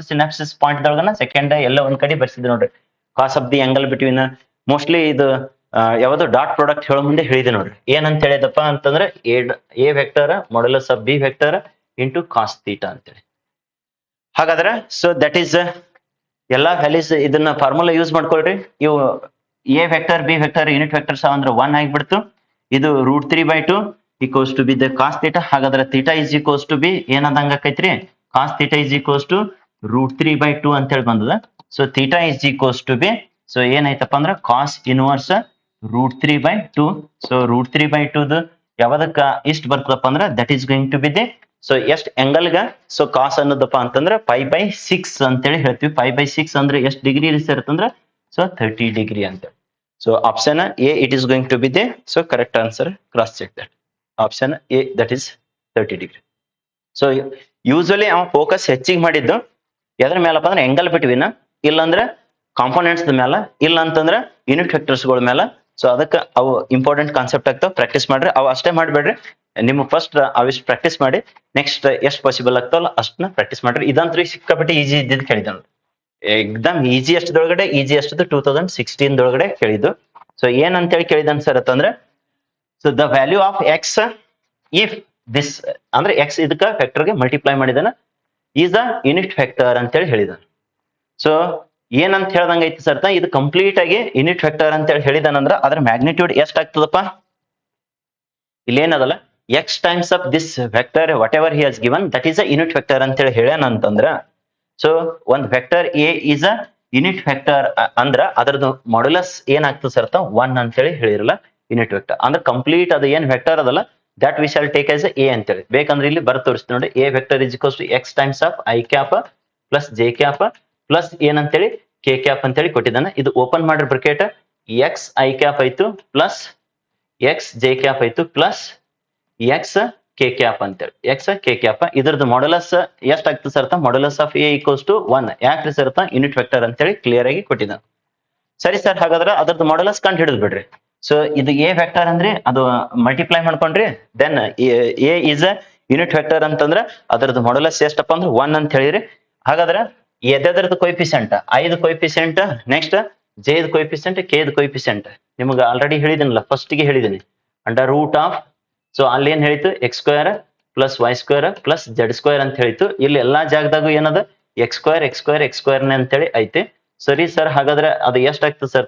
ಸಿನಾಪ್ಸಿಸ್ ಪಾಯಿಂಟ್ ದೊಳಗನ ಸೆಕೆಂಡ್ ಎಲ್ಲ ಒಂದ್ ಕಡೆ ಬರ್ಸಿದ್ವಿ ನೋಡ್ರಿ. Cos of the angle between mostly ಇದು ಯಾವ್ದು ಡಾಟ್ ಪ್ರಾಡಕ್ಟ್ ಹೇಳೋ ಮುಂದೆ ಹೇಳಿದೆ ನೋಡ್ರಿ. ಏನಂತ ಹೇಳಿದಪ್ಪ ಅಂತಂದ್ರೆ A vector modulus of b vector into cos theta ಅಂತೇಳಿ. ಹಾಗಾದ್ರೆ ಸೊ ದಟ್ ಈಸ್ ಎಲ್ಲಾ ವ್ಯಾಲ್ಯೂಸ್ ಇದನ್ನ ಫಾರ್ಮುಲಾ ಯೂಸ್ ಮಾಡ್ಕೊಳ್ರಿ. ಇವು a vector B vector unit vectors ಅಂದ್ರೆ 1 ಆಗಿಬಿಡ್ತು. ಇದು √3/2 equals to be the cos theta. ಹಾಗಾದ್ರೆ theta is equals to be ಏನಾದಂಗ ಆಕೈತ್ರಿ? Cos theta is equals to √3/2 ಅಂತ ಹೇಳಿ ಬಂದದ. So theta is equals to be so ಏನಾಯ್ತಪ್ಪ ಅಂದ್ರೆ ಕಾಸ್ ಇನ್ವರ್ಸ್ √3/2. ಸೊ √3/2 ಯಾವ್ದಕ್ಕ ಇಷ್ಟ ಬರ್ತದಪ್ಪ ಅಂದ್ರೆ that is going to be the so ಎಷ್ಟು ಆಂಗಲ್ಗ ಸೊ ಕಾಸ್ ಅನ್ನೋದಪ್ಪ ಅಂತಂದ್ರೆ π/6 ಅಂತೇಳಿ ಹೇಳ್ತೀವಿ. π/6 ಅಂದ್ರೆ ಎಷ್ಟು ಡಿಗ್ರಿ ಇರ್ತಂದ್ರೆ ಸೊ 30 ಡಿಗ್ರಿ ಅಂತ. So option A it is going to be the so correct answer. Cross check that. Option A that is 30 degree. So usually ಅವ ಫೋಕಸ್ ಹೆಚ್ಚಿಗೆ ಮಾಡಿದ್ದು ಎದ್ರ ಮೇಲಪ್ಪ ಅಂದ್ರೆ ಆಂಗಲ್ ಬಿಟ್ವೀನ್, ಇಲ್ಲಾಂದ್ರೆ ಕಾಂಪೋನೆಂಟ್ಸ್ ಮೇಲೆ, ಇಲ್ಲ ಅಂತಂದ್ರೆ ಯೂನಿಟ್ ವೆಕ್ಟರ್ಸ್ ಗಳ ಮೇಲೆ. ಸೊ ಅದಕ್ಕೆ ಅವು ಇಂಪಾರ್ಟೆಂಟ್ ಕಾನ್ಸೆಪ್ಟ್ ಆಗ್ತಾವ. ಪ್ರಾಕ್ಟೀಸ್ ಮಾಡ್ರಿ. ಅವು ಅಷ್ಟೇ ಮಾಡ್ಬೇಡ್ರಿ. ನಿಮ್ಮ ಫಸ್ಟ್ ಅವಿಷ್ಟು ಪ್ರಾಕ್ಟೀಸ್ ಮಾಡಿ ನೆಕ್ಸ್ಟ್ ಎಷ್ಟು ಪಾಸಿಬಲ್ ಆಗ್ತಾವಲ್ಲ ಅಷ್ಟನ್ನ ಪ್ರಾಕ್ಟೀಸ್ ಮಾಡ್ರಿ. ಇದಂತೂ ಸಿಕ್ಕಾಪಟ್ಟೆ ಈಜಿ ಇದ್ದಿದ್ದು ಕೇಳಿದ ಎಕ್ದಮ್ ಈಜಿಯೆಸ್ಟ್ದೊಳಗಡೆ 2016 ದೊಳಗಡೆ ಕೇಳಿದ್ದು. ಸೊ ಏನಂತೇಳಿ ಕೇಳಿದನ್ ಸರ್ ಅಂತಂದ್ರೆ so the value of x if this ಅಂದ್ರೆ ಎಕ್ಸ್ ಇದಕ್ಕ ವೆಕ್ಟರ್ಗೆ ಮಲ್ಟಿಪ್ಲೈ ಮಾಡಿದಾನ ಈಸ್ ಅ ಯೂನಿಟ್ ವೆಕ್ಟರ್ ಅಂತೇಳಿ ಹೇಳಿದಾನ. ಸೊ ಏನಂತ ಹೇಳ್ದಂಗ ಐತಿ ಸರ್? ಇದು ಕಂಪ್ಲೀಟ್ ಆಗಿ ಯೂನಿಟ್ ವೆಕ್ಟರ್ ಅಂತೇಳಿ ಹೇಳಿದಾನಂದ್ರ ಅದ್ರ ಮ್ಯಾಗ್ನಿಟ್ಯೂಡ್ ಎಷ್ಟ್ ಆಗ್ತದಪ್ಪ? ಇಲ್ಲಿ ಏನದಲ್ಲ x times of this vector whatever he has given that is a unit vector ಅಂತೇಳಿ ಹೇಳ್ಯಾನಂತಂದ್ರ ಸೊ ಒಂದ್ vector A is a unit vector ಅಂದ್ರ ಅದರದ್ದು ಮಾಡ್ಯುಲಸ್ ಏನಾಗ್ತದೆ ಸರ್? 1 ಅಂತೇಳಿ ಹೇಳಿರಲ್ಲ ಯೂನಿಟ್ ವೆಕ್ಟರ್ ಅಂದ್ರೆ ಕಂಪ್ಲೀಟ್ ಅದು ಏನ್ ವೆಕ್ಟರ್ ಅದಲ್ಲ that we shall take as A ಅಂತೇಳಿ. ಬೇಕಂದ್ರೆ ಇಲ್ಲಿ ಬರ್ ತೋರಿಸ್ತೀನಿ ನೋಡಿ. A vector is equals to x times of I cap plus J cap plus ಏನಂತೇಳಿ ಕೆ ಕ್ಯಾಪ್ ಅಂತೇಳಿ ಕೊಟ್ಟಿದ್ದಾನ. ಇದು ಓಪನ್ ಮಾಡ್ರಿ ಬ್ರಕೆಟ್. ಎಕ್ಸ್ ಐ ಕ್ಯಾಪ್ ಆಯ್ತು ಪ್ಲಸ್ ಎಕ್ಸ್ ಜೆ ಕ್ಯಾಪ್ ಆಯ್ತು ಪ್ಲಸ್ ಎಕ್ಸ್ ಕೆ ಕ್ಯಾಪ್ ಅಂತೇಳಿ ಎಕ್ಸ್ ಕೆ ಕ್ಯಾಪ್. ಇದ್ರದ್ದು modulus ಎಷ್ಟ್ ಆಗ್ತದೆ sir? Modulus of A equals to 1. ಯಾಕ್ರಿ ಸರ್? ಯೂನಿಟ್ ವೆಕ್ಟರ್ ಅಂತೇಳಿ ಕ್ಲಿಯರ್ ಆಗಿ ಕೊಟ್ಟಿದ್ದಾನ. ಸರಿ ಸರ್. ಹಾಗಾದ್ರೆ ಅದ್ರದ್ದು ಮಾಡ್ಯುಲಸ್ ಕಂಡು ಹಿಡಿದು ಬಿಡ್ರಿ. ಸೊ ಇದು ಎ ವೆಕ್ಟರ್ ಅಂದ್ರೆ ಅದು ಮಲ್ಟಿಪ್ಲೈ ಮಾಡ್ಕೊಂಡ್ರಿ then a is a unit vector ಅಂತಂದ್ರೆ ಅದರದ್ದು ಮಾಡ್ಯುಲಸ್ ಎಷ್ಟಪ್ಪ ಅಂದ್ರೆ 1 ಅಂತ ಹೇಳಿರಿ. ಹಾಗಾದ್ರೆ ಎದರದ್ದು coefficient? 5 coefficient, next j the coefficient, k the coefficient ನಿಮ್ಗೆ ಆಲ್ರೆಡಿ ಹೇಳಿದಿನಲ್ಲ, ಫಸ್ಟ್ ಗೆ ಹೇಳಿದೀನಿ ಅಂಡರ್ ರೂಟ್ ಆಫ್. ಸೊ ಅಲ್ಲಿ ಏನ್ ಹೇಳಿತ್ತು? x² plus y square plus z square ಅಂತ ಹೇಳಿತ್ತು. ಇಲ್ಲಿ ಎಲ್ಲಾ ಜಾಗದಾಗೂ ಏನದ x square x square x square ಅಂತೇಳಿ ಐತಿ. ಸರಿ ಸರ್, ಹಾಗಾದ್ರೆ ಅದು ಎಷ್ಟಾಗ್ತದೆ sir?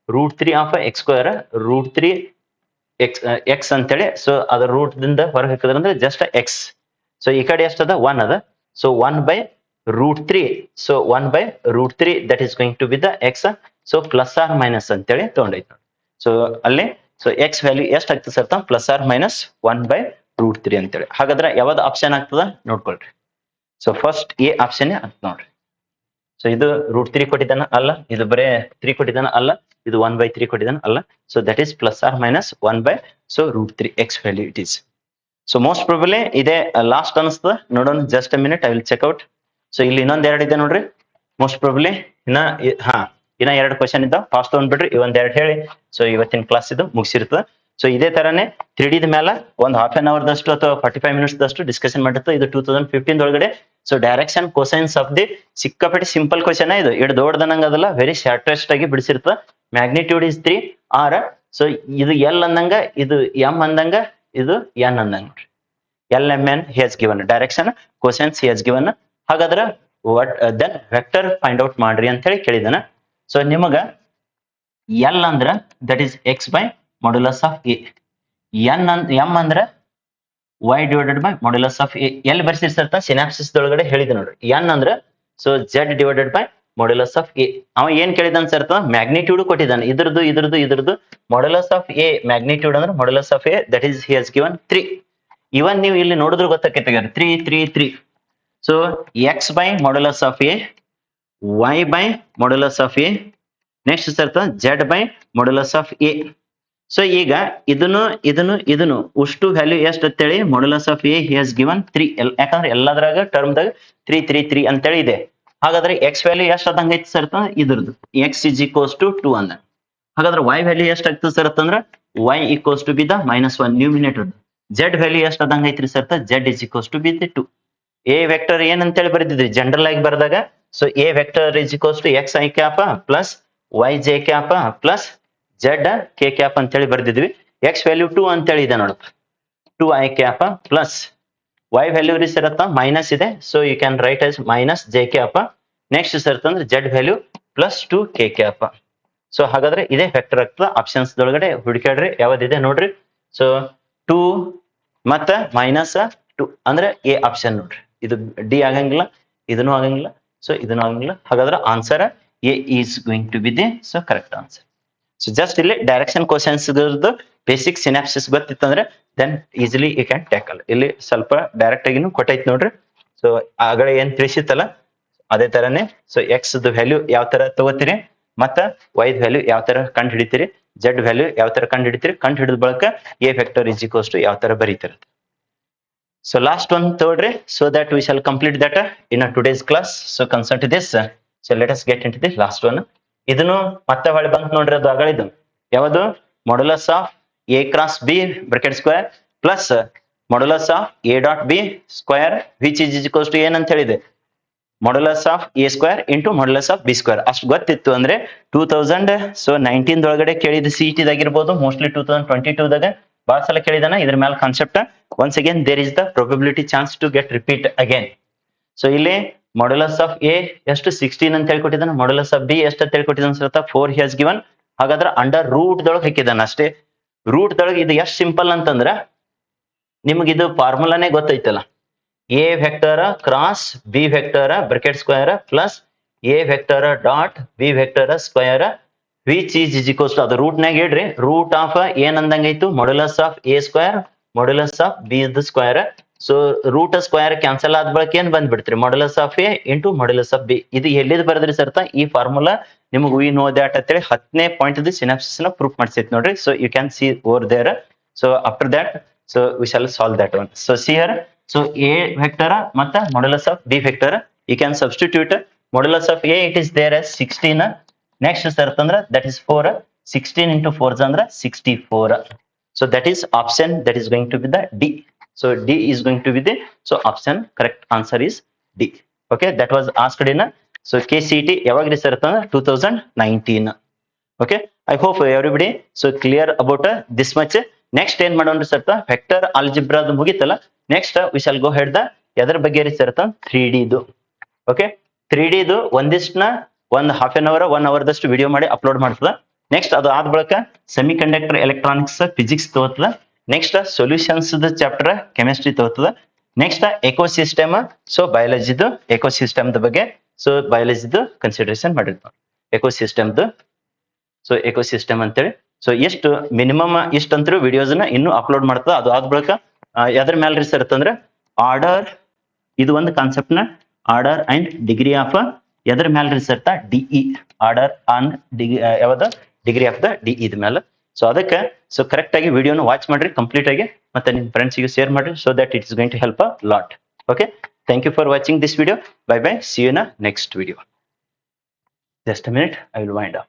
√3 of x square √3 x ಅಂತೇಳಿ. ಸೊ ಅದ್ರ ರೂಟ್ ದಿಂದ ಹೊರಗೆ ಹಾಕಿದ್ರೆ ಅಂದ್ರೆ ಜಸ್ಟ್ ಎಕ್ಸ್. ಸೊ ಈ ಕಡೆ ಎಷ್ಟದ 1 ಅದ. So 1/√3. So 1/√3 that is going to be the x. So plus or minus ಅಂತೇಳಿ ತಗೊಂಡೈತಿ. ಸೊ ಅಲ್ಲಿ ಸೊ ಎಕ್ಸ್ ವ್ಯಾಲ್ಯೂ ಎಷ್ಟು ಆಗ್ತದೆ ಸರ್? ಪ್ಲಸ್ ಆರ್ ಮೈನಸ್ 1/√3 ಅಂತೇಳಿ. ಹಾಗಾದ್ರೆ ಯಾವ್ದು ಆಪ್ಷನ್ ಆಗ್ತದ ನೋಡ್ಕೊಳ್ರಿ. ಸೊ ಫಸ್ಟ್ ಎ ಆಪ್ಷನ್ ಆಗ್ತದೆ ನೋಡ್ರಿ. ಸೊ ಇದು √3 ಕೊಟ್ಟಿದ್ದಾನ ಅಲ್ಲ, ಇದು ಬರೇ 3 ಕೊಟ್ಟಿದ್ದಾನ ಅಲ್ಲ, ಇದು 1/3 ಕೊಟ್ಟಿದ್ದಾನ ಅಲ್ಲ. So that is plus or minus 1/√3 x value it is. So most probably ಇದೇ ಲಾಸ್ಟ್ ಅನಿಸ್ತದ. ನೋಡೋಣ, just a minute, I will check out. So ಇಲ್ಲಿ ಇನ್ನೊಂದ್ ಎರಡು ಇದೆ ನೋಡ್ರಿ. ಮೋಸ್ಟ್ ಪ್ರಾಬಬ್ಲಿ ಇನ್ನ ಇನ್ನ 2 ಕ್ವಶನ್ ಇದ್ದಾವ. ಫಾಸ್ಟ್ ತಗೊಂಡ್ಬಿಡ್ರಿ, ಇವೊಂದ್ 2 ಹೇಳಿ ಸೊ ಇವತ್ತಿನ ಕ್ಲಾಸ್ ಇದು ಮುಗಿಸಿರ್ತದ. ಸೊ ಇದೇ ತರಾನೇ 3D ಮೇಲೆ ಒಂದು ಹಾಫ್ ಅನ್ ಅವರ್ ದಷ್ಟು ಅಥವಾ 45 ಮಿನಿಟ್ಸ್ ದಷ್ಟು ಡಿಸ್ಕಷನ್ ಮಾಡಿರ್ತದೆ. ಇದು 2015 ಒಳಗಡೆ. So direction cosines of the ಸಿಕ್ಕಾಪಟ್ಟೆ ಸಿಂಪಲ್ ಕ್ವಶನ್ ಇದು. ಇಡ್ ದೊಡ್ಡದನಂಗ ಅದಲ್ಲ, ವೆರಿ ಶಾರ್ಟೆಸ್ಟ್ ಆಗಿ ಬಿಡಿಸಿರ್ತದ. Magnitude is 3 are. ಸೊ ಇದು ಎಲ್ ಅಂದಂಗ, ಇದು ಎಂ ಅಂದಂಗ, ಇದು ಎನ್ ಅಂದಂಗ ನೋಡ್ರಿ. L M N he has given, direction cosines he has given. ಹಾಗಾದ್ರೆ what then vector find out ಮಾಡ್ರಿ ಅಂತ ಹೇಳಿ ಕೇಳಿದಾನ. ಸೊ ನಿಮಗ ಎಲ್ ಅಂದ್ರ that is x by modulus of a. M ಅಂದ್ರ y divided by modulus of a. ಎಲ್ಲಿ ಬರ್ಸಿರ್ತ ಸಿನಾಪ್ಸಿಸ್ ದೊಳಗಡೆ ಹೇಳಿದೆ ನೋಡ್ರಿ. ಎನ್ ಅಂದ್ರ so z divided by modulus of a. ಅವ ಏನ್ ಕೇಳಿದಾನ ಸರ್? ಮ್ಯಾಗ್ನಿಟ್ಯೂಡ್ ಕೊಟ್ಟಿದ್ದಾನೆ. ಇದ್ರದ್ದು ಮಾಡ್ಯುಲಸ್ ಆಫ್ ಎ. ಮ್ಯಾಗ್ನಿಟ್ಯೂಡ್ ಅಂದ್ರೆ modulus of a that is he has given 3. ಇವನ್ ನೀವು ಇಲ್ಲಿ ನೋಡಿದ್ರು ಗೊತ್ತಾಕೈತೆ 3 3 3. So X by modulus of A, y by modulus of A, next sir Z by modulus of A. So ಈಗ ಇದನ್ನು ಉಷ್ಟು value ಎಷ್ಟು ಅಂತೇಳಿ modulus of A he has given 3. ಯಾಕಂದ್ರೆ ಎಲ್ಲದ್ರಾಗ term ದಾಗ 3 3 3 ಅಂತೇಳಿ ಇದೆ. ಹಾಗಾದ್ರೆ ಎಕ್ಸ್ ವ್ಯಾಲ್ಯೂ ಎಷ್ಟು ಆದಂಗ ಐತಿ ಸರ್? ಇದ್ರದ್ದು ಎಕ್ಸ್ ಇಸ್ ಈಕ್ವಲ್ಸ್ ಟು 2 ಅಂದ. ಹಾಗಾದ್ರೆ y ವ್ಯಾಲ್ಯೂ ಎಷ್ಟು ಆಗ್ತದೆ ಸರ್ ಅಂತಂದ್ರ y equals to be the -1 numerator. Z value ಎಷ್ಟು ಆದಂಗ ಐತ್ರಿ sir? Z is equals to be the 2. A vector ಏನ್ ಅಂತೇಳಿ ಬರೆದಿದ್ರಿ ಜನರಲ್ ಆಗಿ ಬರ್ದಾಗ. So A vector is equals to x I cap plus y j cap plus z k cap ಅಂತೇಳಿ ಬರ್ದಿದ್ವಿ. ಎಕ್ಸ್ ವ್ಯಾಲ್ಯೂ 2 ಅಂತೇಳಿ ಇದೆ ನೋಡಪ್ಪ. 2 i cap plus y value ರೀ ಸರ್ ಮೈನಸ್ ಇದೆ. So you can right as minus j cap. Next sir ಅಂದ್ರೆ z value plus 2 K cap. So ಹಾಗಾದ್ರೆ ಇದೇ ವೆಕ್ಟರ್ ಆಗ್ತದ. ಆಪ್ಷನ್ಸ್ ದೊಳಗಡೆ ಹುಡುಕಾಡ್ರಿ ಯಾವ್ದಿದೆ ನೋಡ್ರಿ. ಸೊ 2 ಮತ್ತ -2 ಅಂದ್ರೆ ಎ ಆಪ್ಷನ್ ನೋಡ್ರಿ. ಇದು ಡಿ ಆಗಂಗಿಲ್ಲ, ಇದನ್ನು ಆಗಂಗಿಲ್ಲ, ಸೊ ಇದನ್ನು ಆಗಂಗಿಲ್ಲ. ಹಾಗಾದ್ರೆ answer a is going to be the so correct answer. So just ಇಲ್ಲಿ ಡೈರೆಕ್ಷನ್ ಕ್ವಶನ್ಸ್ ಬೇಸಿಕ್ ಸಿನಾಪ್ಸಿಸ್ ಗೊತ್ತಿತ್ತಂದ್ರೆ then easily you can tackle. ಇಲ್ಲಿ ಸ್ವಲ್ಪ ಡೈರೆಕ್ಟ್ ಆಗಿನೂ ಕೊಟ್ಟೈತಿ ನೋಡ್ರಿ. ಸೊ ಆಗಡೆ ಏನ್ ತಿಳಿಸಿತ್ತಲ್ಲ ಅದೇ ತರನೇ. ಸೊ ಎಕ್ಸ್ ವ್ಯಾಲ್ಯೂ ಯಾವ ತರ ತಗೋತೀರಿ, ಮತ್ತ ವೈ ವ್ಯಾಲ್ಯೂ ಯಾವ ತರ ಕಂಡು ಹಿಡಿತೀರಿ, ಜೆಡ್ ವ್ಯಾಲ್ಯೂ ಯಾವ ತರ ಕಂಡು ಹಿಡಿತೀರಿ, ಕಂಡು ಹಿಡಿದ ಬಳಕ a vector is equals to ಯಾವ ತರ ಬರೀತಾರೆ. ಸೊ ಲಾಸ್ಟ್ ಒನ್ ತಗೊಳ್ರಿ. So that we shall complete that in today's class. So concern to this, so let us get into the last one. ಇದನ್ನು ಮತ್ತೆ ಹೊಳೆ ಬಂತು ನೋಡ್ರಿ. ಅದು ಆಗಲಿದ್ದು ಯಾವುದು? Modulus of a cross b bracket square plus modulus of A dot b square which is equals to ಏನಂತ ಹೇಳಿದೆ? Modulus of A square into modulus of B square. ಅಷ್ಟು ಗೊತ್ತಿತ್ತು ಅಂದ್ರೆ 2019 ಒಳಗಡೆ ಕೇಳಿದ CET ದಾಗಿರ್ಬೋದು, ಮೋಸ್ಟ್ಲಿ 2022 ದಾಗ ಬಹಳ ಸಲ ಕೇಳಿದಾನ ಇದ್ರ ಮೇಲೆ concept. Once again there is the probability chance to get repeat again. So ಇಲ್ಲಿ ಮಾಡ್ಯುಲಸ್ ಆಫ್ ಎ ಎಷ್ಟು 16 ಅಂತ ಹೇಳ್ಕೊಟ್ಟಿದ್ದಾನೆ. ಮಾಡ್ಯುಲಸ್ ಆಫ್ ಬಿ ಎಷ್ಟು ಅಂತ ಹೇಳ್ಕೊಟ್ಟಿದ್ದಾನೆ ಸರ್? 4 he has given. ಹಾಗಾದ್ರೆ ಅಂಡರ್ ರೂಟ್ ದೊಳಗೆ ಹಾಕಿದ್ದಾನೆ ಅಷ್ಟೇ. ರೂಟ್ ದೊಳಗೆ ಇದು ಎಷ್ಟು ಸಿಂಪಲ್ ಅಂತಂದ್ರ ನಿಮ್ಗೆ ಇದು ಫಾರ್ಮುಲಾನೇ ಗೊತ್ತೈತಲ್ಲ. A vector cross B vector bracket square plus a vector dot B vector square which is equals to, ಅದು ರೂಟ್ ನಾಗ ಇಡ್ರಿ. ರೂಟ್ ಆಫ್ ಏನ್ ಅಂದಂಗಾಯ್ತು? Modulus of A square modulus of B square. So root square cancel ಆದ ಬಳಕ ಏನ್ ಬಂದ್ಬಿಡ್ತ್ರಿ? Modulus of a into modulus of b. ಇದು ಎಲ್ಲಿದ್ ಬರದ್ರಿ ಸರ್? ಈ ಫಾರ್ಮುಲಾ ನಿಮ್ಗೆ ವಿ ನೋ ದ್ಯಾಟ್ ಅಂತೇಳಿ 10ನೇ ಪಾಯಿಂಟ್ ಸಿನಾಪ್ಸಿಸ್ ನ ಪ್ರೂಫ್ ಮಾಡಿಸೈತಿ ನೋಡ್ರಿ. So you can see over there. So after that so we shall solve that one. So see here. So A vector ಮತ್ತ modulus of b vector you can substitute. Modulus of a it is there as 16. Next sir ಅಂದ್ರ that is 4. 16 into 4 ಅಂದ್ರೆ 64. So that is option that is going to be the D. So D is going to be the, so option correct answer is D. Okay, that was asked in so KCET yavagri sir 2019. Okay, I hope everybody so clear about this much. Next ಏನ್ ಮಾಡೋಣ್ರಿ sir vector ಆಲ್ಜಿಬ್ರಾದು ಮುಗಿತಲ್ಲ, next we shall go head the ಎದ್ರ ಬಗ್ಗೆ ರೀ sir 3D ಇದು. Okay, 3D ಇದು ಒಂದಿಷ್ಟನ್ನ ಒಂದ್ ಹಾಫ್ ಅನ್ ಅವರ್ 1 ಅವರ್ ದಷ್ಟು ವಿಡಿಯೋ ಮಾಡಿ ಅಪ್ಲೋಡ್ ಮಾಡ್ತದ. ನೆಕ್ಸ್ಟ್ ಅದು ಆದ ಬಳಿಕ ಸೆಮಿ ಕಂಡಕ್ಟರ್ ಎಲೆಕ್ಟ್ರಾನಿಕ್ಸ್ ಫಿಸಿಕ್ಸ್ ತಗೋತದ. ನೆಕ್ಸ್ಟ್ ಸೊಲ್ಯೂಷನ್ಸ್ ಚಾಪ್ಟರ್ ಕೆಮಿಸ್ಟ್ರಿ ತಗೋತದ. ನೆಕ್ಸ್ಟ್ ಎಕೋಸಿಸ್ಟಮ್, ಸೊ ಬಯಾಲಜಿದು ಎಕೋಸಿಸ್ಟಮ್ ಬಗ್ಗೆ, ಸೊ ಬಯಾಲಜಿದು ಕನ್ಸಿಡರೇಷನ್ ಮಾಡಿರ್ತಾವ ಎಕೋಸಿಸ್ಟಮ್ದು. ಸೊ ಎಕೋಸಿಸ್ಟಮ್ ಅಂತೇಳಿ ಸೊ ಎಷ್ಟು ಮಿನಿಮಮ್ ಇಷ್ಟಂತರೂ ವಿಡಿಯೋಸ್ ನ ಇನ್ನೂ ಅಪ್ಲೋಡ್ ಮಾಡ್ತದ. ಅದು ಆದ ಬಳಿಕ ಎದ್ರ ಮೇಲೆ ರಿಸರ್ಚ್ ಅಂದ್ರೆ ಆರ್ಡರ್, ಇದು ಒಂದು ಕಾನ್ಸೆಪ್ಟ್ ನ ಆರ್ಡರ್ ಅಂಡ್ ಡಿಗ್ರಿ ಆಫ್ ಎದ್ರ ಮೇಲೆ ರಿಸರ್ಚ್ ಡಿಇ, ಆರ್ಡರ್ ಆನ್ ಯಾವ್ದು ಡಿಗ್ರಿ ಆಫ್ ದ ಡಿಇ ಇದ್ ಮೇಲೆ. ಸೊ ಅದಕ್ಕೆ ಸೊ ಕರೆಕ್ಟ್ ಆಗಿ ವಿಡಿಯೋನ ವಾಚ್ ಮಾಡ್ರಿ ಕಂಪ್ಲೀಟ್ ಆಗಿ, ಮತ್ತೆ ನಿಮ್ ಫ್ರೆಂಡ್ಸ್ಗೆ ಶೇರ್ ಮಾಡ್ರಿ, so that it is going to help a lot. Okay, thank you for watching this video. Bye bye, see you in next video. Just a minute, I will wind up.